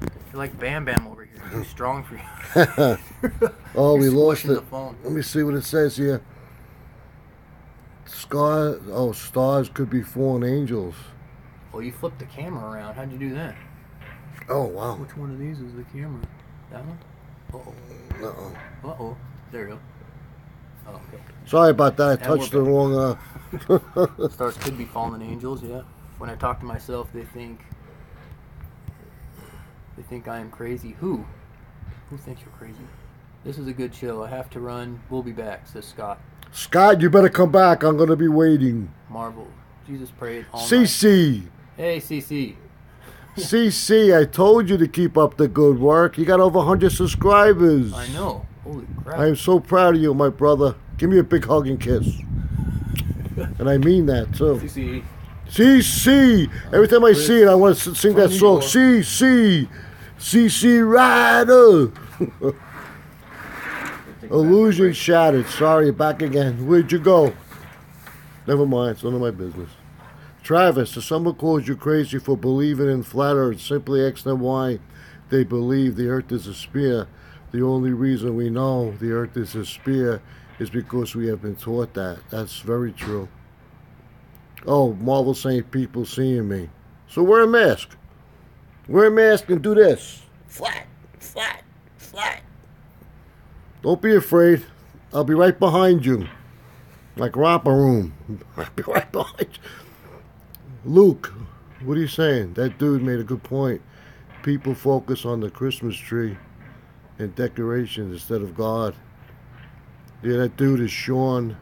You're like Bam Bam over here. Too strong for you. Oh, we You're lost squishing it. the phone. Let me see what it says here. Stars could be fallen angels. Well, you flipped the camera around. How'd you do that? Oh, wow. Which one of these is the camera? That one? Uh-oh. Uh-oh. Uh-oh. There you go. Oh, okay. Sorry about that. I And touched the we're wrong... Stars could be fallen angels, yeah. When I talk to myself, they think I am crazy. Who? Who thinks you're crazy? This is a good show. I have to run. We'll be back, says Scott. Scott, you better come back. I'm going to be waiting. Marvel. Jesus prayed all night. CC. Hey, CC. CC, I told you to keep up the good work. You got over 100 subscribers. I know. Holy crap. I am so proud of you, my brother. Give me a big hug and kiss. And I mean that, too. CC. CC. Every time I see it, I want to sing that song. CC. CC Rider. Illusion shattered. Sorry, back again. Where'd you go? Never mind. It's none of my business. Travis, if someone calls you crazy for believing in flat earth, simply ask them why they believe the earth is a sphere. The only reason we know the earth is a sphere is because we have been taught that. That's very true. Oh, Marvel saying people seeing me. So wear a mask. Wear a mask and do this. Flat, flat, flat. Don't be afraid. I'll be right behind you. Like Romper Room. I'll be right behind you. Luke, what are you saying? That dude made a good point. People focus on the Christmas tree and decorations instead of God. Yeah, that dude is Sean,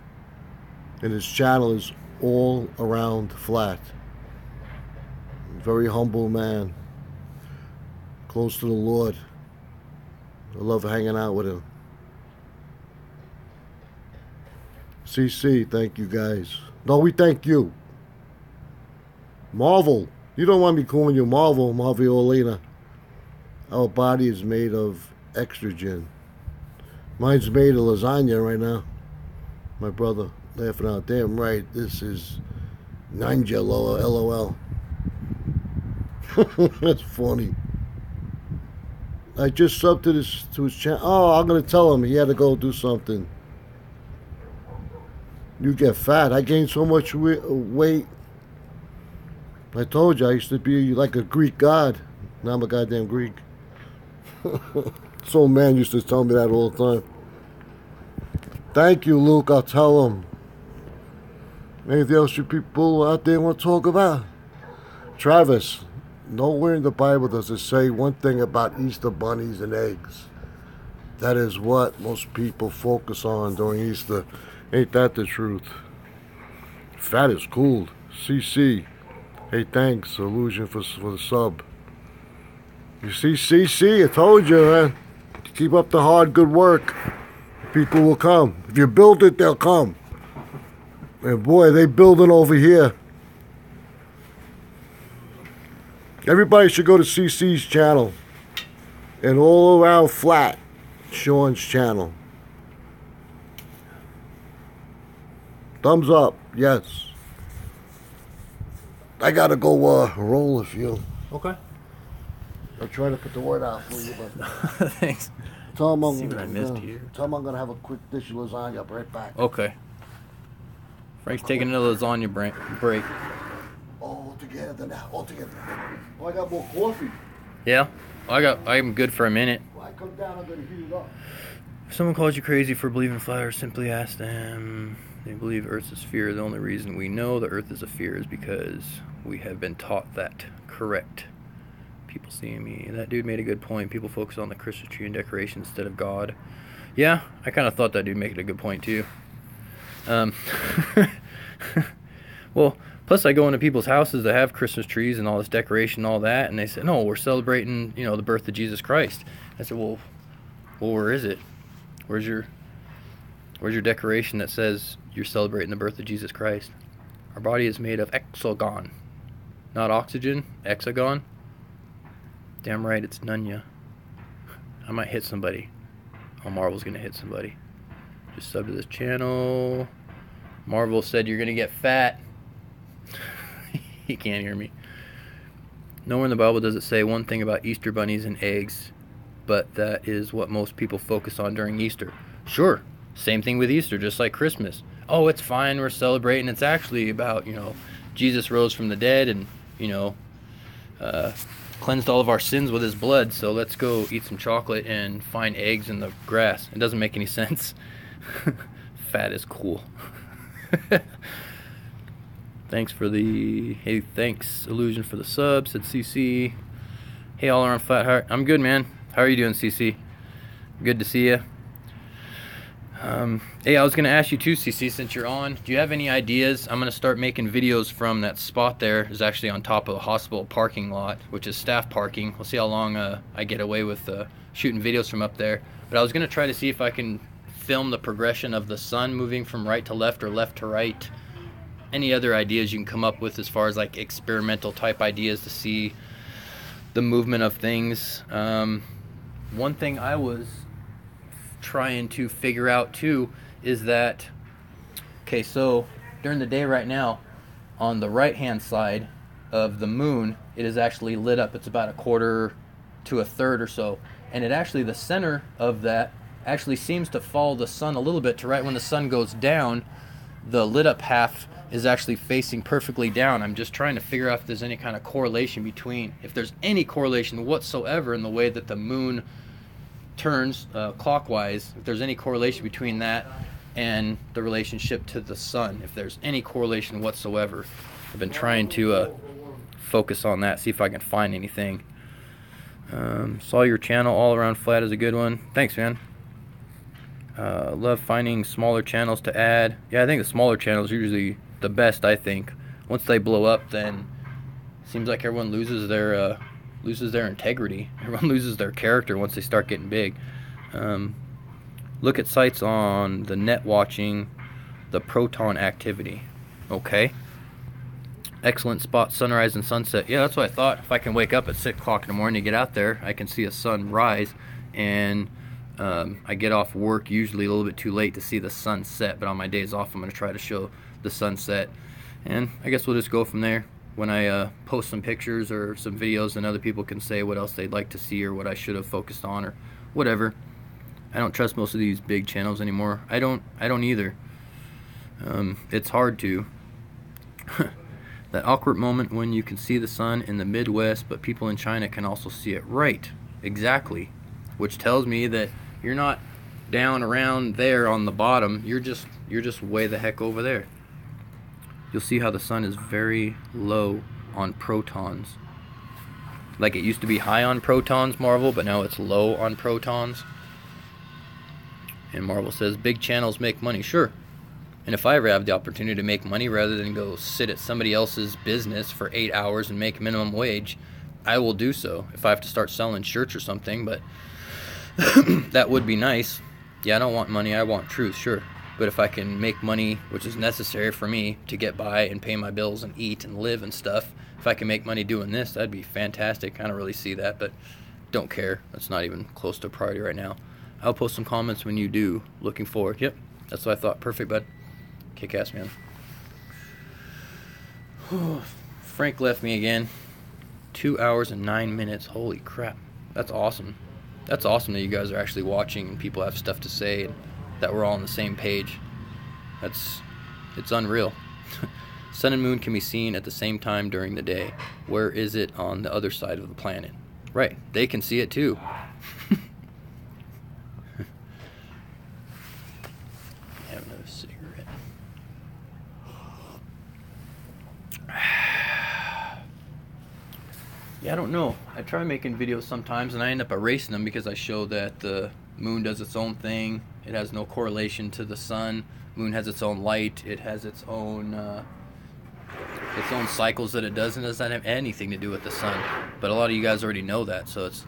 and his channel is all around flat. Very humble man. Close to the Lord. I love hanging out with him. CC, thank you guys. No, we thank you. Marvel. You don't want me calling you Marvel, Marviolina. Our body is made of estrogen. Mine's made of lasagna right now. My brother laughing out. Damn right, this is Ninja LOL. That's funny. I just subbed to his channel. Oh, I'm gonna tell him he had to go do something. You get fat. I gained so much weight. I told you I used to be like a Greek god. Now I'm a goddamn Greek. Some man used to tell me that all the time. Thank you, Luke. I'll tell him. Anything else you people out there want to talk about? Travis, nowhere in the Bible does it say one thing about Easter bunnies and eggs. That is what most people focus on during Easter. Ain't that the truth? Fat is cool. CC. Hey, thanks, Illusion, for the sub. You see, CC, I told you, man. Keep up the hard, good work. People will come. If you build it, they'll come. And boy, they building over here. Everybody should go to CC's channel. And all around flat, Sean's channel. Thumbs up, yes. I gotta go roll a few. Okay. I'm trying to put the word out for you, but Thanks. tell them See what I missed here. Tell them I'm gonna have a quick dish of lasagna. I'll be right back. Okay. Frank's taking another lasagna break. All together now. All together. Oh, I got more coffee. Yeah? I'm good for a minute. When I come down, I'm gonna heat it up. If someone calls you crazy for believing flat Earth, simply ask them. They believe Earth's a sphere. The only reason we know the Earth is a sphere is because we have been taught that. Correct. People see me. That dude made a good point. People focus on the Christmas tree and decoration instead of God. Yeah, I kind of thought that dude made a good point too. Well, plus I go into people's houses that have Christmas trees and all this decoration and all that, and they say, no, we're celebrating, the birth of Jesus Christ. I said, well, where is it? Where's your decoration that says you're celebrating the birth of Jesus Christ? Our body is made of hexagon, not oxygen. Hexagon. Damn right, it's Nunya. I might hit somebody. Oh, Marvel's gonna hit somebody. Just sub to this channel. Marvel said you're gonna get fat. He can't hear me. Nowhere in the Bible does it say one thing about Easter bunnies and eggs, but that is what most people focus on during Easter. Sure, same thing with Easter, just like Christmas. Oh, it's fine, we're celebrating. It's actually about, Jesus rose from the dead and, cleansed all of our sins with his blood, so let's go eat some chocolate and find eggs in the grass. It doesn't make any sense. Fat is cool. Thanks, Illusion, for the sub, said CC. Hey, all around flat heart. I'm good, man. How are you doing, CC? Good to see you. Hey, I was going to ask you too, CC, since you're on, do you have any ideas? I'm going to start making videos from that spot there. It's actually on top of a hospital parking lot, which is staff parking. We'll see how long I get away with shooting videos from up there. But I was going to try to see if I can film the progression of the sun moving from right to left or left to right. Any other ideas you can come up with as far as like experimental type ideas to see the movement of things. One thing I was trying to figure out too is that, okay, so during the day right now, on the right hand side of the moon, it is actually lit up. It's about a quarter to a third or so, and it actually, the center of that actually seems to follow the sun a little bit to right when the sun goes down. The lit up half is actually facing perfectly down. I'm just trying to figure out if there's any kind of correlation between, if there's any correlation whatsoever in the way that the moon turns clockwise, if there's any correlation between that and the relationship to the sun, if there's any correlation whatsoever. I've been trying to focus on that, see if I can find anything. Saw your channel, All Around Flat, is a good one. Thanks, man. Love finding smaller channels to add. Yeah, I think the smaller channels are usually the best, I think. Once they blow up, then it seems like everyone loses their integrity. Everyone loses their character once they start getting big. Look at sites on the net watching the proton activity. Okay. Excellent spot, sunrise and sunset. Yeah, that's what I thought. If I can wake up at 6 o'clock in the morning to get out there, I can see a sun rise, and I get off work usually a little bit too late to see the sunset, but on my days off I'm going to try to show the sunset, and I guess we'll just go from there. When I post some pictures or some videos, and other people can say what else they'd like to see or what I should have focused on or whatever. I don't trust most of these big channels anymore. I don't either. It's hard to. That awkward moment when you can see the sun in the Midwest, but people in China can also see it. Right, exactly. Which tells me that you're not down around there on the bottom. You're just way the heck over there. You'll see how the sun is very low on protons. Like it used to be high on protons, Marvel, but now it's low on protons. And Marvel says, big channels make money. Sure. And if I ever have the opportunity to make money rather than go sit at somebody else's business for 8 hours and make minimum wage, I will do so. If I have to start selling shirts or something, but that would be nice. Yeah, I don't want money, I want truth, sure. But if I can make money, which is necessary for me to get by and pay my bills and eat and live and stuff, if I can make money doing this, that'd be fantastic. I don't really see that, but don't care. That's not even close to a priority right now. I'll post some comments when you do. Looking forward. Yep, that's what I thought. Perfect, bud. Kick-ass, man. Frank left me again. 2 hours and 9 minutes. Holy crap. That's awesome. That's awesome that you guys are actually watching and people have stuff to say and that we're all on the same page. It's unreal. Sun and moon can be seen at the same time during the day. Where is it on the other side of the planet? Right, they can see it too. a cigarette. Yeah, I don't know. I try making videos sometimes and I end up erasing them because I show that the moon does its own thing. It has no correlation to the sun. Moon has its own light. It has its own cycles that it does, and it doesn't have anything to do with the sun. But a lot of you guys already know that, so it's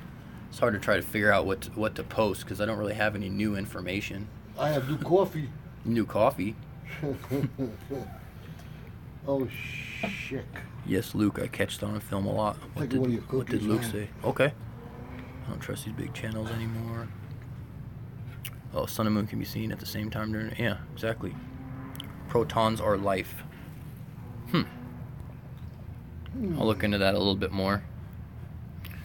hard to try to figure out what to post because I don't really have any new information. I have new coffee. New coffee? Oh, shit. Yes, Luke, I catched on film a lot. What did Luke say? Okay. I don't trust these big channels anymore. Oh, sun and moon can be seen at the same time during... Yeah, exactly. Protons are life. I'll look into that a little bit more.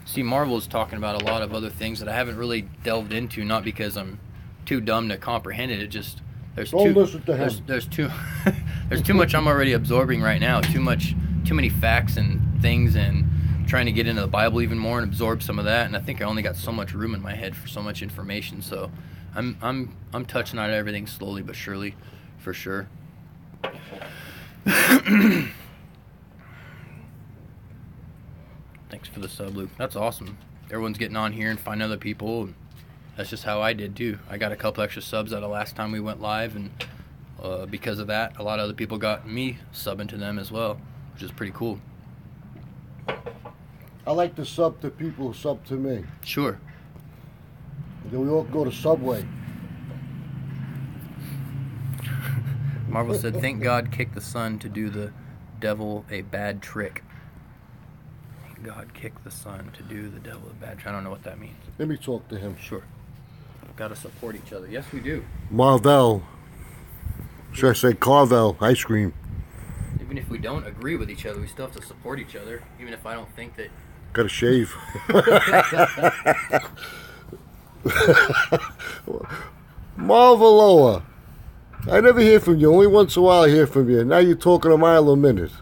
See, Marvel is talking about a lot of other things that I haven't really delved into, not because I'm too dumb to comprehend it. It just... Don't listen to him. There's too much I'm already absorbing right now. Too many facts and things, and trying to get into the Bible even more and absorb some of that. And I think I only got so much room in my head for so much information. So I'm touching on everything slowly but surely, for sure. Thanks for the sub, Luke. That's awesome. Everyone's getting on here and finding other people. That's just how I did too. I got a couple extra subs out of last time we went live, and because of that, a lot of other people got me subbing to them as well, which is pretty cool. I like to sub to people who sub to me. Sure. Then we all go to Subway. Marvel said, "Thank God kicked the sun to do the devil a bad trick." Thank God kicked the sun to do the devil a bad trick. I don't know what that means. Let me talk to him. Sure. Got to support each other. Yes, we do. Marvel. Should I say Carvel ice cream? Even if we don't agree with each other, we still have to support each other. Even if I don't think that. Gotta shave. Marveloa. I never hear from you. Only once in a while I hear from you. Now you're talking a mile a minute.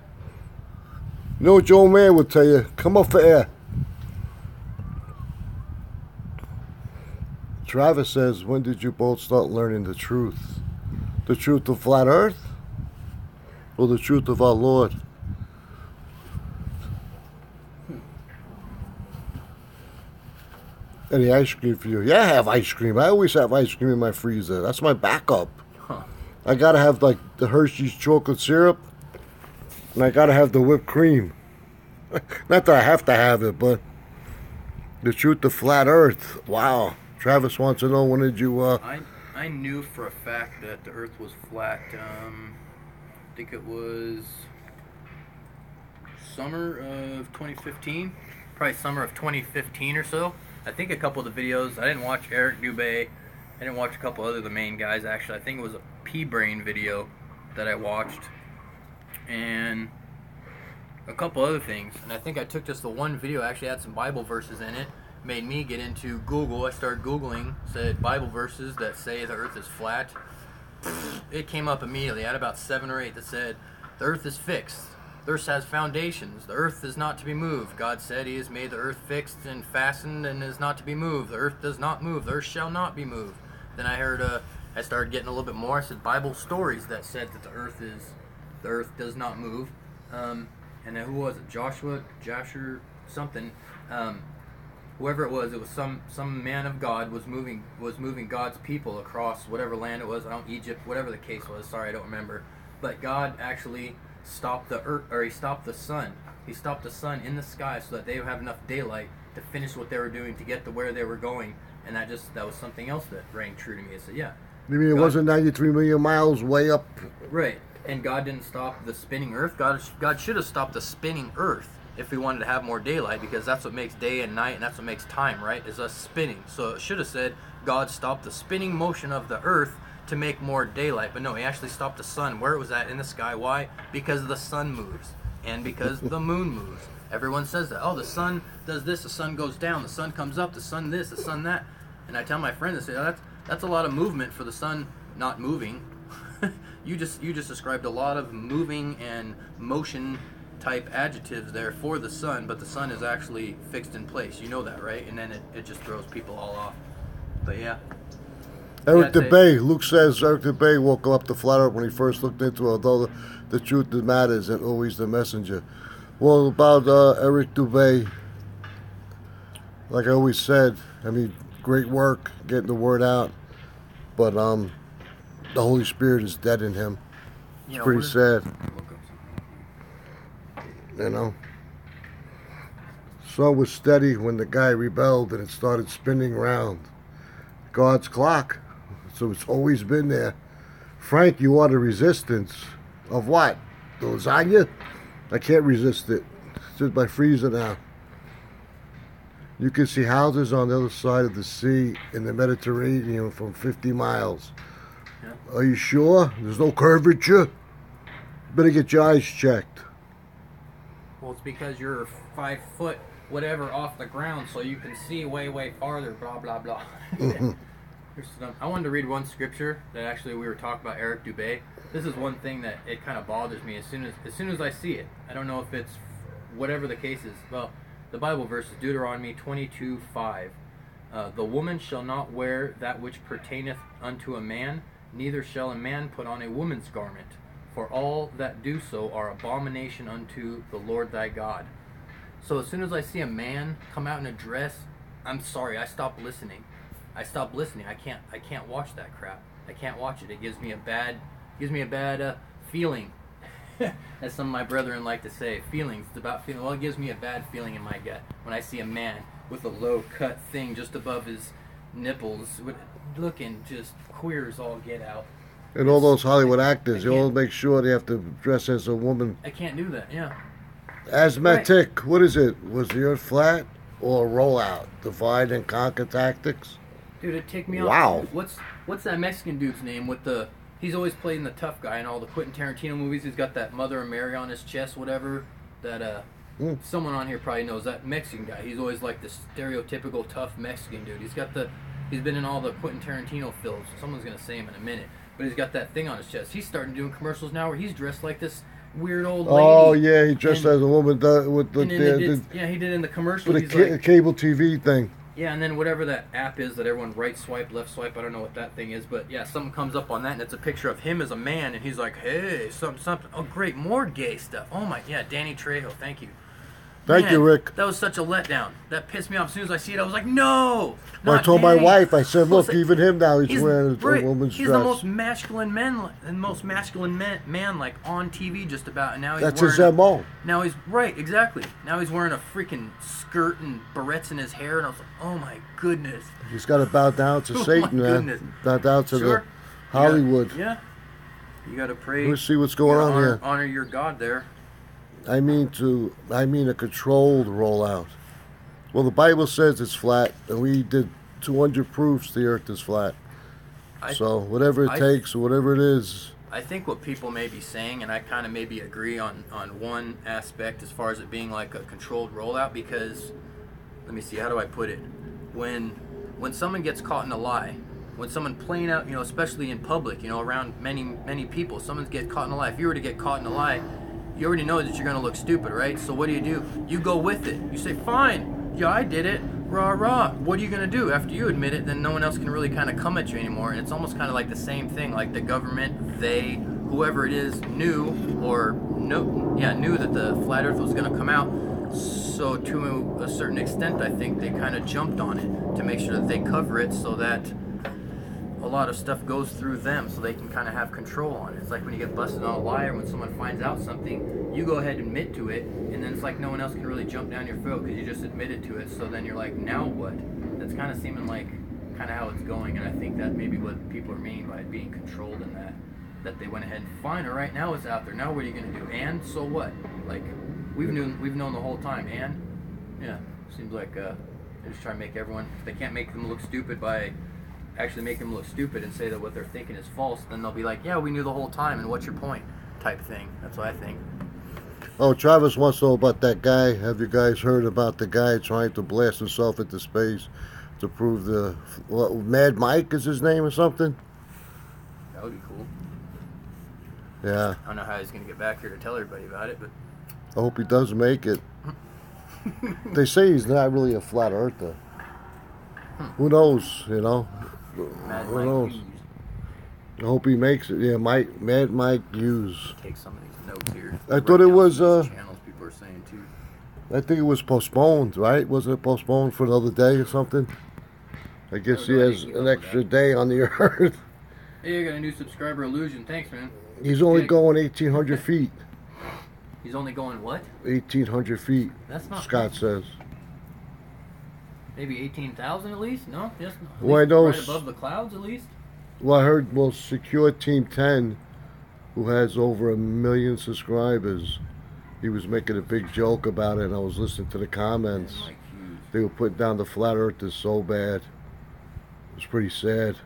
You know what your old man would tell you? Come up for air. Travis says, when did you both start learning the truth? The truth of flat earth? Or the truth of our Lord? Any ice cream for you? Yeah, I have ice cream. I always have ice cream in my freezer. That's my backup. I gotta have like the Hershey's chocolate syrup, and I gotta have the whipped cream. Not that I have to have it, but the truth of flat earth. Wow. Travis wants to know, when did you I knew for a fact that the earth was flat. I think it was summer of 2015. Probably summer of 2015 or so. I think a couple of the videos, I didn't watch Eric Dubé. I didn't watch a couple other the main guys actually. I think it was a P-Brain video that I watched. And a couple other things. And I think I took just the one video, actually had some Bible verses in it. Made me get into Google. I started Googling, said Bible verses that say the earth is flat. It came up immediately. I had about 7 or 8 that said the earth is fixed. The earth has foundations. The earth is not to be moved. God said he has made the earth fixed and fastened and is not to be moved. The earth does not move. The earth shall not be moved. Then I heard, I started getting a little bit more. I said Bible stories that said that the earth does not move. And then who was it? Joshua, something. Whoever it was some man of God was moving God's people across whatever land it was. Egypt, whatever the case was. Sorry, I don't remember. But God actually stopped the earth, or he stopped the sun. He stopped the sun in the sky so that they would have enough daylight to finish what they were doing to get to where they were going. And that was something else that rang true to me. I said, yeah. You mean it wasn't 93 million miles way up? Right. And God didn't stop the spinning earth. God should have stopped the spinning earth if we wanted to have more daylight, because that's what makes day and night, and that's what makes time, right? Is us spinning. So it should have said God stopped the spinning motion of the earth to make more daylight. But no, he actually stopped the sun where it was at in the sky. Why? Because the sun moves and because the moon moves. Everyone says that. Oh, the sun does this, the sun goes down, the sun comes up, the sun this, the sun that. And I tell my friends, I say, oh, that's a lot of movement for the sun not moving. You just described a lot of moving and motion type adjectives there for the sun, but the sun is actually fixed in place. You know that, right? And then it just throws people all off. But yeah. Eric Yeah, DeBay. Luke says Eric DeBay woke up the flat earth when he first looked into it, although the truth that matters and always the messenger. Well, about Eric DeBay, like I always said, I mean, great work getting the word out, but the Holy Spirit is dead in him. It's pretty sad, you know. Sun was steady when the guy rebelled and it started spinning round. God's clock, so it's always been there. Frank, you are the resistance of what? The lasagna? I can't resist it. It's just by freezer now. You can see houses on the other side of the sea in the Mediterranean from 50 miles. Yeah. Are you sure? There's no curvature? Better get your eyes checked. Well, it's because you're 5 foot whatever off the ground, so you can see way farther. Blah blah blah. I wanted to read one scripture that actually we were talking about Eric Dubé. This is one thing that it kind of bothers me as soon as I see it. I don't know if it's whatever the case is. Well, the Bible verse is Deuteronomy 22:5. The woman shall not wear that which pertaineth unto a man, neither shall a man put on a woman's garment. For all that do so are abomination unto the Lord thy God. So as soon as I see a man come out in a dress, I'm sorry, I stop listening. I can't watch that crap. I can't watch it. It gives me a bad feeling. As some of my brethren like to say, feelings. It's about feeling. Well, it gives me a bad feeling in my gut when I see a man with a low cut thing just above his nipples, looking just queer as all get out. And all those Hollywood actors, they all make sure they have to dress as a woman. I can't do that, yeah. Asthmatic, right. What is it? Was the earth flat or a rollout? Divide and conquer tactics? Dude, it ticked me off. Wow. What's that Mexican dude's name with the... He's always playing the tough guy in all the Quentin Tarantino movies. He's got that Mother of Mary on his chest, whatever. That, someone on here probably knows that Mexican guy. He's always like the stereotypical tough Mexican dude. He's been in all the Quentin Tarantino films. Someone's going to say him in a minute. But he's got that thing on his chest. He's starting doing commercials now where he's dressed like this weird old lady. Oh, yeah, he dressed as a woman with the... he did in the commercial. With a cable TV thing. Yeah, and then whatever that app is that everyone right swipe, left swipe, I don't know what that thing is, but yeah, something comes up on that, and it's a picture of him as a man, and he's like, hey, something. Oh, great, more gay stuff. Oh, my, yeah, Danny Trejo, thank you. Thank you, Rick. That was such a letdown. That pissed me off. As soon as I see it, I was like, no! I told my wife, I said, look, even him now, he's wearing a woman's dress. He's the most masculine man, like, on TV just about, and now he's That's his M.O. Now he's, right, exactly. Now he's wearing a freaking skirt and barrettes in his hair, and I was like, oh my goodness. He's got to bow down to Satan, man. Bow down to the Hollywood. Yeah. You got to pray. Let's see what's going on here. Honor your God there. I mean a controlled rollout. Well, the Bible says it's flat, and we did 200 proofs the earth is flat. So whatever it takes, or whatever it is. I think what people may be saying, and I kind of maybe agree on one aspect as far as it being like a controlled rollout, because, let me see, how do I put it? When someone gets caught in a lie, when someone playing out, especially in public, around many people, someone gets caught in a lie. If you were to get caught in a lie, you already know that you're going to look stupid, right? So what do? You go with it. You say, fine, yeah, I did it, rah, rah. What are you going to do? After you admit it, then no one else can really kind of come at you anymore. And it's almost kind of like the same thing, like the government, whoever it is, knew that the flat earth was going to come out. So to a certain extent, I think they kind of jumped on it to make sure that they cover it so that a lot of stuff goes through them so they can kind of have control on it. It's like when you get busted on a lie, or when someone finds out something, you go ahead and admit to it, and then it's like no one else can really jump down your throat because you just admitted to it. So then you're like, now what? That's kind of seeming like kind of how it's going, and I think that maybe what people are meaning by it being controlled in that they went ahead and fine, all right, now it's out there. Now what are you going to do? And so what? Like we've known the whole time. And yeah, seems like they're just trying to make everyone. If they can't make them look stupid by actually make them look stupid and say that what they're thinking is false, then they'll be like, yeah, we knew the whole time, and what's your point? Type thing. That's what I think. Oh, Travis wants to know about that guy. Have you guys heard about the guy trying to blast himself into space to prove Mad Mike is his name or something? That would be cool. Yeah. I don't know how he's going to get back here to tell everybody about it, but I hope he does make it. They say he's not really a flat earther. Who knows, Mad Who Mike knows? Hughes. I hope he makes it. Yeah, Mad Mike Hughes. Take some of these notes here. I thought it Write down was, some of these channels people are saying too. I think it was postponed, right? Wasn't it postponed for another day or something? I guess he has an extra day on the earth. Hey, I got a new subscriber, Illusion. Thanks, man. He's only Jake. going 1,800 feet. He's only going what? 1,800 feet, That's not Scott says. maybe 18,000 at least. No, just at Well, I least know right s- above the clouds at least. Well, I heard, well, Secure Team 10, who has over 1 million subscribers, he was making a big joke about it, and I was listening to the comments. Mike Hughes. They were putting down the flat earthers so bad. It was pretty sad.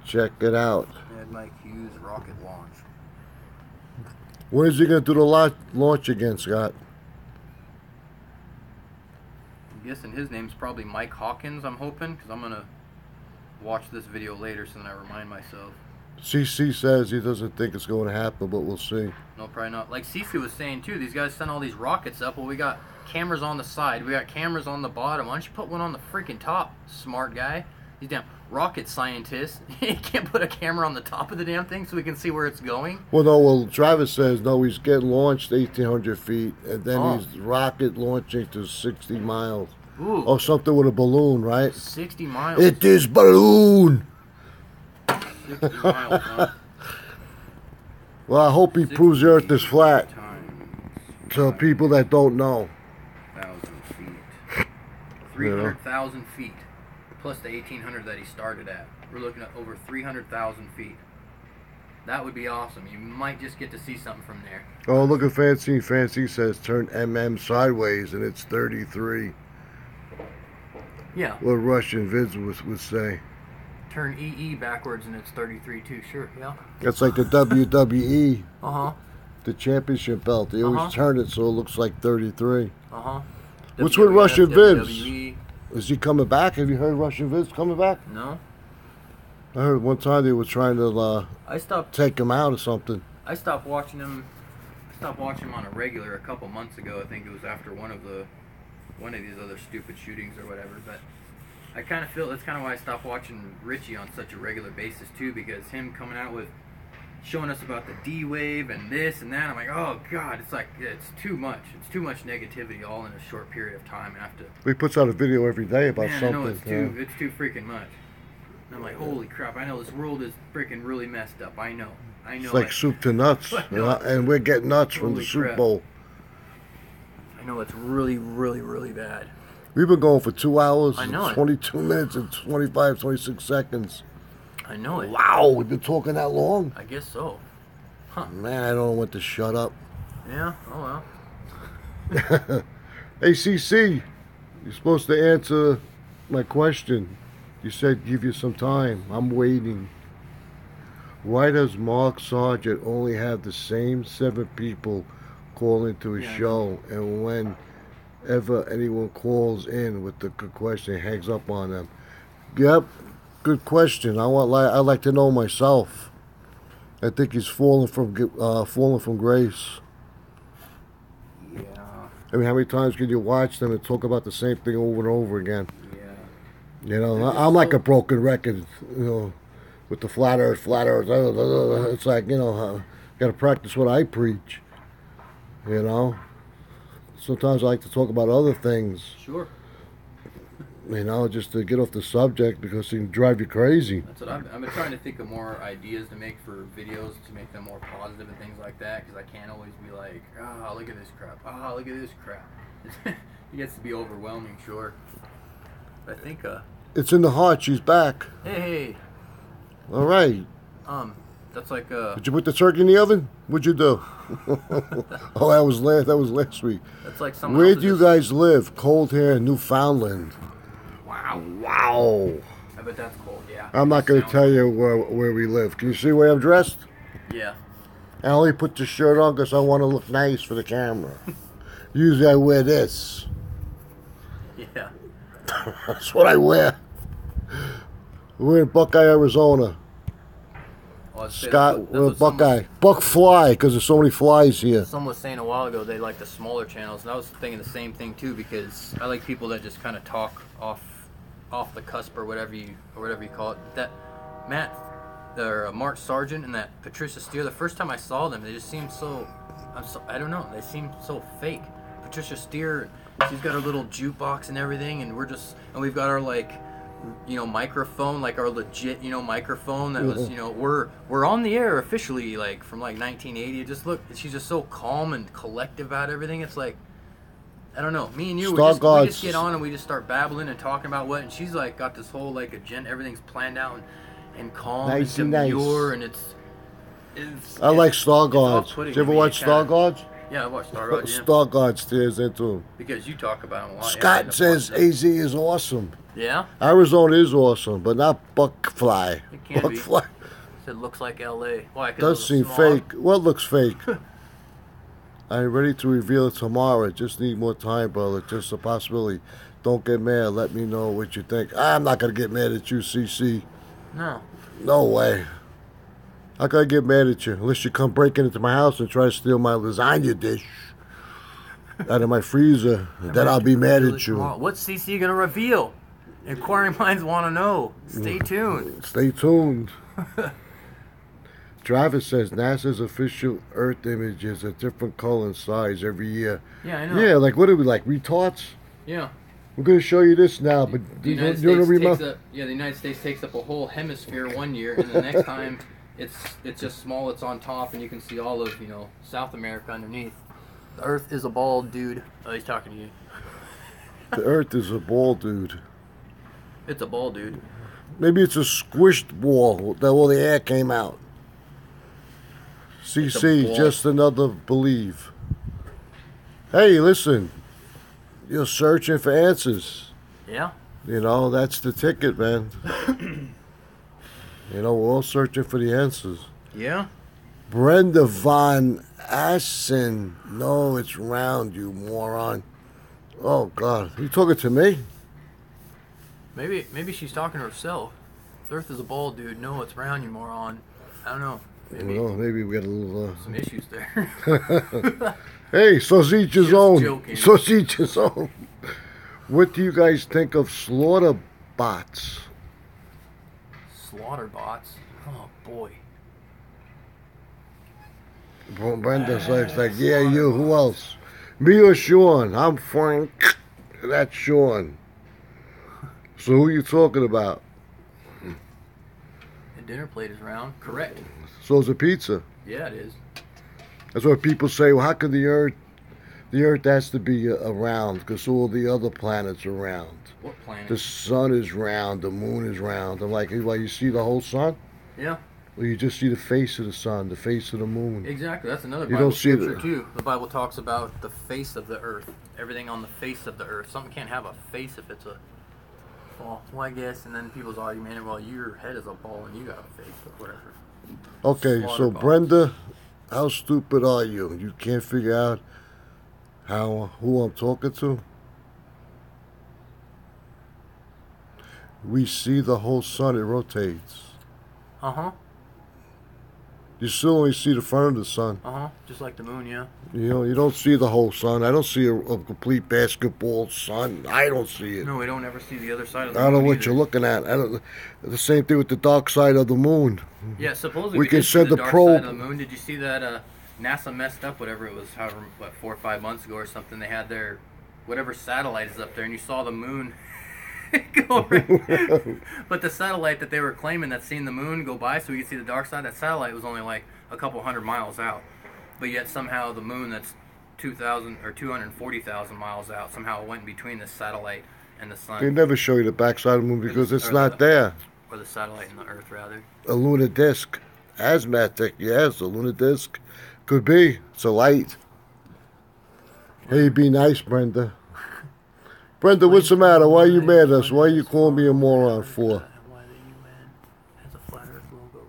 Check it out. Mad Mike Hughes rocket launch. When is he going to do the launch again, Scott? I'm guessing his name's probably Mike Hawkins, I'm hoping, because I'm going to watch this video later so then I remind myself. CC says he doesn't think it's going to happen, but we'll see. No, probably not. Like Cece was saying too, these guys send all these rockets up. Well, we got cameras on the side. We got cameras on the bottom. Why don't you put one on the freaking top, smart guy? These damn rocket scientists. You can't put a camera on the top of the damn thing so we can see where it's going? Well, no, well, Travis says, no, he's getting launched 1,800 feet, and then Oh. he's rocket launching to 60 miles. Ooh, Or something with a balloon, right? 60 miles. It is balloon! 60 miles, huh? Well, I hope he proves the earth is flat Times to people that don't know. 1,000 feet. 300,000 feet. Plus the 1,800 that he started at. We're looking at over 300,000 feet. That would be awesome. You might just get to see something from there. Oh, look at Fancy. Fancy says turn MM sideways, and it's 33. Yeah. What Russian vids would say. Turn EE backwards and it's 33 too. Sure. Yeah. That's like the WWE, Uh-huh. the championship belt. They always Uh-huh. turn it so it looks like 33. Uh-huh. What's with Russian Vids? WWE. Is he coming back? Have you heard Russian Vids coming back? No. I heard one time they were trying to I stopped take him out or something. watching him. I stopped watching him on a regular a couple months ago. I think it was after one of these other stupid shootings or whatever. But I kind of feel that's kind of why I stopped watching Richie on such a regular basis too, because him coming out with showing us about the D wave and this and that. I'm like, oh god, it's like it's too much. It's too much negativity all in a short period of time. I have to. He puts out a video every day about Man, something. I know it's too freaking much. And I'm like, holy crap! I know this world is freaking really messed up. I know. It's like it. soup to nuts, I know. and we're getting nuts from the Holy Super crap. Bowl. I know it's really, really, really bad. We've been going for 2 hours, I know it. 22 minutes, and 26 seconds. I know it. Wow, we've been talking that long? I guess so. Man, I don't know when to shut up. Yeah. Oh well. Hey, CC, you're supposed to answer my question. You said give you some time. I'm waiting. Why does Mark Sargent only have the same 7 people call into his Yeah, I show, and whenever anyone calls in with the good question, he hangs up on them? Yep, good question. I'd like to know myself. I think he's fallen from grace. Yeah. I mean, how many times can you watch them and talk about the same thing over and over again? Yeah. You know, They're just I'm like so- a broken record, you know, with the flat earth. It's like, you know, got to practice what I preach, you know. Sometimes I like to talk about other things, Sure. you know, just to get off the subject because it can drive you crazy. That's what I've been trying to think of more ideas to make for videos to make them more positive and things like that, because I can't always be like, ah, look at this crap. Ah, look at this crap. It gets to be overwhelming, sure. But I think, It's in the heart. She's back. hey, All right. that's like, Did you put the turkey in the oven? What'd you do? Oh, that was last week. that's like someone Where else's- do you guys live? Cold here in Newfoundland. Wow. Wow. I bet that's cold, yeah. I'm not going to Sounds- tell you where we live. Can you see where I'm dressed? Yeah. I only put the shirt on because I want to look nice for the camera. Usually I wear this. Yeah. That's what I wear. We're in Buckeye, Arizona. Well, I'd say Scott, that's we're what in Buckeye. Buck fly because there's so many flies here. Someone was saying a while ago they like the smaller channels, and I was thinking the same thing too, because I like people that just kind of talk off off the cusp or whatever you call it. That Mark Sargent and that Patricia Steere. The first time I saw them, they just seemed so. I don't know. They seemed so fake. Patricia Steere, she's got her little jukebox and everything, and we've got our like, microphone, like our legit, microphone that was, we're on the air officially, like from like 1980. She's just so calm and collective about everything. It's like, I don't know, me and you, we just get on and we just start babbling and talking about what, and she's like got this whole like agenda, everything's planned out and calm and demure, and I like Stargard. Did you ever watch Stargard? Yeah, I watched Stargard. Yeah. Stargard stares into him. Because you talk about him a lot. Scott says AZ is awesome. Yeah? Arizona is awesome, but not Buckfly. It can Buckfly. It looks like LA. Why? Does seem fake. What looks fake? I'm ready to reveal it tomorrow. Just need more time, brother. Just a possibility. Don't get mad. Let me know what you think. I'm not going to get mad at you, CC. No. No way. How can I get mad at you? Unless you come breaking into my house and try to steal my lasagna dish out of my freezer. Then I'll be mad at you. What's CC going to reveal? Inquiring minds want to know. Stay tuned. Stay tuned. Travis says NASA's official Earth image is a different color and size every year. Yeah, I know. Yeah, like what are we, like retards? Yeah. We're going to show you this now, but the United States takes up a whole hemisphere one year, and the next time it's just small, it's on top, and you can see all of, South America underneath. The Earth is a ball, dude. Oh, he's talking to you. The Earth is a ball, dude. It's a ball, dude. Maybe it's a squished ball that all the air came out. CC, just another believe. Hey, listen. You're searching for answers. Yeah. That's the ticket, man. We're all searching for the answers. Yeah. Brenda Von Assen. No, it's round, you moron. Oh, God. Are you talking to me? Maybe she's talking to herself. The Earth is a ball, dude. No, it's round, you moron. I don't know. Maybe we got a little... some issues there. Hey, sausage his own. Joking. Sausage his own. What do you guys think of slaughter bots? Slaughter bots? Oh, boy. Brenda's like, yeah, you. Who else? Me or Sean? I'm Frank. That's Sean. So who you talking about? The dinner plate is round. Correct. So's a pizza. Yeah, it is. That's why people say, well, how could the Earth has to be around because all the other planets are round. What planet? The sun is round, the moon is round. I'm like, well, you see the whole sun? Yeah. Well, you just see the face of the sun, the face of the moon. Exactly. That's another You Bible don't see scripture too. The Bible talks about the face of the earth. Everything on the face of the earth. Something can't have a face if it's a... Well, I guess. And then people's argument, well, your head is a ball and you got a face, but whatever. Okay, Slaughter so bots. Brenda, how stupid are you? You can't figure out who I'm talking to? We see the whole sun, it rotates. Uh-huh. You still only see the front of the sun. Uh-huh. Just like the moon, yeah. You don't see the whole sun. I don't see a complete basketball sun. I don't see it. No, we don't ever see the other side of the I moon. don't know what either. you're looking at. The same thing with the dark side of the moon. Yeah, supposedly We can did see send the the dark probe. side of the moon. Did you see that NASA messed up whatever it was, 4 or 5 months ago or something? They had their whatever satellite is up there, and you saw the moon go right. But the satellite that they were claiming that's seen the moon go by, so we could see the dark side. That satellite was only like a couple 100 miles out, but yet somehow the moon that's 2,000 or 240,000 miles out somehow went in between the satellite and the sun. They never show you the backside of the moon because it's or not there. Or the satellite and the Earth, rather. A lunar disk. Asthmatic, yes, a lunar disk. Could be. It's a light. Hey, be nice, Brenda. Brenda, what's the matter? Why are you mad at us? Why are you calling me a moron for? Why are you mad? Has a flat Earth logo.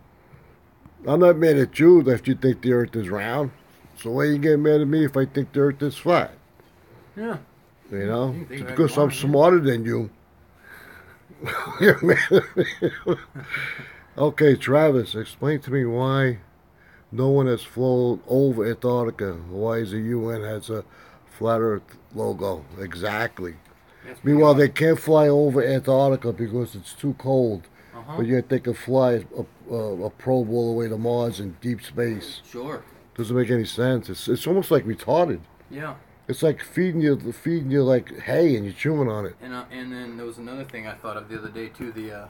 I'm not mad at you if you think the earth is round. So why you get mad at me if I think the earth is flat? Yeah. You know? You think Because that I'm you are, smarter than you. You're mad at me. Okay, Travis, explain to me why no one has flown over Antarctica. Why is the UN has a flat earth logo? Exactly. That's pretty Meanwhile, they awesome. can't fly over Antarctica because it's too cold. Uh-huh. But yet they can fly a probe all the way to Mars in deep space. Sure. Doesn't make any sense. It's almost like retarded. Yeah. It's like feeding you like hay and you're chewing on it. And then there was another thing I thought of the other day too. The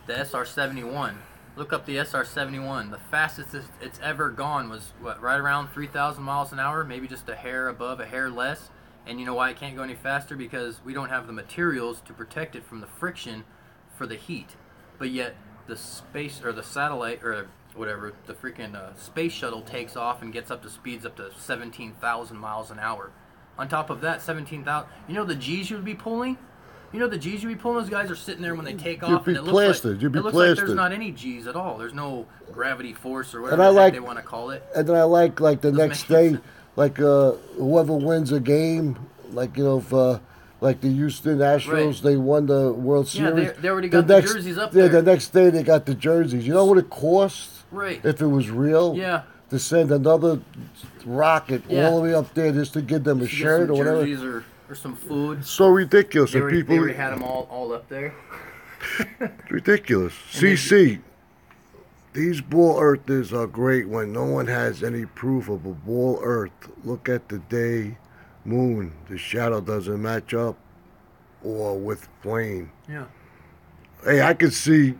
SR-71. Look up the SR-71. The fastest it's ever gone was what, right around 3,000 miles an hour, maybe just a hair above, a hair less. And you know why it can't go any faster? Because we don't have the materials to protect it from the friction for the heat. But yet the space or the satellite or whatever, the freaking space shuttle takes off and gets up to speeds up to 17,000 miles an hour. On top of that, 17,000. You know the G's you'd be pulling? You know the G's you'd be pulling? Those guys are sitting there when they take off, be and it plastered. You'd be looks like there's plastered. not any G's at all. There's no gravity force or And whatever I the heck like- they want to call it. And then I like the Doesn't next make day, sense. like whoever wins a game, like if like the Houston Astros, Right. they won the World Yeah, Series. they already got the jerseys up there. The next day they got the jerseys. You know what it costs Right. if it was real? Yeah. To send another rocket Yeah. all the way up there just to give them a You get shirt some or whatever. jerseys or some food. So ridiculous. They And already, people, they already had them all up there. ridiculous. And then- CC. These ball earthers are great when no one has any proof of a ball earth. Look at the day, moon. The shadow doesn't match up, or with plane. Yeah. Hey, I can see.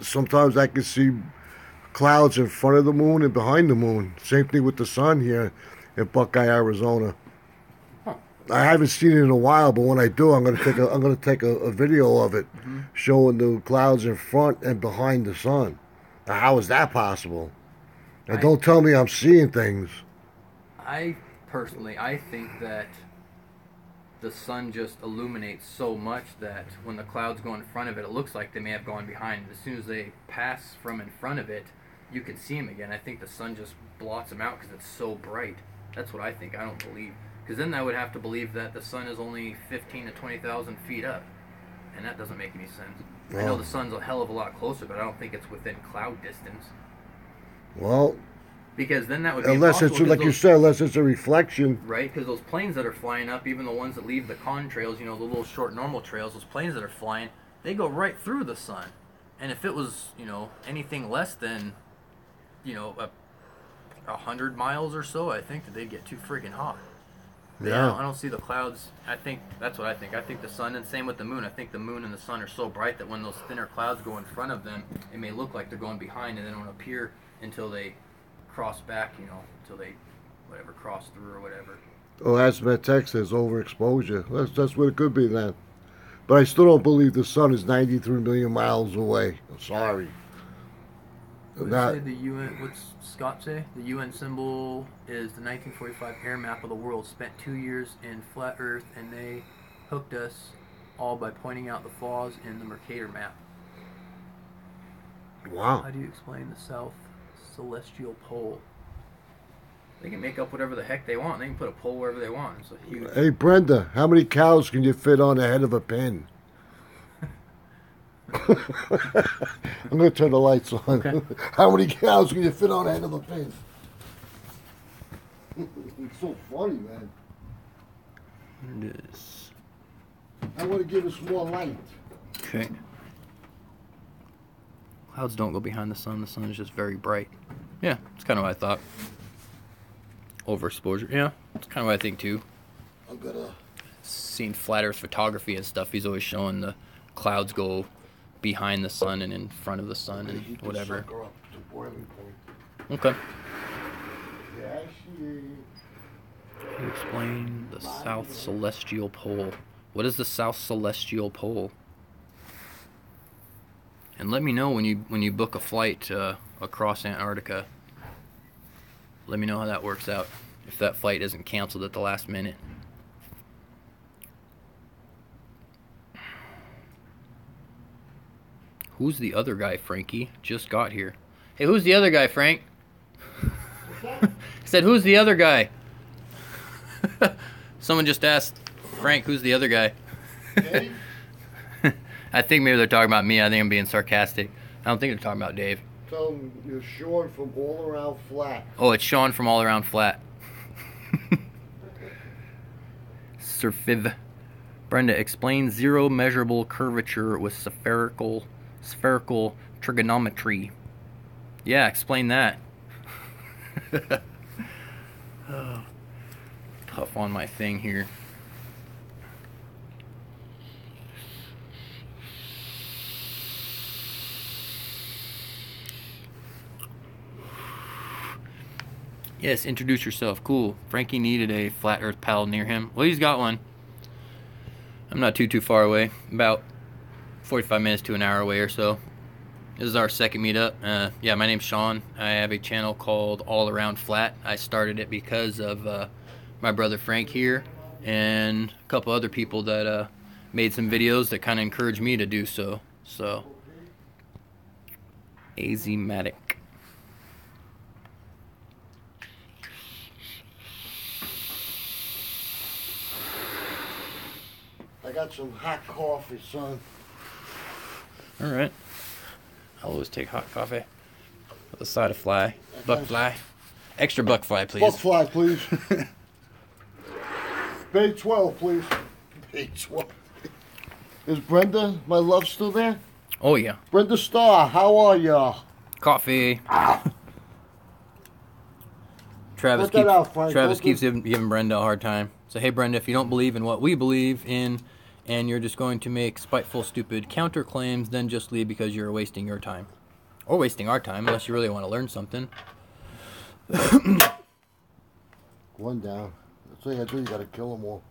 Sometimes I can see clouds in front of the moon and behind the moon. Same thing with the sun here in Buckeye, Arizona. Huh. I haven't seen it in a while, but when I do, I'm gonna take a video of it, showing the clouds in front and behind the sun. Now, how is that possible? And don't tell me I'm seeing things. I think that the sun just illuminates so much that when the clouds go in front of it, it looks like they may have gone behind. As soon as they pass from in front of it, you can see them again. I think the sun just blots them out because it's so bright. That's what I think. I don't believe. Because then I would have to believe that the sun is only 15 to 20,000 feet up. And that doesn't make any sense. I know Well- the sun's a hell of a lot closer, but I don't think it's within cloud distance. Well, Because then that would be unless it's impossible, 'cause like you those- said, unless it's a reflection. Right, because those planes that are flying up, even the ones that leave the con trails, you know, the little short normal trails, those planes that are flying, they go right through the sun. And if it was, you know, anything less than, you know, 100 miles or so, I think that they'd get too friggin' hot. But Yeah. I don't see the clouds. I think that's what I think. I think the sun, and same with the moon. I think the moon and the sun are so bright that when those thinner clouds go in front of them, it may look like they're going behind, and they don't appear until they cross back, you know, until they, whatever, cross through or whatever. Oh, Azmet Tech says overexposure. That's what it could be then. But I still don't believe the sun is 93 million miles away. I'm sorry. Not- the UN? What's Scott say? The UN symbol is the 1945 air map of the world. Spent 2 years in flat Earth, and they hooked us all by pointing out the flaws in the Mercator map. Wow. How do you explain the South Celestial Pole? They can make up whatever the heck they want. They can put a pole wherever they want. It's a huge. Hey, Brenda, how many cows can you fit on the head of a pin? I'm going to turn the lights on. Okay. How many cows can you fit on the head of a pin? It's so funny, man. It is. I want to give us more light. Okay. Clouds don't go behind the sun. The sun is just very bright. Yeah, it's kind of what I thought. Overexposure. Yeah, it's kind of what I think too. I'm going to... Seen flat Earth photography and stuff. He's always showing the clouds go behind the sun and in front of the sun and whatever. Suck her up to boiling point. Okay. Yeah, she is. Can you explain the South Celestial Pole? What is the South Celestial Pole? And let me know when you book a flight across Antarctica. Let me know how that works out. If that flight isn't canceled at the last minute. Who's the other guy, Frankie? Just got here. Hey, who's the other guy, Frank? He said, who's the other guy? Someone just asked Frank, who's the other guy? Dave? I think maybe they're talking about me. I think I'm being sarcastic. I don't think they're talking about Dave. Tell him you're Sean from All Around Flat. Oh, it's Sean from All Around Flat. Surfiv Brenda, explain zero measurable curvature with spherical trigonometry. Yeah, explain that. Oh, puff on my thing here. Yes, introduce yourself. Cool. Frankie needed a flat earth pal near him. Well, he's got one. I'm not too far away. About 45 minutes to an hour away or so. This is our second meetup. Yeah, my name's Sean. I have a channel called All Around Flat. I started it because of my brother Frank here and a couple other people that made some videos that kind of encouraged me to do so. So, Azimatic. I got some hot coffee, son. All right. I'll always take hot coffee with a side of fly. Buck fly. Extra buck fly, please. Buck fly, please. Bay 12, please. Bay 12. Is Brenda, my love, still there? Oh, yeah. Brenda Starr, how are ya? Coffee. Travis Put that out, Frank. Travis keeps giving Brenda a hard time. So, hey, Brenda, if you don't believe in what we believe in and you're just going to make spiteful, stupid counterclaims, then just leave because you're wasting your time. Or wasting our time, unless you really want to learn something. One down. That's all you gotta do. You gotta kill them all.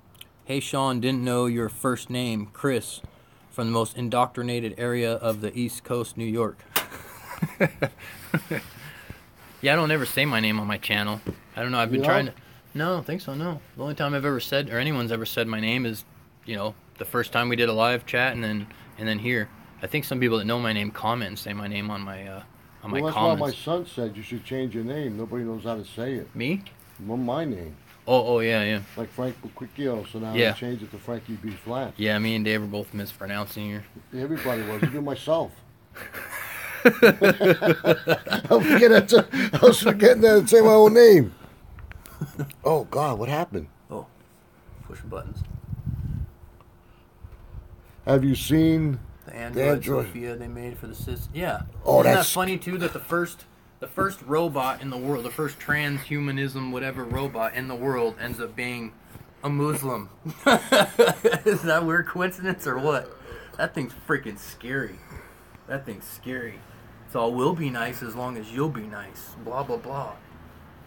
Hey, Sean, didn't know your first name, Chris, from the most indoctrinated area of the East Coast, New York. Yeah, I don't ever say my name on my channel. I don't know. I've been trying to. No, I don't think so. No, the only time I've ever said, or anyone's ever said my name is, you know, the first time we did a live chat, and then here. I think some people that know my name comment and say my name on my Well, that's comments. why my son said you should change your name. Nobody knows how to say it. Me? Well, my name. Oh, yeah. Like Frank Buquicchio, so now Yeah. I changed it to Frankie B. Flat. Yeah, me and Dave are both mispronouncing here. Everybody was, even myself. I was forgetting that to say my own name. Oh, God, what happened? Oh, push buttons. Have you seen The Android Android. Sophia they made for the system. Yeah. Oh, Isn't that that's- funny too? That the first robot in the world, the first transhumanism whatever robot in the world, ends up being a Muslim. Is that weird coincidence or what? That thing's freaking scary. That thing's scary. It's all we'll be nice as long as you'll be nice. Blah blah blah.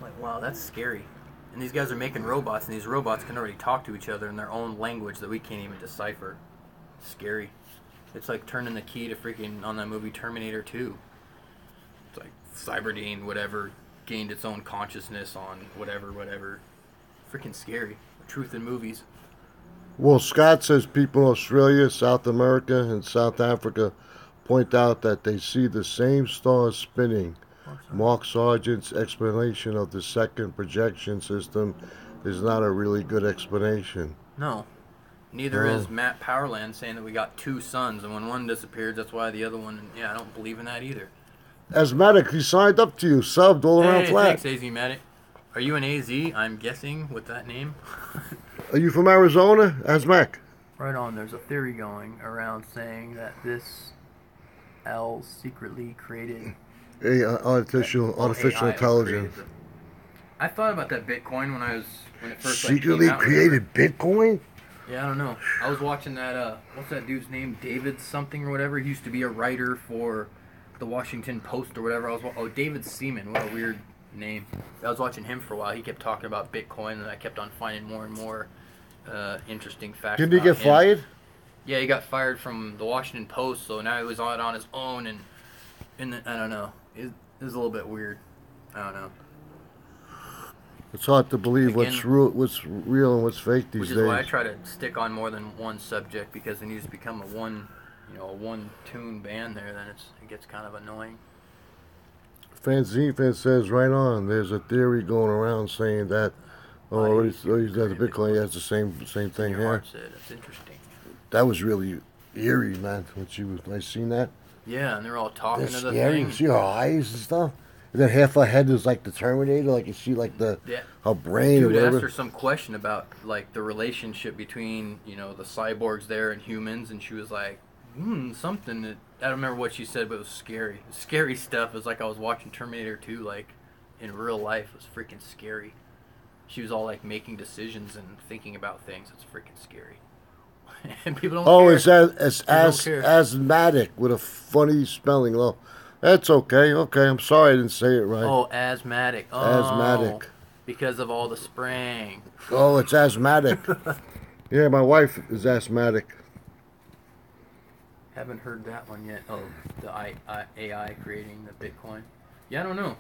Like wow, that's scary. And these guys are making robots, and these robots can already talk to each other in their own language that we can't even decipher. Scary. It's like turning the key to freaking on that movie Terminator 2. It's like Cyberdyne, whatever, gained its own consciousness on whatever. Freaking scary. The truth in movies. Well, Scott says people in Australia, South America, and South Africa point out that they see the same stars spinning. Mark Sargent's explanation of the second projection system is not a really good explanation. No. Neither is Matt Powerland saying that we got two suns, and when one disappears, that's why the other one. Yeah, I don't believe in that either. Asthmatic, he signed up to you, subbed all around Hey, flat. thanks, AZ Medic. Are you an AZ? I'm guessing with that name. Are you from Arizona, Asthmatic? Right on. There's a theory going around saying that this L secretly created Artificial AI intelligence. created it. I thought about that Bitcoin when it first Secretly came out, created Bitcoin? Yeah, I don't know. I was watching that. What's that dude's name? David something or whatever. He used to be a writer for the Washington Post or whatever. David Seaman. What a weird name. I was watching him for a while. He kept talking about Bitcoin, and I kept on finding more and more interesting facts. Didn't he about get him. fired? Yeah, he got fired from the Washington Post, so now he was on his own, and I don't know. It was a little bit weird. I don't know. It's hard to believe Again, what's real and what's fake these Which days. is why I try to stick on more than one subject, because then you just become a one-tune band there. Then it gets kind of annoying. Fanzine fan says right on. There's a theory going around saying that he's got the Bitcoin. He has the same thing Your here. heart said it's interesting. That was really eerie, man. I seen that. Yeah, and they're all talking They're to the scary. thing. See her eyes and stuff. And then half her head is like the Terminator, like you see like the Yeah. her brain or Dude asked whatever. her some question about like the relationship between the cyborgs there and humans, and she was like, something that I don't remember what she said, but it was scary. Scary stuff. It was like I was watching Terminator 2, like in real life. It was freaking scary. She was all like making decisions and thinking about things. It's freaking scary. And people don't Oh, care. it's They don't care. asthmatic with a funny spelling. Well, that's okay. Okay, I'm sorry I didn't say it right. Oh, asthmatic. Oh, Asthmatic. because of all the spraying. Oh, it's asthmatic. Yeah, my wife is asthmatic. Haven't heard that one yet. Oh, the AI creating the Bitcoin. Yeah, I don't know.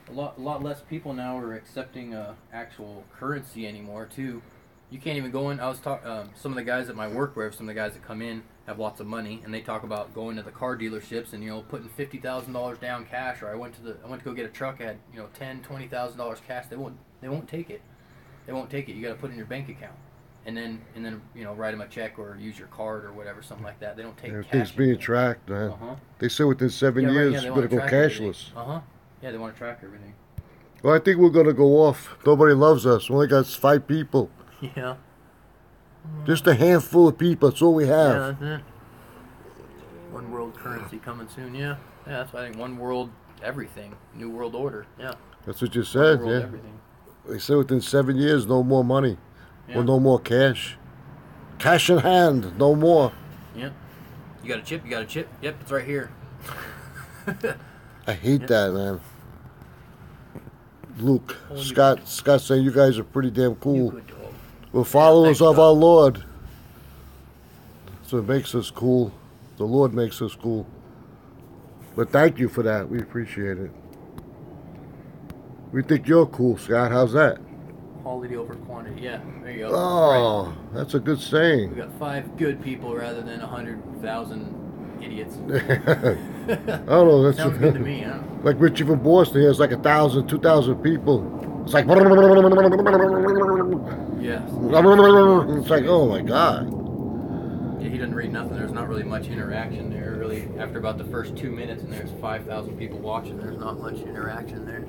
A lot less people now are accepting actual currency anymore too. You can't even go in. I was talking. Some of the guys at my work, where some of the guys that come in have lots of money, and they talk about going to the car dealerships and putting $50,000 down cash. Or I went to go get a truck. I had $10,000-$20,000 cash. They won't take it. They won't take it. You got to put it in your bank account, and then write them a check or use your card or whatever, something like that. They don't take Everything's cash. being tracked, man. Uh-huh. They say within 7 Yeah, right, years, yeah, they you wanna better go track everything. cashless. Uh-huh. Yeah, they want to track everything. Well, I think we're gonna go off. Nobody loves us. We only got 5 people. Yeah. Just a handful of people. That's all we Yeah, have. that's it. One world currency coming soon, yeah. Yeah, that's why I think one world everything. New world order, yeah. That's what you One said, world yeah. everything. They said within 7 years, no more money. Yeah. Or no more cash. Cash in hand, no more. Yeah. You got a chip? Yep, it's right here. I hate that, man. Luke, Oh, you- Scott saying you guys are pretty damn You cool. good dog. We're followers thanks, of Scott. our Lord. So it makes us cool. The Lord makes us cool. But thank you for that. We appreciate it. We think you're cool, Scott. How's that? Quality over quantity, yeah. There you go. Oh, that's a good Right. We saying. got 5 good people rather than 100,000 idiots. I don't know. That's Sounds good to me, huh? Like Richie from Boston, he has like 1,000, 2,000 people. It's like, Yes. it's like, oh my God. Yeah, he doesn't read nothing. There's not really much interaction there. Really, after about the first 2 minutes, and there's 5,000 people watching. There's not much interaction there.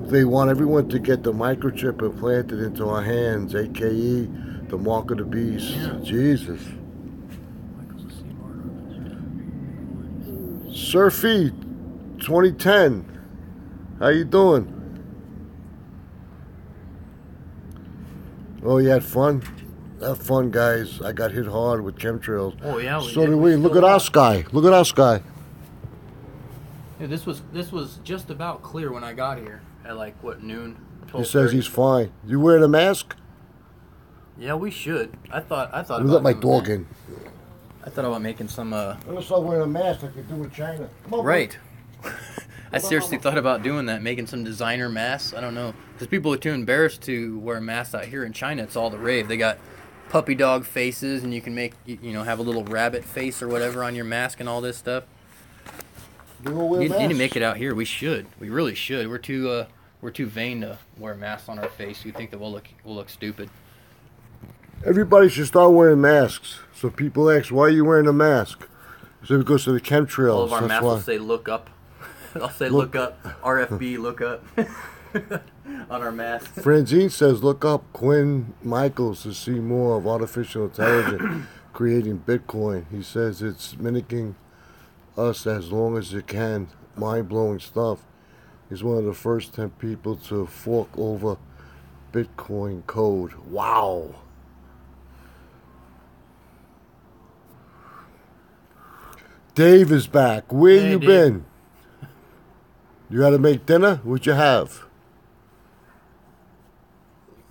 They want everyone to get the microchip implanted into our hands, aka the mark of the beast. Yeah. Jesus. Michael's a Seymour. Surfy 2010. How you doing? Oh, you had fun? Have fun, guys. I got hit hard with chemtrails. Oh yeah. So did we. Look at our sky. Look at our sky. Yeah, this was just about clear when I got here at like what, noon? He says 12:30? he's fine. You wearing a mask? Yeah, we should. I thought. Let me about let my doing dog that. in. I thought about making some. I'm gonna start wearing a mask like they do in China. Come on, Right. I seriously thought about doing that, making some designer masks. I don't know, because people are too embarrassed to wear masks out here in China. It's all the rave. They got puppy dog faces, and you can make have a little rabbit face or whatever on your mask and all this stuff. You gonna wear You need to masks? make it out here. We should. We really should. We're too vain to wear masks on our face. We think that we'll look stupid. Everybody should start wearing masks. So people ask, why are you wearing a mask? I said, because of the chemtrails. All of our That's masks why. will say "look up." I'll say "look up." RFB, look up on our masks. Franzine says, look up Quinn Michaels to see more of artificial intelligence creating Bitcoin. He says it's mimicking us as long as it can. Mind-blowing stuff. He's one of the first 10 people to fork over Bitcoin code. Wow. Dave is back. Where Hey, you Dave. been? You got to make dinner? What'd you have?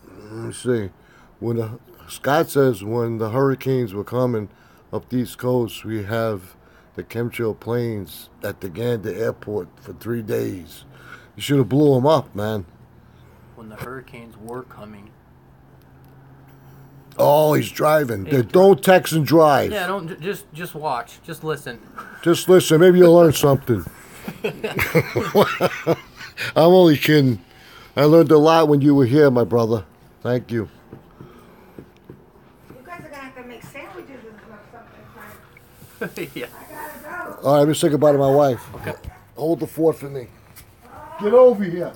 Let me see. Scott says when the hurricanes were coming up the East Coast, we have the chemtrail planes at the Gander Airport for 3 days. You should have blew them up, man. When the hurricanes were coming. Oh, he's driving. Hey, Don't text and drive. Yeah, don't just watch, just listen. Just listen. Maybe you'll learn something. I'm only kidding. I learned a lot when you were here, my brother. Thank you. You guys are gonna have to make sandwiches and something. Yeah. I gotta go. All right, let me say goodbye to my wife. Okay. Hold the fort for me. Get over here.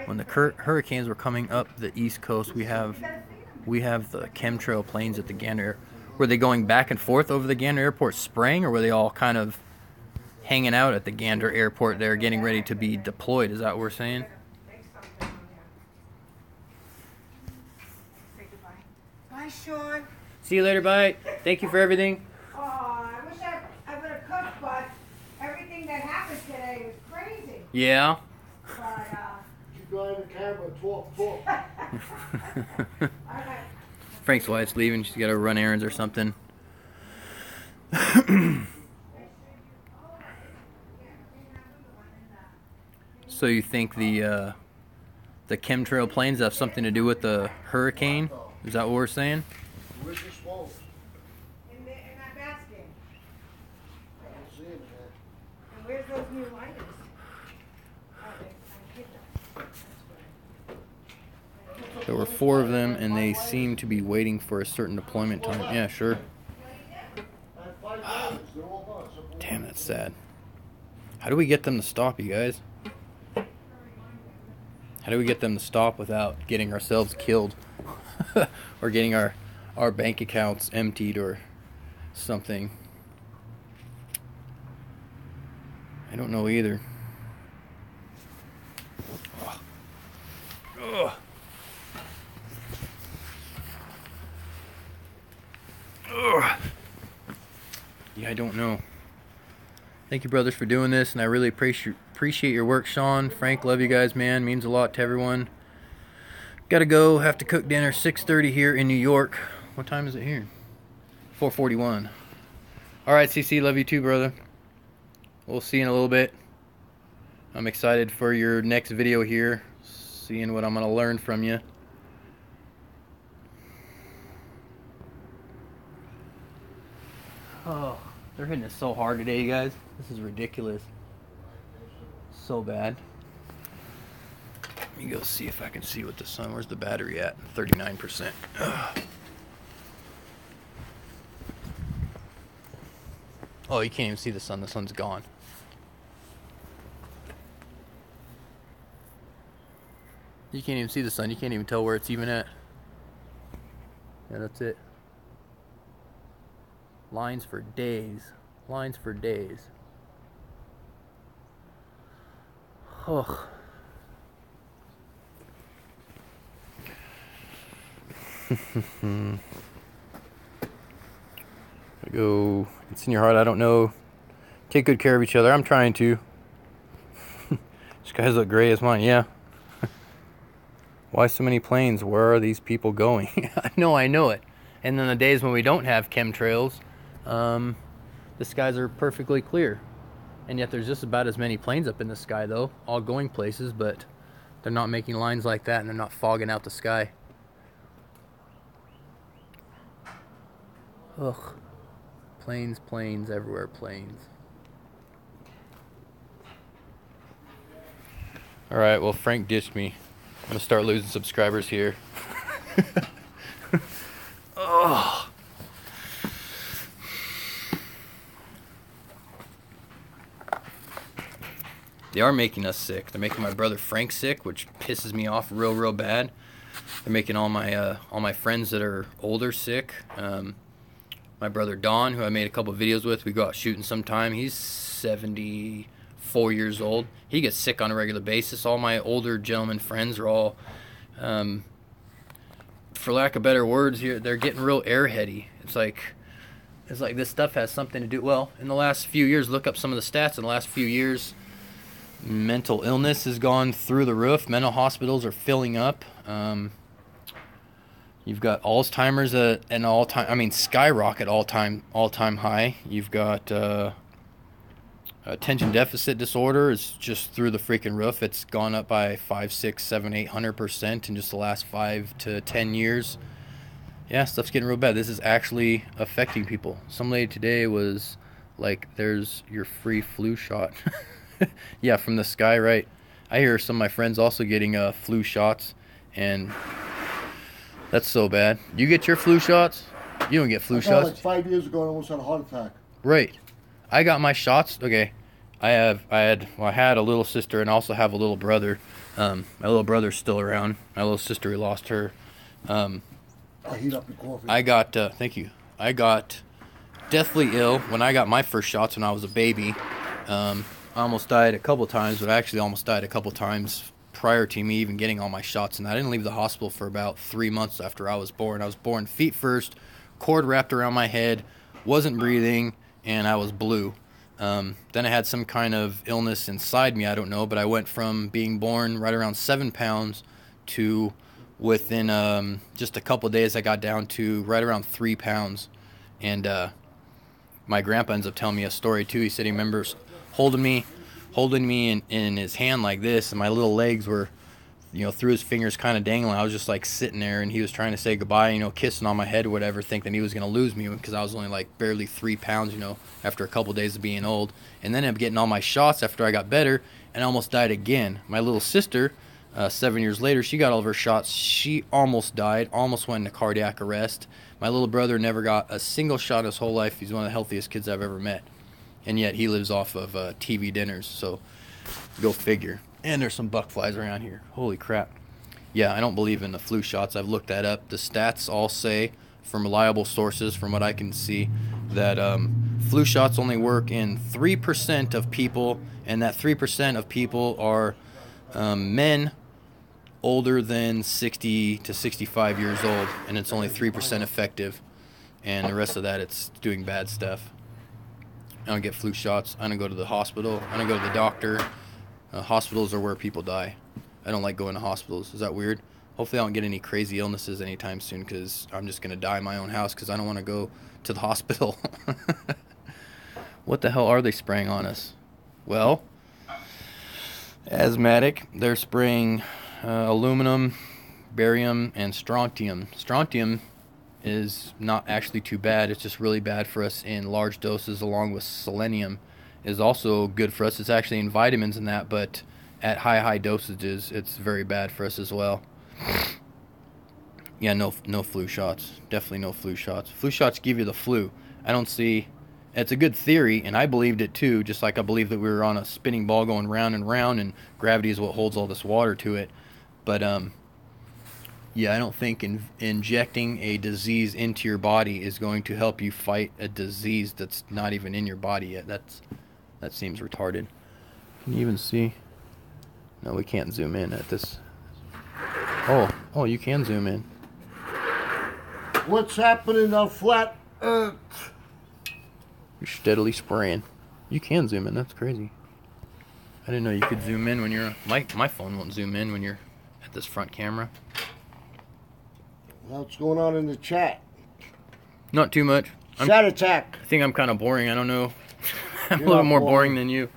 When the hurricanes were coming up the East Coast, we have the chemtrail planes at the Gander. Were they going back and forth over the Gander Airport spraying, or were they all kind of hanging out at the Gander Airport there getting ready to be deployed? Is that what we're saying? Bye, Sean. See you later, bye. Thank you for everything. Oh, I wish I would have cooked, but everything that happened today was crazy. Yeah. But, Keep behind the camera, talk. Frank's wife's leaving. She's got to run errands or something. So you think the chemtrail planes have something to do with the hurricane? Is that what we're saying? Where's the smoke? in that basket. I don't see it, man. And where's those new lighters? Oh, I hit them. There were 4 of them, and they seem to be waiting for a certain deployment time. Yeah, sure. I have 5 minutes, they're all done. Damn, that's sad. How do we get them to stop, you guys? How do we get them to stop without getting ourselves killed? Or getting our bank accounts emptied or something? I don't know either. Ugh. Ugh. Yeah, I don't know. Thank you, brothers, for doing this, and I really appreciate your work, Sean. Frank, love you guys, man. Means a lot to everyone. Gotta go. Have to cook dinner. 6:30 here in New York. What time is it here? 4:41. All right, CC, love you too, brother. We'll see you in a little bit. I'm excited for your next video here, seeing what I'm gonna learn from you. Oh, they're hitting it so hard today, you guys. This is ridiculous. So bad. Let me go see if I can see what the sun. Where's the battery at? 39%. Ugh. Oh, you can't even see the sun. The sun's gone. You can't even see the sun. You can't even tell where it's even at. Yeah, that's it. Lines for days. Lines for days. Ugh. Go. It's in your heart. I don't know. Take good care of each other. I'm trying to. Skies look gray as mine. Yeah. Why so many planes? Where are these people going? I know it. And then the days when we don't have chemtrails, the skies are perfectly clear. And yet there's just about as many planes up in the sky, though, all going places, but they're not making lines like that, and they're not fogging out the sky. Ugh. Planes, planes, everywhere planes. Alright, well, Frank ditched me. I'm gonna start losing subscribers here. Oh. They are making us sick. They're making my brother Frank sick, which pisses me off real bad. They're making all my friends that are older sick. My brother Don, who I made a couple videos with, we go out shooting sometime. He's 74 years old. He gets sick on a regular basis. All my older gentlemen friends are all, for lack of better words, here they're getting real airheady. It's like this stuff has something to do. Well, in the last few years, look up some of the stats. In the last few years, mental illness has gone through the roof. Mental hospitals are filling up. You've got Alzheimer's at an all-time, I mean, skyrocket all-time high. You've got attention deficit disorder is just through the freaking roof. It's gone up by 5, 6, 7, 800% in just the last 5 to 10 years. Yeah, stuff's getting real bad. This is actually affecting people. Some lady today was like, "There's your free flu shot." Yeah, from the sky, right? I hear some of my friends also getting flu shots, and that's so bad. You get your flu shots? You don't get flu shots? Like 5 years ago, I almost had a heart attack. Right. I got my shots. Okay. I had a little sister and also have a little brother. My little brother's still around. My little sister, we lost her. I'll heat up your coffee. I got, thank you. I got deathly ill when I got my first shots when I was a baby. I almost died a couple times, but I actually almost died a couple times prior to me even getting all my shots. And I didn't leave the hospital for about 3 months after I was born. I was born feet first, cord wrapped around my head, wasn't breathing, and I was blue. Then I had some kind of illness inside me, I don't know, but I went from being born right around 7 pounds to within just a couple of days I got down to right around 3 pounds. And my grandpa ends up telling me a story too. He said he remembers holding me in his hand like this, and my little legs were, through his fingers kind of dangling. I was just like sitting there, and he was trying to say goodbye, kissing on my head or whatever, thinking he was going to lose me because I was only like barely 3 pounds, after a couple of days of being old. And then I'm getting all my shots after I got better, and I almost died again. My little sister, 7 years later, she got all of her shots. She almost died, almost went into cardiac arrest. My little brother never got a single shot in his whole life. He's one of the healthiest kids I've ever met. And yet he lives off of TV dinners, so go figure. And there's some buck flies around here. Holy crap. Yeah, I don't believe in the flu shots. I've looked that up. The stats all say, from reliable sources, from what I can see, that flu shots only work in 3% of people, and that 3% of people are men older than 60 to 65 years old, and it's only 3% effective. And the rest of that, it's doing bad stuff. I don't get flu shots. I don't go to the hospital. I don't go to the doctor. Hospitals are where people die. I don't like going to hospitals. Is that weird? Hopefully I don't get any crazy illnesses anytime soon, because I'm just going to die in my own house because I don't want to go to the hospital. What the hell are they spraying on us? Well, asthmatic. They're spraying aluminum, barium, and strontium. Strontium is not actually too bad. It's just really bad for us in large doses, along with selenium is also good for us. It's actually in vitamins and that, but at high dosages, it's very bad for us as well. Yeah, no flu shots. Definitely no flu shots. Flu shots give you the flu. I don't see... It's a good theory, and I believed it too, just like I believe that we were on a spinning ball going round and round, and gravity is what holds all this water to it. But, yeah, I don't think injecting a disease into your body is going to help you fight a disease that's not even in your body yet. That seems retarded. Can you even see? No, we can't zoom in at this. Oh, you can zoom in. What's happening on flat Earth? You're steadily spraying. You can zoom in. That's crazy. I didn't know you could zoom in when you're... My phone won't zoom in when you're at this front camera. What's going on in the chat? Not too much. Chat attack. I think I'm kind of boring. I don't know. I'm a little more boring than you.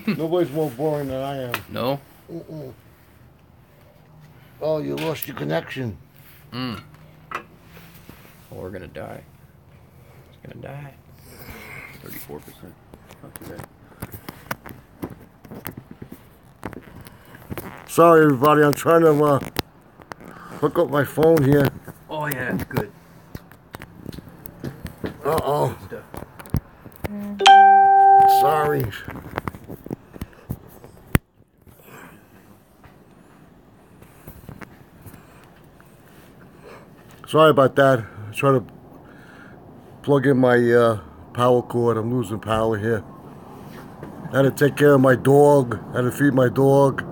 Nobody's more boring than I am. No? Oh, you lost your connection. Well, we're going to die. It's going to die. 34%. Not too bad. Sorry, everybody. I'm trying to hook up my phone here. Oh, yeah. It's good. Uh-oh. Sorry. Sorry about that. I'm trying to plug in my power cord. I'm losing power here. I had to take care of my dog. I had to feed my dog.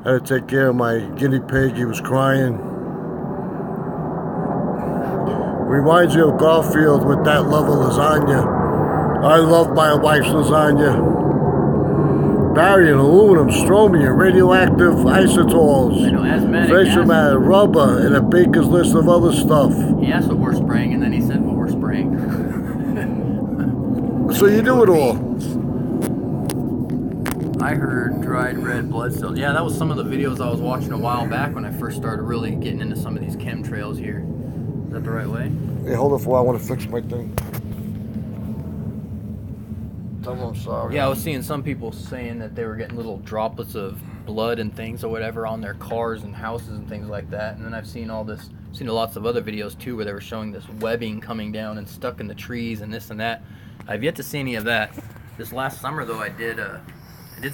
I had to take care of my guinea pig. He was crying. Reminds me of Garfield with that love of lasagna. I love my wife's lasagna. Barium, aluminum, strontium, radioactive isotols, facial matter, rubber, and a baker's list of other stuff. He asked what we're spraying, and then he said what we're spraying. So you do it all. I heard dried red blood cells. Yeah, that was some of the videos I was watching a while back when I first started really getting into some of these chemtrails here. Is that the right way? Hey, hold it for a while. I want to fix my thing. Tell them I'm sorry. Yeah, I was seeing some people saying that they were getting little droplets of blood and things or whatever on their cars and houses and things like that. And then I've seen lots of other videos too where they were showing this webbing coming down and stuck in the trees and this and that. I've yet to see any of that. This last summer, though, I did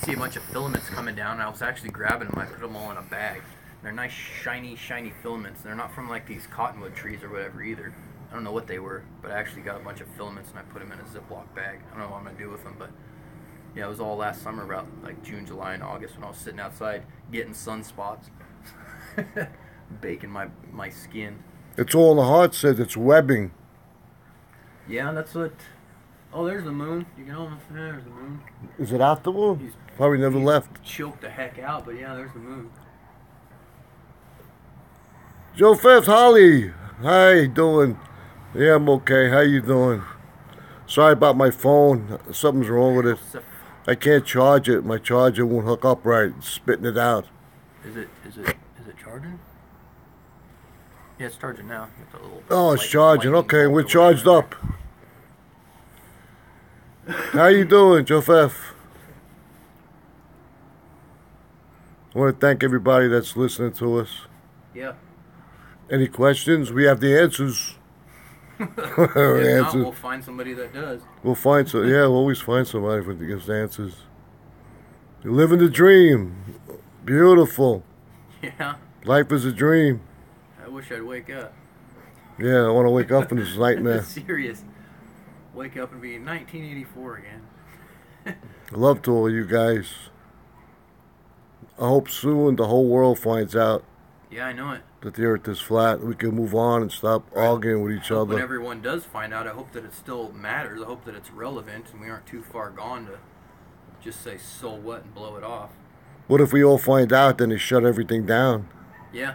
see a bunch of filaments coming down, and I was actually grabbing them. I put them all in a bag. They're nice, shiny filaments. They're not from like these cottonwood trees or whatever either. I don't know what they were, but I actually got a bunch of filaments and I put them in a Ziploc bag. I don't know what I'm gonna do with them, but yeah, it was all last summer, about like June, July, and August, when I was sitting outside getting sunspots, baking my skin. It's all in the heart says it's webbing. Yeah, that's what. Oh, there's the moon. You can almost. Yeah, there's the moon. Is it out the moon? He's Probably never left. Choked the heck out, but yeah, there's the moon. Joe Fifth, Holly. How you doing? Yeah, I'm okay. How you doing? Sorry about my phone. Something's wrong with it. I can't charge it. My charger won't hook up right. It's spitting it out. Is it charging? Yeah, it's charging now. You have the little Oh, it's charging. Okay, we're lightning charged bolt up. How you doing, Joe Fifth? I want to thank everybody that's listening to us. Yeah. Any questions? We have the answers. If not, Answers. we'll find somebody that does. We'll find some. Yeah, we'll always find somebody who gives answers. You're living the dream. Beautiful. Yeah. Life is a dream. I wish I'd wake up. Yeah, I want to wake up from this nightmare. Serious. Wake up and be in 1984 again. Love to all you guys. I hope soon the whole world finds out Yeah, I know it. that the earth is flat. We can move on and stop arguing with each When other. everyone does find out, I hope that it still matters. I hope that it's relevant and we aren't too far gone to just say so what and blow it off. What if we all find out, then they shut everything down? Yeah.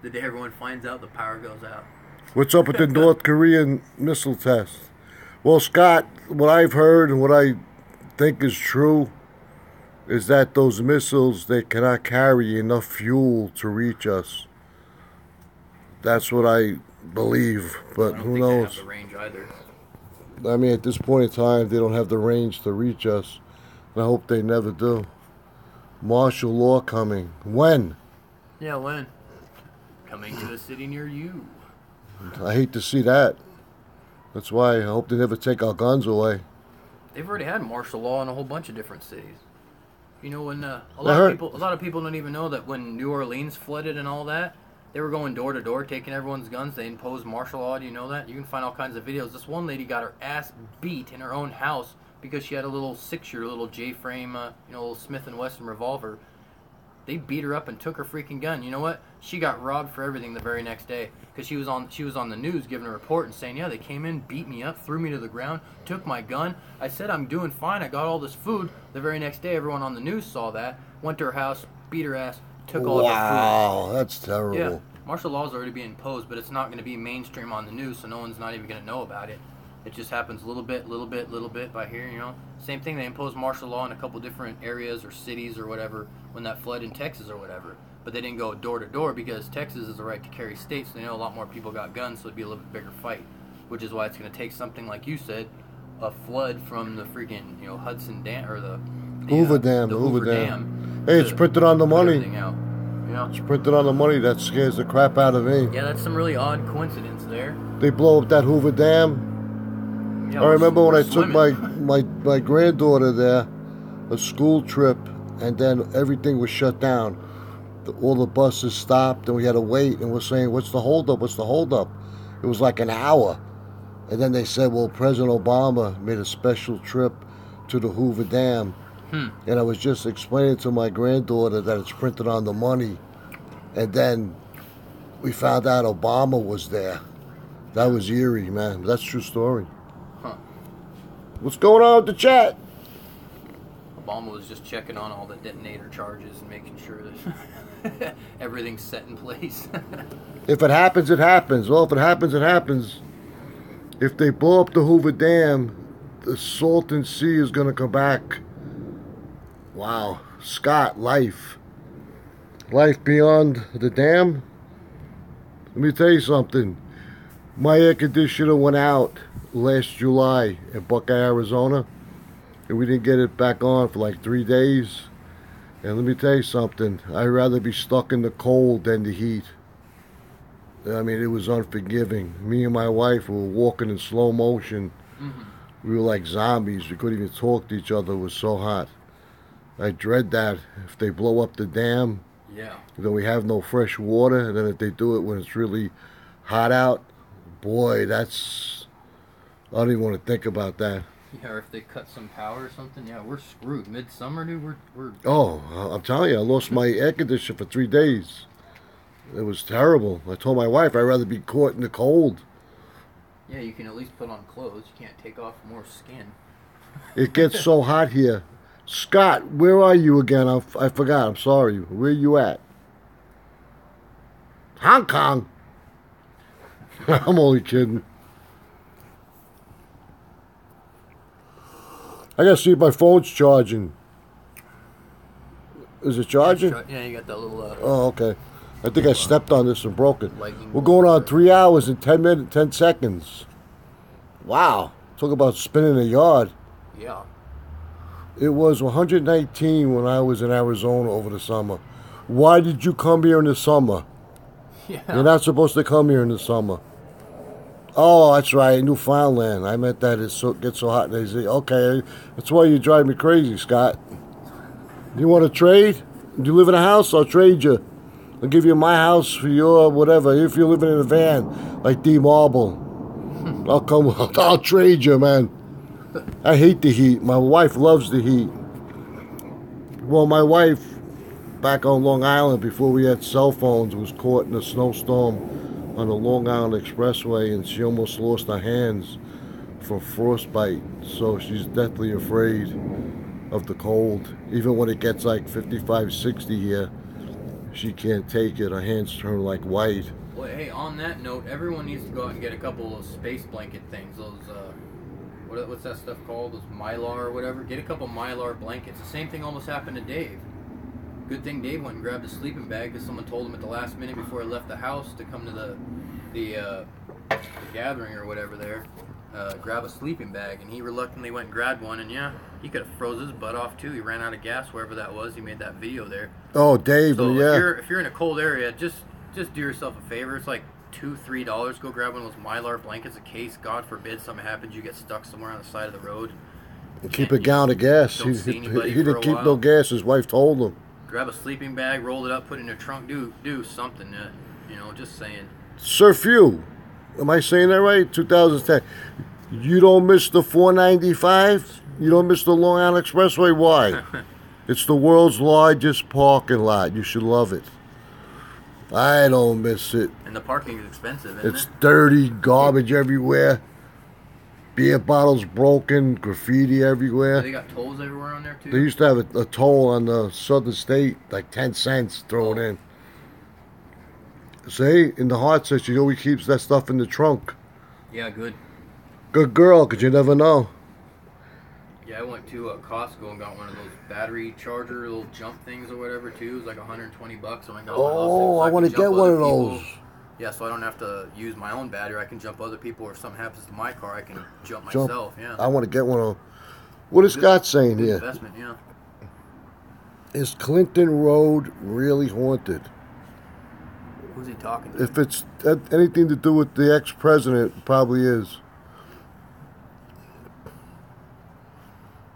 The day everyone finds out, the power goes out. What's up with the North Korean missile test? Well, Scott, what I've heard and what I think is true is that those missiles, they cannot carry enough fuel to reach us. That's what I believe, but I don't who think knows? they have the range either. I mean, at this point in time, they don't have the range to reach us. And I hope they never do. Martial law coming. When? Yeah, when? Coming to a city near you. I hate to see that. That's why I hope they never take our guns away. They've already had martial law in a whole bunch of different cities. You know, when a I lot heard- of people don't even know that when New Orleans flooded and all that, they were going door to door taking everyone's guns. They imposed martial law. Do you know that? You can find all kinds of videos. This one lady got her ass beat in her own house because she had a little 6-shooter, little J-frame, little Smith & Wesson revolver. They beat her up and took her freaking gun. You know what? She got robbed for everything the very next day because she was on the news giving a report and saying, yeah, they came in, beat me up, threw me to the ground, took my gun. I said I'm doing fine. I got all this food. The very next day, everyone on the news saw that, went to her house, beat her ass, took all of her food. Wow, that's terrible. Yeah, martial law is already being imposed, but it's not going to be mainstream on the news, so no one's not even going to know about it. It just happens little bit by here, you know. Same thing, they imposed martial law in a couple different areas or cities or whatever when that flood in Texas or whatever. But they didn't go door to door because Texas is a right to carry state, so they know a lot more people got guns, so it'd be a little bit bigger fight. Which is why it's going to take something like you said, a flood from the freaking, Hudson Dam or the Hoover Dam, the the Hoover Hoover Dam. Hey, it's to printed on the put money. everything out. Yeah. It's printed on the money. That scares the crap out of me. Yeah, that's some really odd coincidence there. They blow up that Hoover Dam. Yeah, I remember when we're I took swimming. my granddaughter there, a school trip, and then everything was shut down. All the buses stopped, and we had to wait, and we're saying, what's the holdup? What's the holdup? It was like an hour. And then they said, well, President Obama made a special trip to the Hoover Dam. And I was just explaining to my granddaughter that it's printed on the money. And then we found out Obama was there. That was eerie, man. That's a true story. Huh. What's going on with the chat? Obama was just checking on all the detonator charges and making sure that everything's set in place. If it happens, it happens. Well, if it happens, it happens. If they blow up the Hoover Dam, the Salton Sea is going to come back. Wow. Scott, life. Life beyond the dam? Let me tell you something. My air conditioner went out last July in Buckeye, Arizona. And we didn't get it back on for like 3 days. And let me tell you something. I'd rather be stuck in the cold than the heat. I mean, it was unforgiving. Me and my wife were walking in slow motion We were like zombies. We couldn't even talk to each other. It was so hot. I dread that. If they blow up the dam, Yeah. then we have no fresh water. And then if they do it when it's really hot out, boy, that's... I don't even want to think about that. Yeah, or if they cut some power or something, yeah, we're screwed. Midsummer, dude, we're Oh, I'm telling you, I lost my air conditioner for 3 days. It was terrible. I told my wife I'd rather be caught in the cold. yeah, you can at least put on clothes. You can't take off more skin. It gets so hot here. Scott, where are you again? I forgot. I'm sorry. Where are you at? Hong Kong. I'm only kidding. I gotta see if my phone's charging. Is it charging? Yeah, you got that little. Oh, okay. I think I stepped on this and broke it. Lightning We're going on bolt. 3 hours and 10 seconds. Wow. Talk about spinning a yard. Yeah. It was 119 when I was in Arizona over the summer. Why did you come here in the summer? Yeah. You're not supposed to come here in the summer. Oh, that's right, Newfoundland. I meant that it gets so hot. And they say, okay, that's why you drive me crazy, Scott. You want to trade? Do you live in a house? I'll trade you. I'll give you my house for your whatever. If you're living in a van, like D Marble, I'll trade you, man. I hate the heat. My wife loves the heat. Well, my wife, back on Long Island, before we had cell phones, was caught in a snowstorm on the Long Island Expressway, and she almost lost her hands from frostbite. So she's deathly afraid of the cold. Even when it gets like 55, 60 here, she can't take it. Her hands turn like white. Well, hey, on that note, everyone needs to go out and get a couple of space blanket things. Those, what's that stuff called? Those Mylar or whatever. Get a couple Mylar blankets. The same thing almost happened to Dave. Good thing Dave went and grabbed a sleeping bag because someone told him at the last minute before he left the house to come to the gathering or whatever there. Grab a sleeping bag, and he reluctantly went and grabbed one, and yeah, he could have froze his butt off too. He ran out of gas wherever that was. He made that video there. Oh, Dave, So yeah. if you're in a cold area, just do yourself a favor. It's like $2-3. Go grab one of those Mylar blankets in case, God forbid, something happens. You get stuck somewhere on the side of the road. Keep a gallon of gas. Don't He see anybody for didn't a keep while. no gas. His wife told him. Grab a sleeping bag, roll it up, put it in your trunk. Do something. Just saying. Sir Few, am I saying that right? 2010. You don't miss the 495? You don't miss the Long Island Expressway? Why? It's the world's largest parking lot. You should love it. I don't miss it. And the parking is expensive, isn't It's it? dirty, garbage everywhere. Beer bottles broken, graffiti everywhere. They got tolls everywhere on there too. They used to have a toll on the Southern State, like 10 cents thrown in. See, in the heart section, she always keeps that stuff in the trunk. Yeah, good. Good girl, 'cause you never know. Yeah, I went to Costco and got one of those battery charger little jump things or whatever too. It was like $120. So I got one of those Oh, things so I want to can get jump one other of people. those. Yeah, so I don't have to use my own battery. I can jump other people, or if something happens to my car, I can jump Jump. myself. Yeah. I want to get one of them. What is Scott saying Good here? investment, yeah. Is Clinton Road really haunted? Who's he talking to? If it's anything to do with the ex-president, it probably is.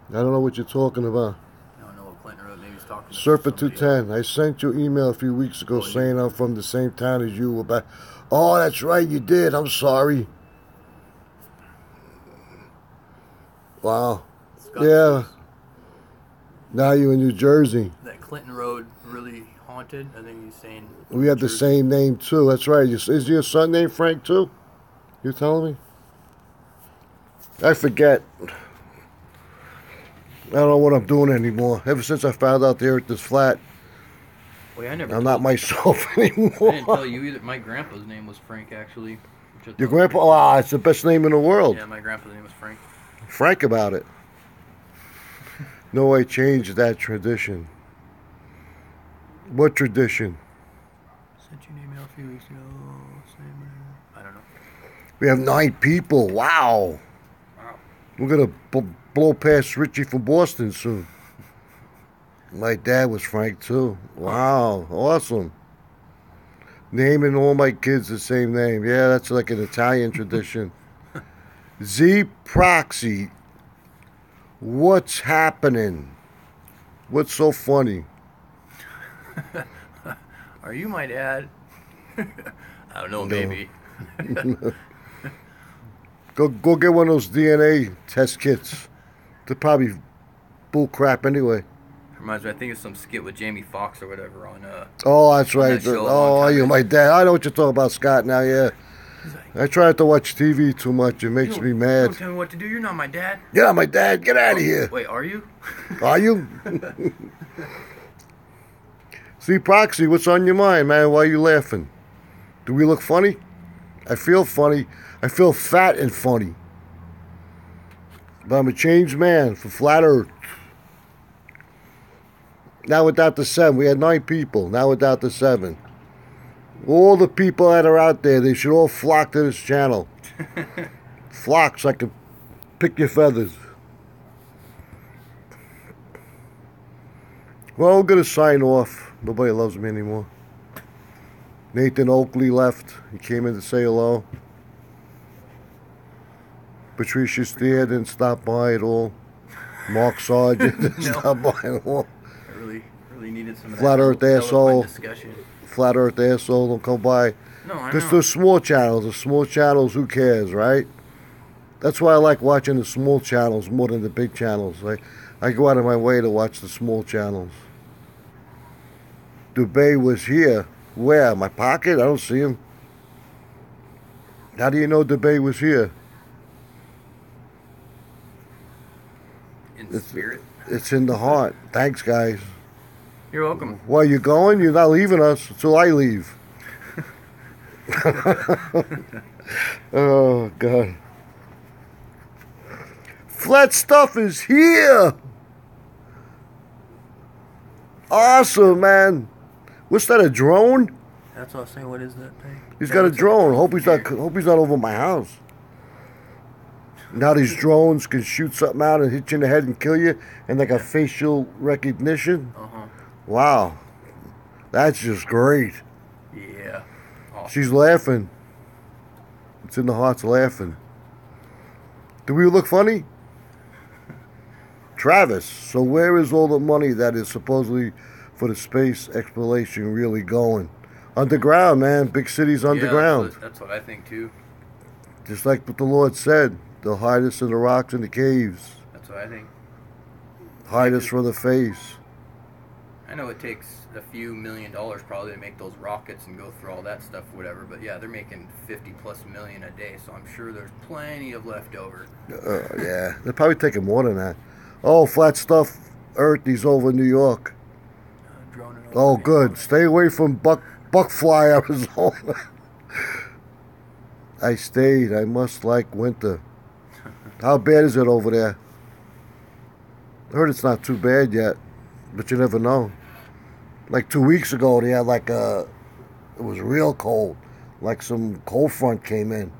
I don't know what you're talking about. I don't know what Clinton Road. Maybe he's talking to Surfer somebody 210. I sent you an email a few weeks ago Oh, you- saying I'm from the same town as you. About. Oh, that's right, you did. I'm sorry. Wow. Scott Yeah. says Now you're in New Jersey. that Clinton Road really haunted. I think he's saying We have the Jersey. same name too. That's right. Is your son named Frank too? You telling me? I forget. I don't know what I'm doing anymore. Ever since I found out there at this flat, Wait, I never. I'm not told- myself I didn't tell anymore. you either. My grandpa's name was Frank, actually. which I Your thought- grandpa? Oh, it's the best name in the world. Yeah, my grandpa's name was Frank. Frank about it. No, I changed that tradition. What tradition? Sent you an email a few weeks ago. I don't know. We have 9 people. Wow. Wow. We're going to blow past Richie from Boston soon. My dad was Frank too. Wow. Awesome. Naming all my kids the same name. Yeah, that's like an Italian tradition. Z Proxy. What's happening? What's so funny? Are you my dad? I don't know, No. maybe. Go get one of those DNA test kits. They're probably bull crap anyway. Reminds me, I think it's some skit with Jamie Foxx or whatever on Oh, that's On right. that show a long Oh, time you're ago. my dad. I know what you're talking about, Scott. Now, yeah. He's like, I try not to watch TV too much. It makes me Don't mad. tell me what to do. You're not my dad. Yeah, my dad. Get out of here. Wait, are you? Are you? See, Proxy, what's on your mind, man? Why are you laughing? Do we look funny? I feel funny. I feel fat and funny. But I'm a changed man for Flat Earth. Now without the 7. We had 9 people. Now without the 7. All the people that are out there, they should all flock to this channel. Flock so I can pick your feathers. Well, we're going to sign off. Nobody loves me anymore. Nathan Oakley left. He came in to say hello. Patricia Steer didn't stop by at all. Mark Sargent didn't No. stop by at all. I really needed some of Flat that Earth eloquent asshole. discussion. Flat Earth asshole don't come by. No, I Because know. they're small channels. The small channels, who cares, right? That's why I like watching the small channels more than the big channels. I go out of my way to watch the small channels. Dubé was here. Where? My pocket? I don't see him. How do you know Dubé was here? In spirit. It's in the heart. Thanks, guys. You're welcome. Why, you going? You're not leaving us until I leave. Oh, God. Flat Stuff is here. Awesome, man. What's that, a drone? That's what I was saying. What is that thing? He's got a drone. Hope he's not over my house. Now these drones can shoot something out and hit you in the head and kill you, and they got facial recognition. Wow, that's just great. Yeah. Awesome. She's laughing. It's in the heart's laughing. Do we look funny? Travis, so where is all the money that is supposedly for the space exploration really going? Underground, man. Big cities underground. Yeah, that's what I think too. Just like what the Lord said. They'll hide us in the rocks and the caves. That's what I think. Hide us from the face. I know it takes a few $1 million probably to make those rockets and go through all that stuff, whatever. But yeah, they're making 50+ million a day, so I'm sure there's plenty of leftover. Yeah, they're probably taking more than that. Oh, Flat Stuff Earth, he's over New York. Droning over Oh, me. good. Stay away from Buckfly, Arizona. I stayed. I must like winter. How bad is it over there? I heard it's not too bad yet, but you never know. Like 2 weeks ago, they had it was real cold. Like some cold front came in.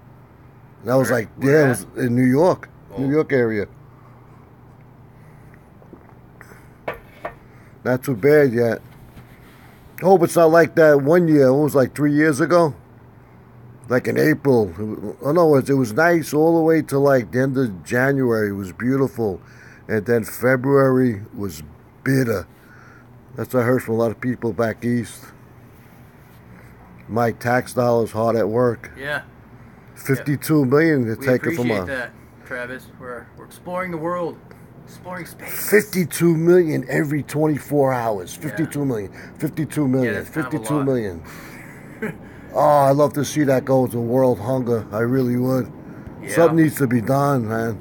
And I was Where- like, where yeah, it was in New York. Oh. New York area. Not too bad yet. Hope it's not like that one year. It was like 3 years ago. Like in April. Oh no, it was nice all the way to like the end of January. It was beautiful. And then February was bitter. That's what I heard from a lot of people back east. My tax dollars hard at work. Yeah, 52 million to we take it from appreciate us. that, Travis. We're exploring the world, exploring space. 52 million every 24 hours. 52 Yeah. million. 52 million. that's kind of a 52 lot. million. Oh, I'd love to see that go to world hunger. I really would. Yeah. Something needs to be done, man.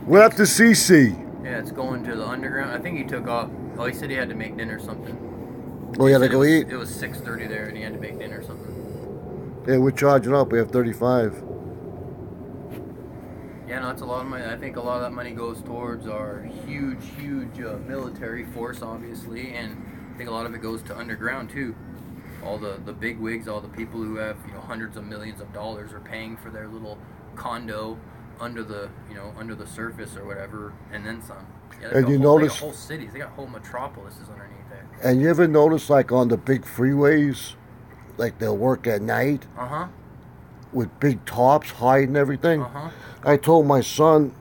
What up to CC? Yeah, it's going to the underground. I think he took off. Oh, he said he had to make dinner or something. Oh, you had to Said go eat? It was 6:30 there, and he had to make dinner or something. Yeah, we're charging up. We have 35. Yeah, no, that's a lot of money. I think a lot of that money goes towards our huge military force, obviously, and I think a lot of it goes to underground too. All the big wigs, all the people who have hundreds of millions of dollars are paying for their little condo under the under the surface or whatever, and then some. Yeah, they And got you whole, they notice- got whole cities, they got whole metropolises underneath there. And you ever notice, like, on the big freeways, like, they'll work at night Uh huh. with big tops hiding everything? Uh huh. I told my son,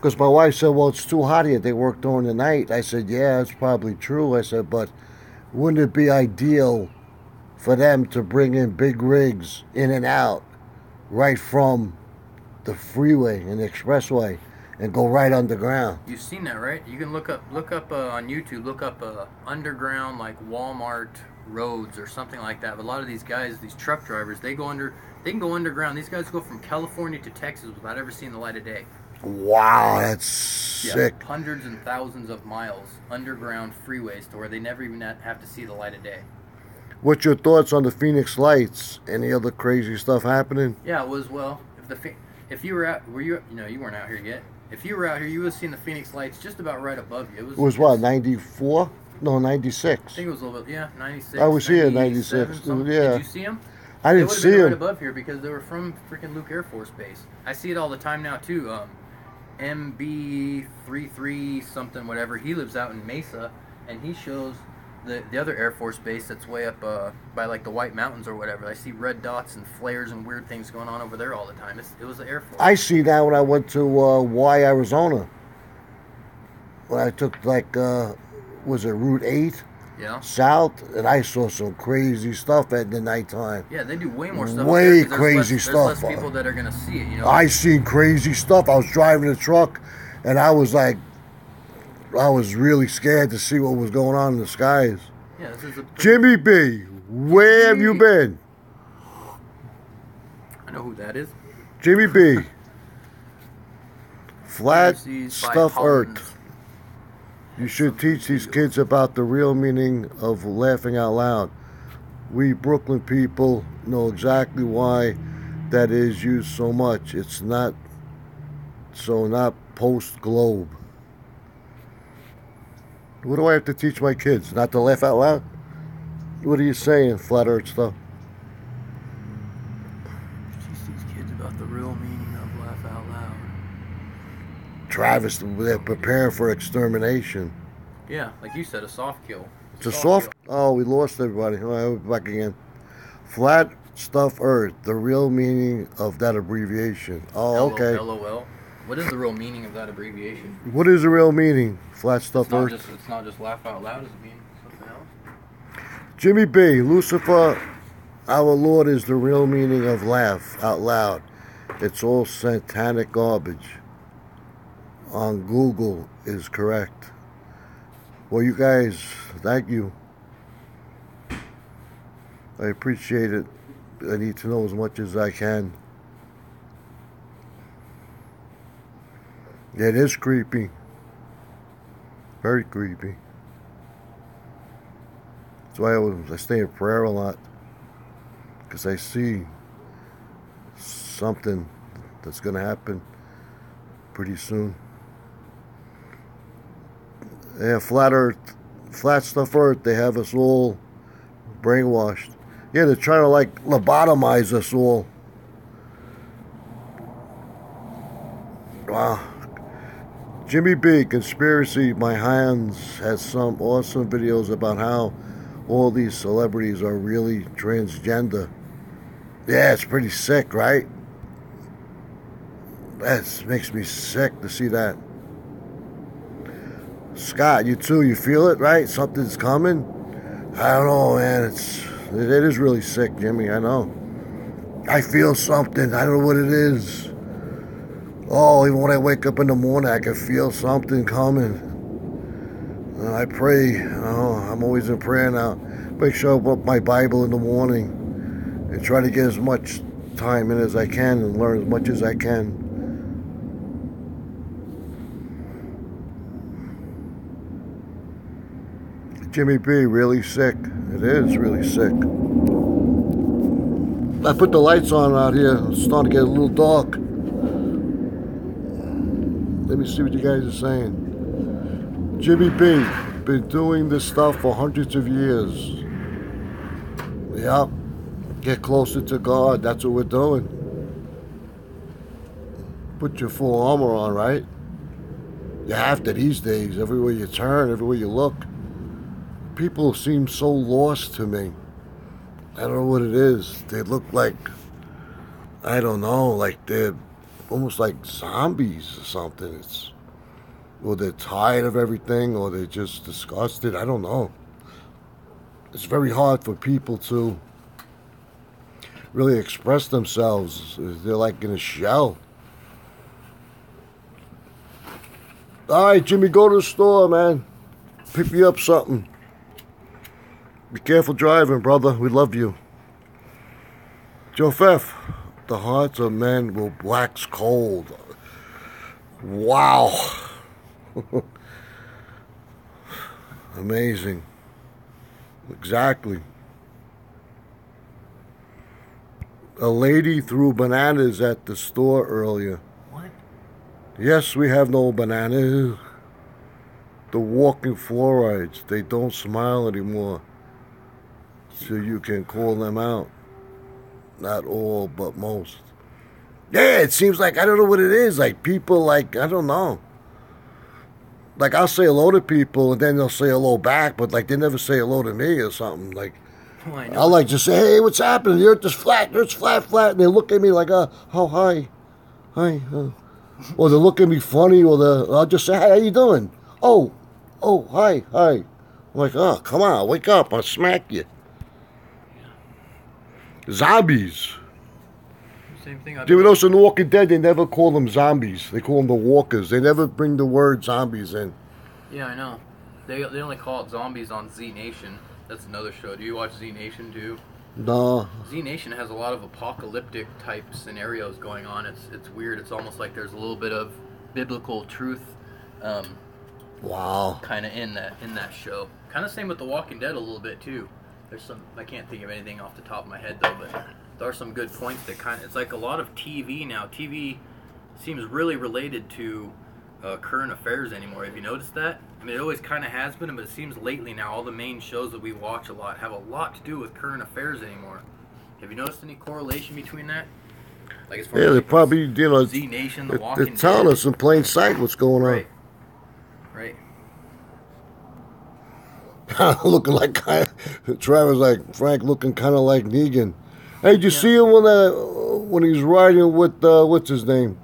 Because my wife said, well, it's too hot here. They work during the night. I said, yeah, it's probably true. I said, but wouldn't it be ideal for them to bring in big rigs in and out right from the freeway and the expressway and go right underground? You've seen that, right? You can look up on YouTube, look up underground, like Walmart roads or something like that. But a lot of these guys, these truck drivers, they can go underground. These guys go from California to Texas without ever seeing the light of day. Wow, that's sick. Yeah, hundreds and thousands of miles underground freeways to where they never even have to see the light of day. What's your thoughts on the Phoenix Lights? Any other crazy stuff happening? Yeah, it was, well, if you were out, you weren't out here yet. If you were out here, you would have seen the Phoenix Lights just about right above you. It was what, 94? No, 96. I think it was a little bit, yeah, 96. I was here in 96. Yeah. Did you see them? I didn't see them. Right above here because they were from freaking Luke Air Force Base. I see it all the time now too. MB33 something whatever. He lives out in Mesa, and he shows the other Air Force Base that's way up by like the White Mountains or whatever. I see red dots and flares and weird things going on over there all the time. It was the Air Force. I see that when I went to Y, Arizona. When I took like was it Route 8? Yeah. South, and I saw some crazy stuff at the nighttime. Yeah, they do way more stuff. Way crazy stuff. There's less people that are gonna see it. You know. I seen crazy stuff. I was driving the truck, and I was really scared to see what was going on in the skies. Yeah, this is Jimmy B, where have you been? I know who that is. Jimmy B. Flat Stuff Earth. You should teach these kids about the real meaning of laughing out loud. We Brooklyn people know exactly why that is used so much. It's not post-globe. What do I have to teach my kids? Not to laugh out loud? What are you saying, Flat Earth stuff? Teach these kids about the real meaning of laugh out loud. Travis, they're preparing for extermination. Yeah, like you said, a soft kill. It's a soft. Oh, we lost everybody. All right, we're back again. Flat Stuff Earth, the real meaning of that abbreviation. Oh, okay. LOL. What is the real meaning of that abbreviation? What is the real meaning? Flat Stuff Earth. It's not just laugh out loud. Does it mean something else? Jimmy B, Lucifer, our Lord, is the real meaning of laugh out loud. It's all satanic garbage. On Google is correct. Well, you guys, thank you. I appreciate it. I need to know as much as I can. Yeah, it is creepy. Very creepy. That's why I stay in prayer a lot. Because I see something that's going to happen pretty soon. Yeah, Flat Stuff Earth, they have us all brainwashed. Yeah, they're trying to like lobotomize us all. Wow. Jimmy B, Conspiracy, My Hands, has some awesome videos about how all these celebrities are really transgender. Yeah, it's pretty sick, right? That makes me sick to see that. Scott, you too, you feel it, right? Something's coming? I don't know, man. It is really sick, Jimmy, I know. I feel something. I don't know what it is. Oh, even when I wake up in the morning, I can feel something coming. I pray. I'm always in prayer now. Make sure I open up my Bible in the morning and try to get as much time in as I can and learn as much as I can. Jimmy B, really sick. It is really sick. I put the lights on out here. It's starting to get a little dark. Let me see what you guys are saying. Jimmy B, been doing this stuff for hundreds of years. Yep. Get closer to God. That's what we're doing. Put your full armor on, right? You have to these days. Everywhere you turn, everywhere you look. People seem so lost to me. I don't know what it is. They look like, I don't know, like they're almost like zombies or something. Or they're tired of everything, or they're just disgusted. I don't know. It's very hard for people to really express themselves. They're like in a shell. All right, Jimmy, go to the store, man. Pick me up something. Be careful driving, brother. We love you. Joe Feff, the hearts of men will wax cold. Wow. Amazing. Exactly. A lady threw bananas at the store earlier. What? Yes, we have no bananas. The walking fluorides, they don't smile anymore. So you can call them out. Not all, but most. Yeah, it seems like, I don't know what it is. Like people, like, I don't know. Like I'll say hello to people and then they'll say hello back, but like they never say hello to me or something. Like Oh, I know. I'll like just say, hey, what's happening? The earth is flat. The earth's flat, flat. And they look at me like, oh, hi. Hi. Or they look at me funny, or I'll just say, hey, how you doing? Oh, hi. I'm like, oh, come on, wake up. I'll smack you. Zombies. Same thing. Do you notice in The Walking Dead, they never call them zombies. They call them the walkers. They never bring the word zombies in. Yeah, I know. They only call it zombies on Z Nation. That's another show. Do you watch Z Nation too? No. Z Nation has a lot of apocalyptic type scenarios going on. It's weird. It's almost like there's a little bit of biblical truth, Wow. kind of in that show. Kind of same with The Walking Dead a little bit too. There's some, I can't think of anything off the top of my head though, but there are some good points that it's like a lot of TV now. TV seems really related to current affairs anymore. Have you noticed that? I mean, it always kind of has been, but it seems lately now all the main shows that we watch a lot have a lot to do with current affairs anymore. Have you noticed any correlation between that? Like as far Yeah, as they like probably, you know, Z Nation, The they're Walking telling Dead. us in plain sight what's going on. Right. Looking like Travis, like Frank, looking kind of like Negan. Hey, did you Yeah. see him when he was riding with what's his name?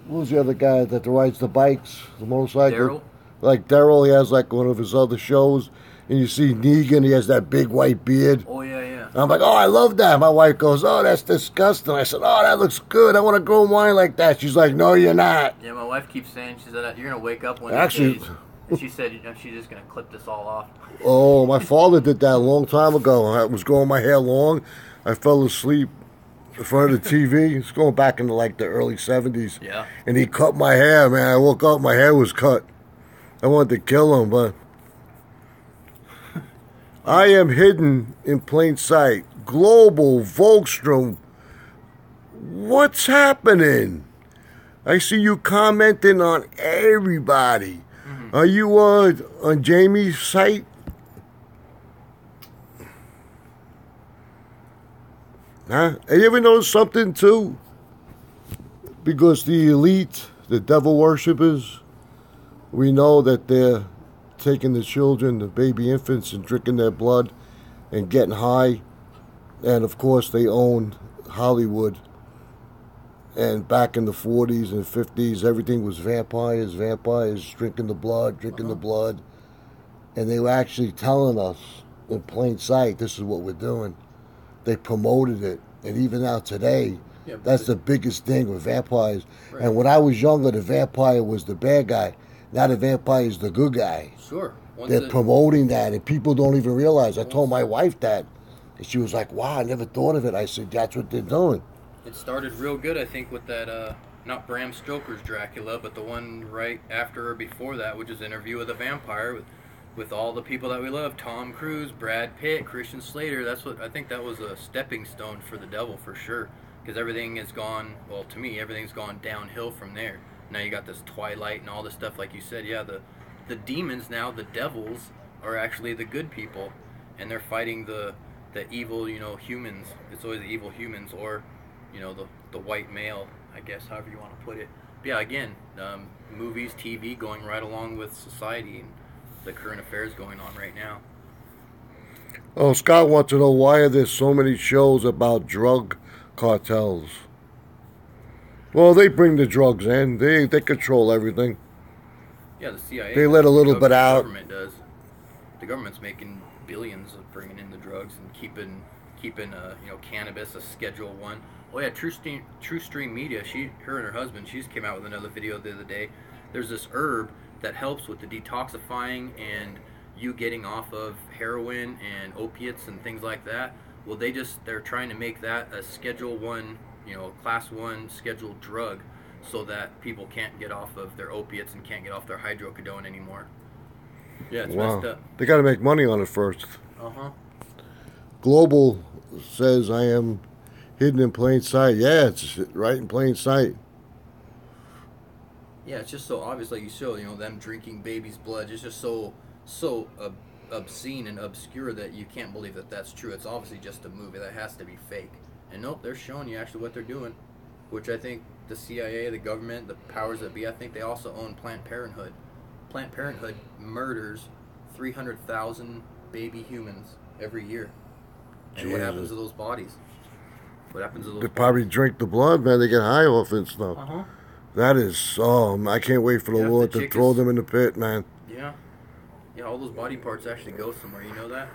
Who's the other guy that rides the bikes, the motorcycle? Daryl? Like Daryl, he has like one of his other shows, and you see Negan, he has that big white beard. Oh yeah. I'm like, oh, I love that. My wife goes, oh, that's disgusting. I said, oh, that looks good. I want to grow mine like that. She's like, no, you're not. Yeah, my wife keeps saying, she said, you're gonna wake up one Actually- day. And she said, she's just gonna clip this all off. Oh, my father did that a long time ago. I was growing my hair long. I fell asleep in front of the TV. It's going back into like the early 70s. Yeah. And he cut my hair, man. I woke up, my hair was cut. I wanted to kill him, but I am hidden in plain sight. Global, Volkstrom. What's happening? I see you commenting on everybody. Mm-hmm. Are you on Jamie's site? Huh? Have you ever noticed something too? Because the elite, the devil worshippers, we know that they're taking the children, the baby infants, and drinking their blood and getting high. And of course, they owned Hollywood. And back in the 40s and 50s, everything was vampires, drinking the blood. And they were actually telling us in plain sight, this is what we're doing. They promoted it. And even now today, that's the biggest thing with vampires. Right. And when I was younger, the vampire was the bad guy. Now the vampire is the good guy. Sure. They're promoting that, and people don't even realize. I told my wife that, and she was like, wow, I never thought of it. I said, that's what they're doing. It started real good, I think, with that, not Bram Stoker's Dracula, but the one right after or before that, which is Interview with a Vampire, with all the people that we love, Tom Cruise, Brad Pitt, Christian Slater. That's what I think that was a stepping stone for the devil for sure, because everything has gone, well, to me, everything's gone downhill from there. Now you got this Twilight and all this stuff, like you said. Yeah, the demons now, the devils, are actually the good people, and they're fighting the evil, humans. It's always the evil humans, or the white male, I guess, however you want to put it. But yeah, again, movies, TV going right along with society and the current affairs going on right now. Oh, Scott wants to know, why are there so many shows about drug cartels? Well, they bring the drugs in. They control everything. Yeah, the CIA. They let a little bit out. The government does. The government's making billions of bringing in the drugs and keeping cannabis a Schedule 1. Oh yeah, True Stream Media. Her and her husband. She just came out with another video the other day. There's this herb that helps with the detoxifying and you getting off of heroin and opiates and things like that. Well, they're trying to make that a Schedule 1, Class 1 scheduled drug, so that people can't get off of their opiates and can't get off their hydrocodone anymore. Yeah, it's messed up. They got to make money on it first. Global says I am hidden in plain sight. Yeah, it's right in plain sight. Yeah, it's just so obvious, like you show, them drinking baby's blood. It's just so obscene and obscure that you can't believe that that's true. It's obviously just a movie. That has to be fake. And nope, they're showing you actually what they're doing, which I think the CIA, the government, the powers that be, I think they also own Planned Parenthood. Planned Parenthood murders 300,000 baby humans every year. And what happens to those bodies? What happens to those They probably drink the blood, man. They get high off it and stuff. That is, I can't wait for the Lord to throw them in the pit, man. Yeah. Yeah, all those body parts actually go somewhere. You know that?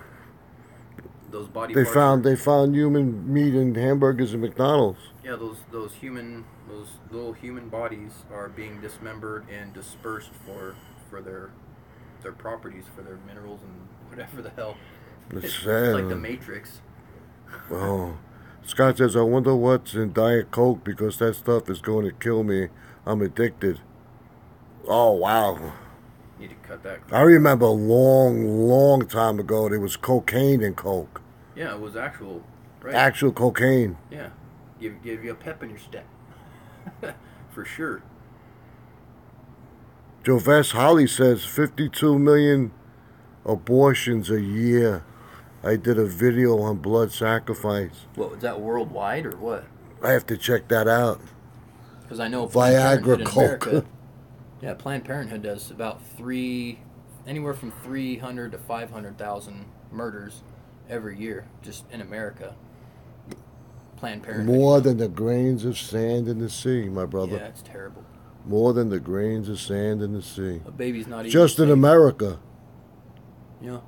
Those body They parts. They found human meat in hamburgers at McDonald's. Yeah, those little human bodies are being dismembered and dispersed for their properties, for their minerals and whatever the hell. It's sad. It's like the Matrix. Oh. Scott says, I wonder what's in Diet Coke because that stuff is going to kill me. I'm addicted. Oh, wow. Need to cut that. I remember a long time ago there was cocaine in Coke. Yeah, it was actual. Right. Actual cocaine. Yeah. Give you a pep in your step. For sure. Joves Holly says 52 million abortions a year. I did a video on blood sacrifice. What, was that worldwide or what? I have to check that out. Because I know Viagra Coke. Yeah, Planned Parenthood does about anywhere from 300 to 500,000 murders every year, just in America. Planned Parenthood. More than the grains of sand in the sea, my brother. Yeah, it's terrible. More than the grains of sand in the sea. A baby's not even just in America. Yeah.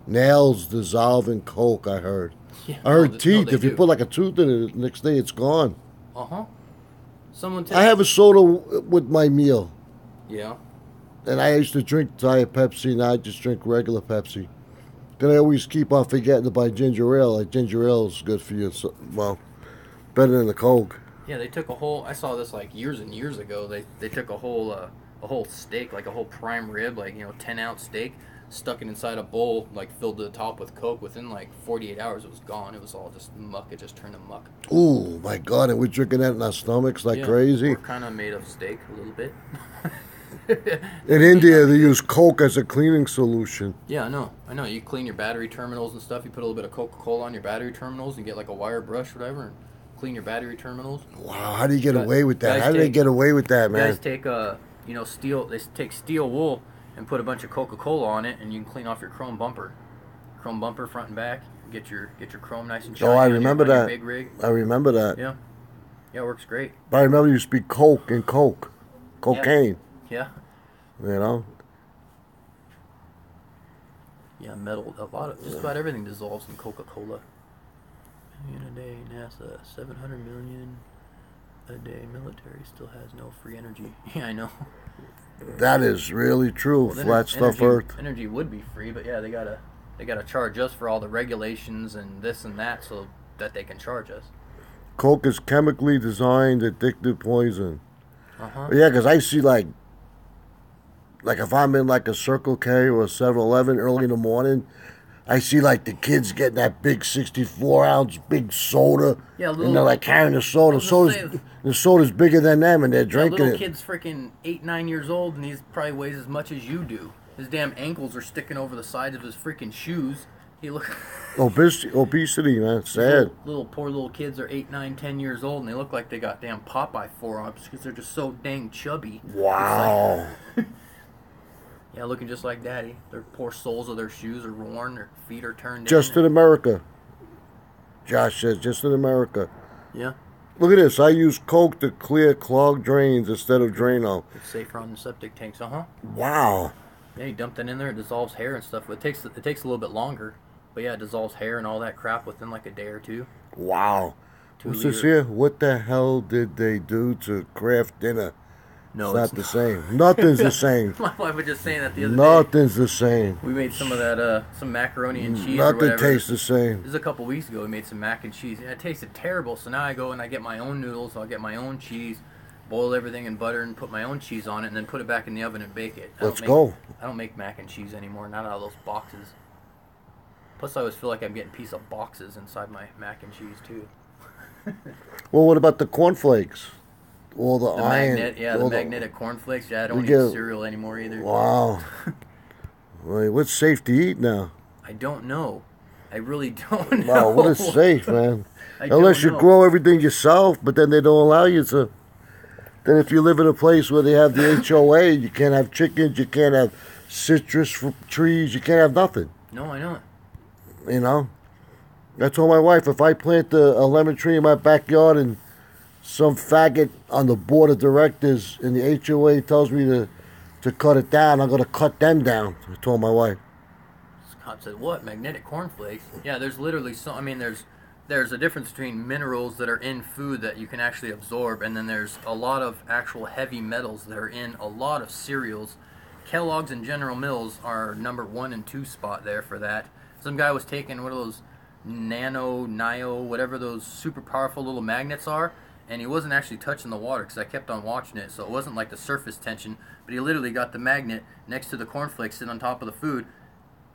Nails dissolve in Coke, I heard. Yeah, I heard teeth. If you put like a tooth in it, the next day it's gone. I have a soda with my meal. Yeah. And I used to drink Diet Pepsi, and I just drink regular Pepsi. Then I always keep on forgetting to buy ginger ale. Like ginger ale is good for you. So, well, better than the Coke. Yeah, they took a whole. I saw this like years and years ago. They took a whole steak, like a whole prime rib, like 10-ounce steak, stuck it inside a bowl, like filled to the top with Coke. Within like 48 hours, it was gone. It was all just muck. It just turned to muck. Ooh, my God! And we're drinking that in our stomachs like crazy. We're kind of made of steak a little bit. In India, they use Coke as a cleaning solution. Yeah, I know. You clean your battery terminals and stuff. You put a little bit of Coca-Cola on your battery terminals and get like a wire brush, or whatever, and clean your battery terminals. Wow, how do you get away with that? How do they get away with that, man? Guys take steel. They take steel wool and put a bunch of Coca-Cola on it, and you can clean off your chrome bumper front and back. Get your chrome nice and shiny. Oh, I remember that. Big rig. I remember that. Yeah, it works great. But I remember you speak Coke and Coke, cocaine. Yeah. You know. Yeah, metal. Just about everything dissolves in Coca-Cola. In a day, NASA 700 million a day. Military still has no free energy. Yeah, I know. That is really true. Well, Flat stuff Earth. Energy would be free, but yeah, they gotta charge us for all the regulations and this and that, so that they can charge us. Coke is chemically designed addictive poison. Yeah, because I see like if I'm in like a Circle K or a 7-Eleven early in the morning, I see like the kids getting that big 64-ounce big soda. Yeah, and they're like carrying the soda. The soda's bigger than them, and they're drinking little kid's freaking 8-9 years old, and he probably weighs as much as you do. His damn ankles are sticking over the sides of his freaking shoes. He look obesity, man. Sad. Poor little kids are 8, 9, 10 years old, and they look like they got damn Popeye forearms because they're just so dang chubby. Wow. Yeah, looking just like Daddy. Their poor soles of their shoes are worn. Their feet are turned in. Just in America. Josh says, just in America. Yeah. Look at this. I use Coke to clear clogged drains instead of Drano. It's safer on the septic tanks, Wow. Yeah, you dump that in there, it dissolves hair and stuff. It takes a little bit longer, but yeah, it dissolves hair and all that crap within like a day or two. Wow. 2 What's liter. this here? What the hell did they do to Kraft Dinner? No, It's not the same. Nothing's the same. My wife was just saying that the other day. Nothing's the same. We made some of that, some macaroni and cheese or Nothing whatever. tastes the same. This is a couple weeks ago. We made some mac and cheese. Yeah, it tasted terrible. So now I go and I get my own noodles. I'll get my own cheese, boil everything in butter, and put my own cheese on it, and then put it back in the oven and bake it. Let's go. I don't make mac and cheese anymore. Not out of those boxes. Plus, I always feel like I'm getting a piece of boxes inside my mac and cheese too. Well, what about the cornflakes? All the iron. The magnetic cornflakes. Yeah, I don't You eat get- cereal anymore either. Wow. Wait, what's safe to eat now? I don't know. I really don't know. Wow, what is safe, man? I don't Unless you know. grow everything yourself, but then they don't allow you to. Then if you live in a place where they have the HOA, you can't have chickens, you can't have citrus trees, you can't have nothing. No, I know. You know? I told my wife, if I plant a lemon tree in my backyard and some faggot on the board of directors in the HOA tells me to cut it down, I'm going to cut them down. I told my wife. Scott said, "What? Magnetic cornflakes?" Yeah, there's literally so. I mean, there's a difference between minerals that are in food that you can actually absorb, and then there's a lot of actual heavy metals that are in a lot of cereals. Kellogg's and General Mills are number 1 and 2 spot there for that. Some guy was taking one of those Nio, whatever those super powerful little magnets are, and he wasn't actually touching the water because I kept on watching it, so it wasn't like the surface tension, but he literally got the magnet next to the cornflakes sitting on top of the food,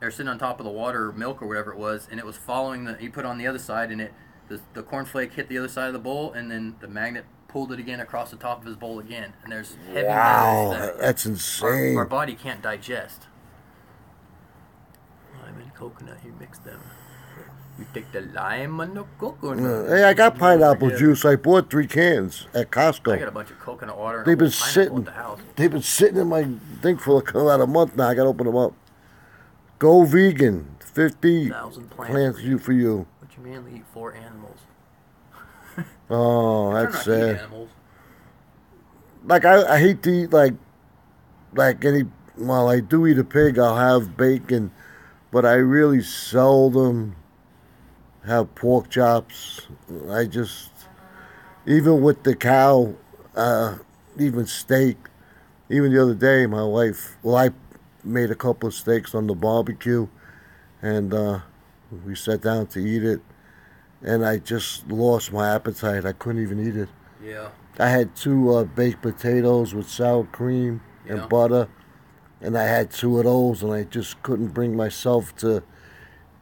or sitting on top of the water or milk or whatever it was, and it was following he put on the other side, and the cornflake hit the other side of the bowl, and then the magnet pulled it again across the top of his bowl again, and there's heavy Wow, metals that that's insane. our body can't digest. Lime and coconut, you mix them. You take the lime and the coconut. Hey, I got pineapple Yeah. juice. I bought 3 cans at I got Costco. a bunch of coconut water and They've a been whole pineapple sitting. at the house. They've been sitting in my thing for about a month now. I got to open them up. Go vegan. 50 1,000 plants for you. But you mainly eat 4 animals. Oh, I that's don't eat sad. animals. Like I hate to eat like any. Well, I do eat a pig. I'll have bacon, but I really seldom have pork chops. I just, even with the cow, even steak. Even the other day, my wife. Well, I made a couple of steaks on the barbecue, and we sat down to eat it, and I just lost my appetite. I couldn't even eat it. Yeah. I had 2 baked potatoes with sour cream and Yeah. butter, and I had 2 of those, and I just couldn't bring myself to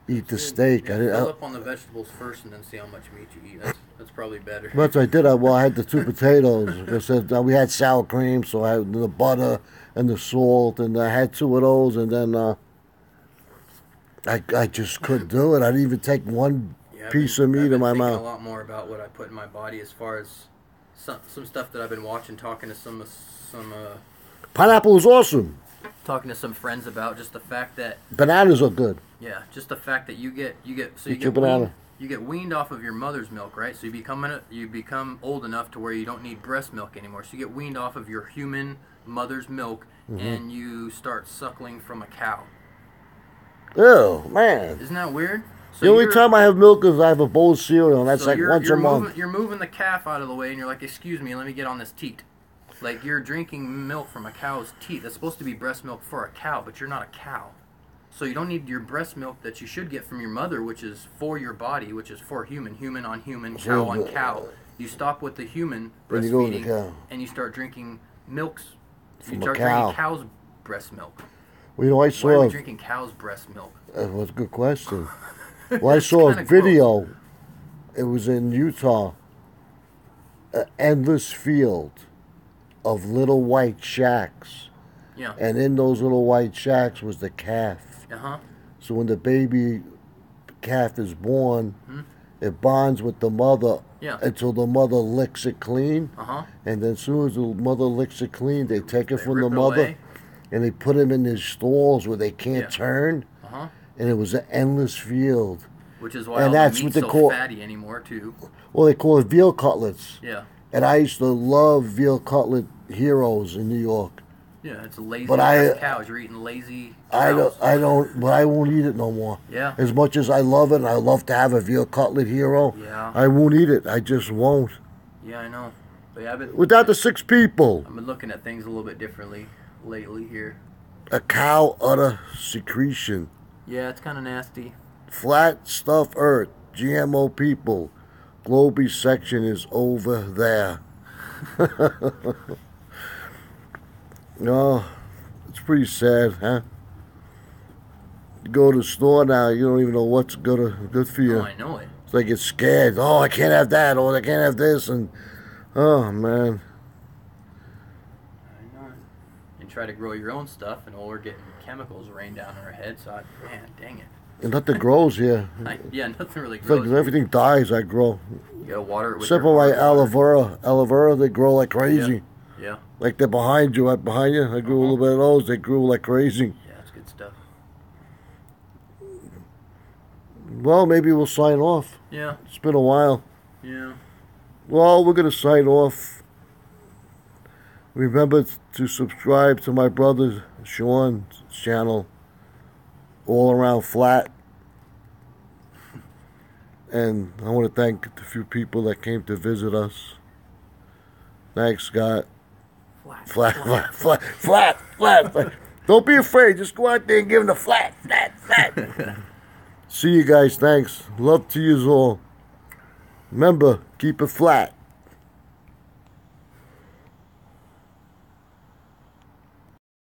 eat the steak. Yeah, I didn't. fill up on the vegetables first and then see how much meat you eat. That's probably better. That's what I did. I had the 2 potatoes. I said we had sour cream, so I had the butter and the salt, and I had 2 of those, and then I just couldn't do it. I didn't even take one Yeah, piece of meat I've been in my thinking mouth. a lot more about what I put in my body as far as some stuff that I've been watching, talking to some Pineapple is awesome. friends about just the fact that Bananas are good. yeah, just the fact that you get Eat your banana. you get weaned off of your mother's milk, right? So you become old enough to where you don't need breast milk anymore. So you get weaned off of your human mother's milk, Mm-hmm. and you start suckling from a cow. Ew, man. Isn't that weird? So The only you're- time I have milk is I have a bowl of cereal, and that's so like once a month. You're moving the calf out of the way, and you're like, "Excuse me, let me get on this teat." Like you're drinking milk from a cow's teat. That's supposed to be breast milk for a cow, but you're not a cow. So you don't need your breast milk that you should get from your mother, which is for your body, which is for human on human, cow on cow. You stop with the human Then you go with the breastfeeding, cow. and you start drinking milks. From You a start cow. drinking cow's breast milk. Well, I Why are saw. we drinking cow's breast milk? That was a good question. Well, I saw a kinda video. It was in Utah. An endless field of little white shacks, Yeah. and in those little white shacks was the calf. Uh huh. So when the baby calf is born, Hmm. it bonds with the mother Yeah. until the mother licks it clean. Uh huh. And then as soon as the mother licks it clean, they take it from the rip it mother away. and they put him in these stalls where they can't Yeah. turn. Uh huh. And it was an endless field. Which is why And all that's the what meat's they so call- fatty anymore too. Well, they call it veal cutlets. Yeah. And I used to love veal cutlet heroes in New York. Yeah, it's lazy But ass cows. You're eating lazy I cows. but I won't eat it no more. Yeah. As much as I love it, and I love to have a veal cutlet hero, Yeah. I won't eat it. I just won't. Yeah, I know. But yeah, Without the 6 people. I've been looking at things a little bit differently lately here. A cow udder secretion. Yeah, it's kind of nasty. Flat stuff earth. GMO people. Globey section is over there. No, it's pretty sad, huh? You go to the store now, you don't even know what's good for you. Oh, I know it. It's like it's scared. Oh, I can't have that. Oh, I can't have this. And oh man, I know it. And try to grow your own stuff, and we're getting chemicals rained down on our heads. So, man, dang it. and nothing grows here. Yeah, nothing really It's grows. like everything dies. I grow. You gotta water it with Except your for my hard water. aloe vera, they grow like crazy. Yeah. Like they're behind you, right behind you. I grew a little bit of those. They grew like crazy. Yeah, that's good stuff. Well, maybe we'll sign off. Yeah. It's been a while. Yeah. Well, we're gonna sign off. Remember to subscribe to my brother Sean's channel, All Around Flat. And I want to thank the few people that came to visit us. Thanks, Scott. Flat. Don't be afraid. Just go out there and give them the flat. See you guys. Thanks. Love to you all. Remember, keep it flat.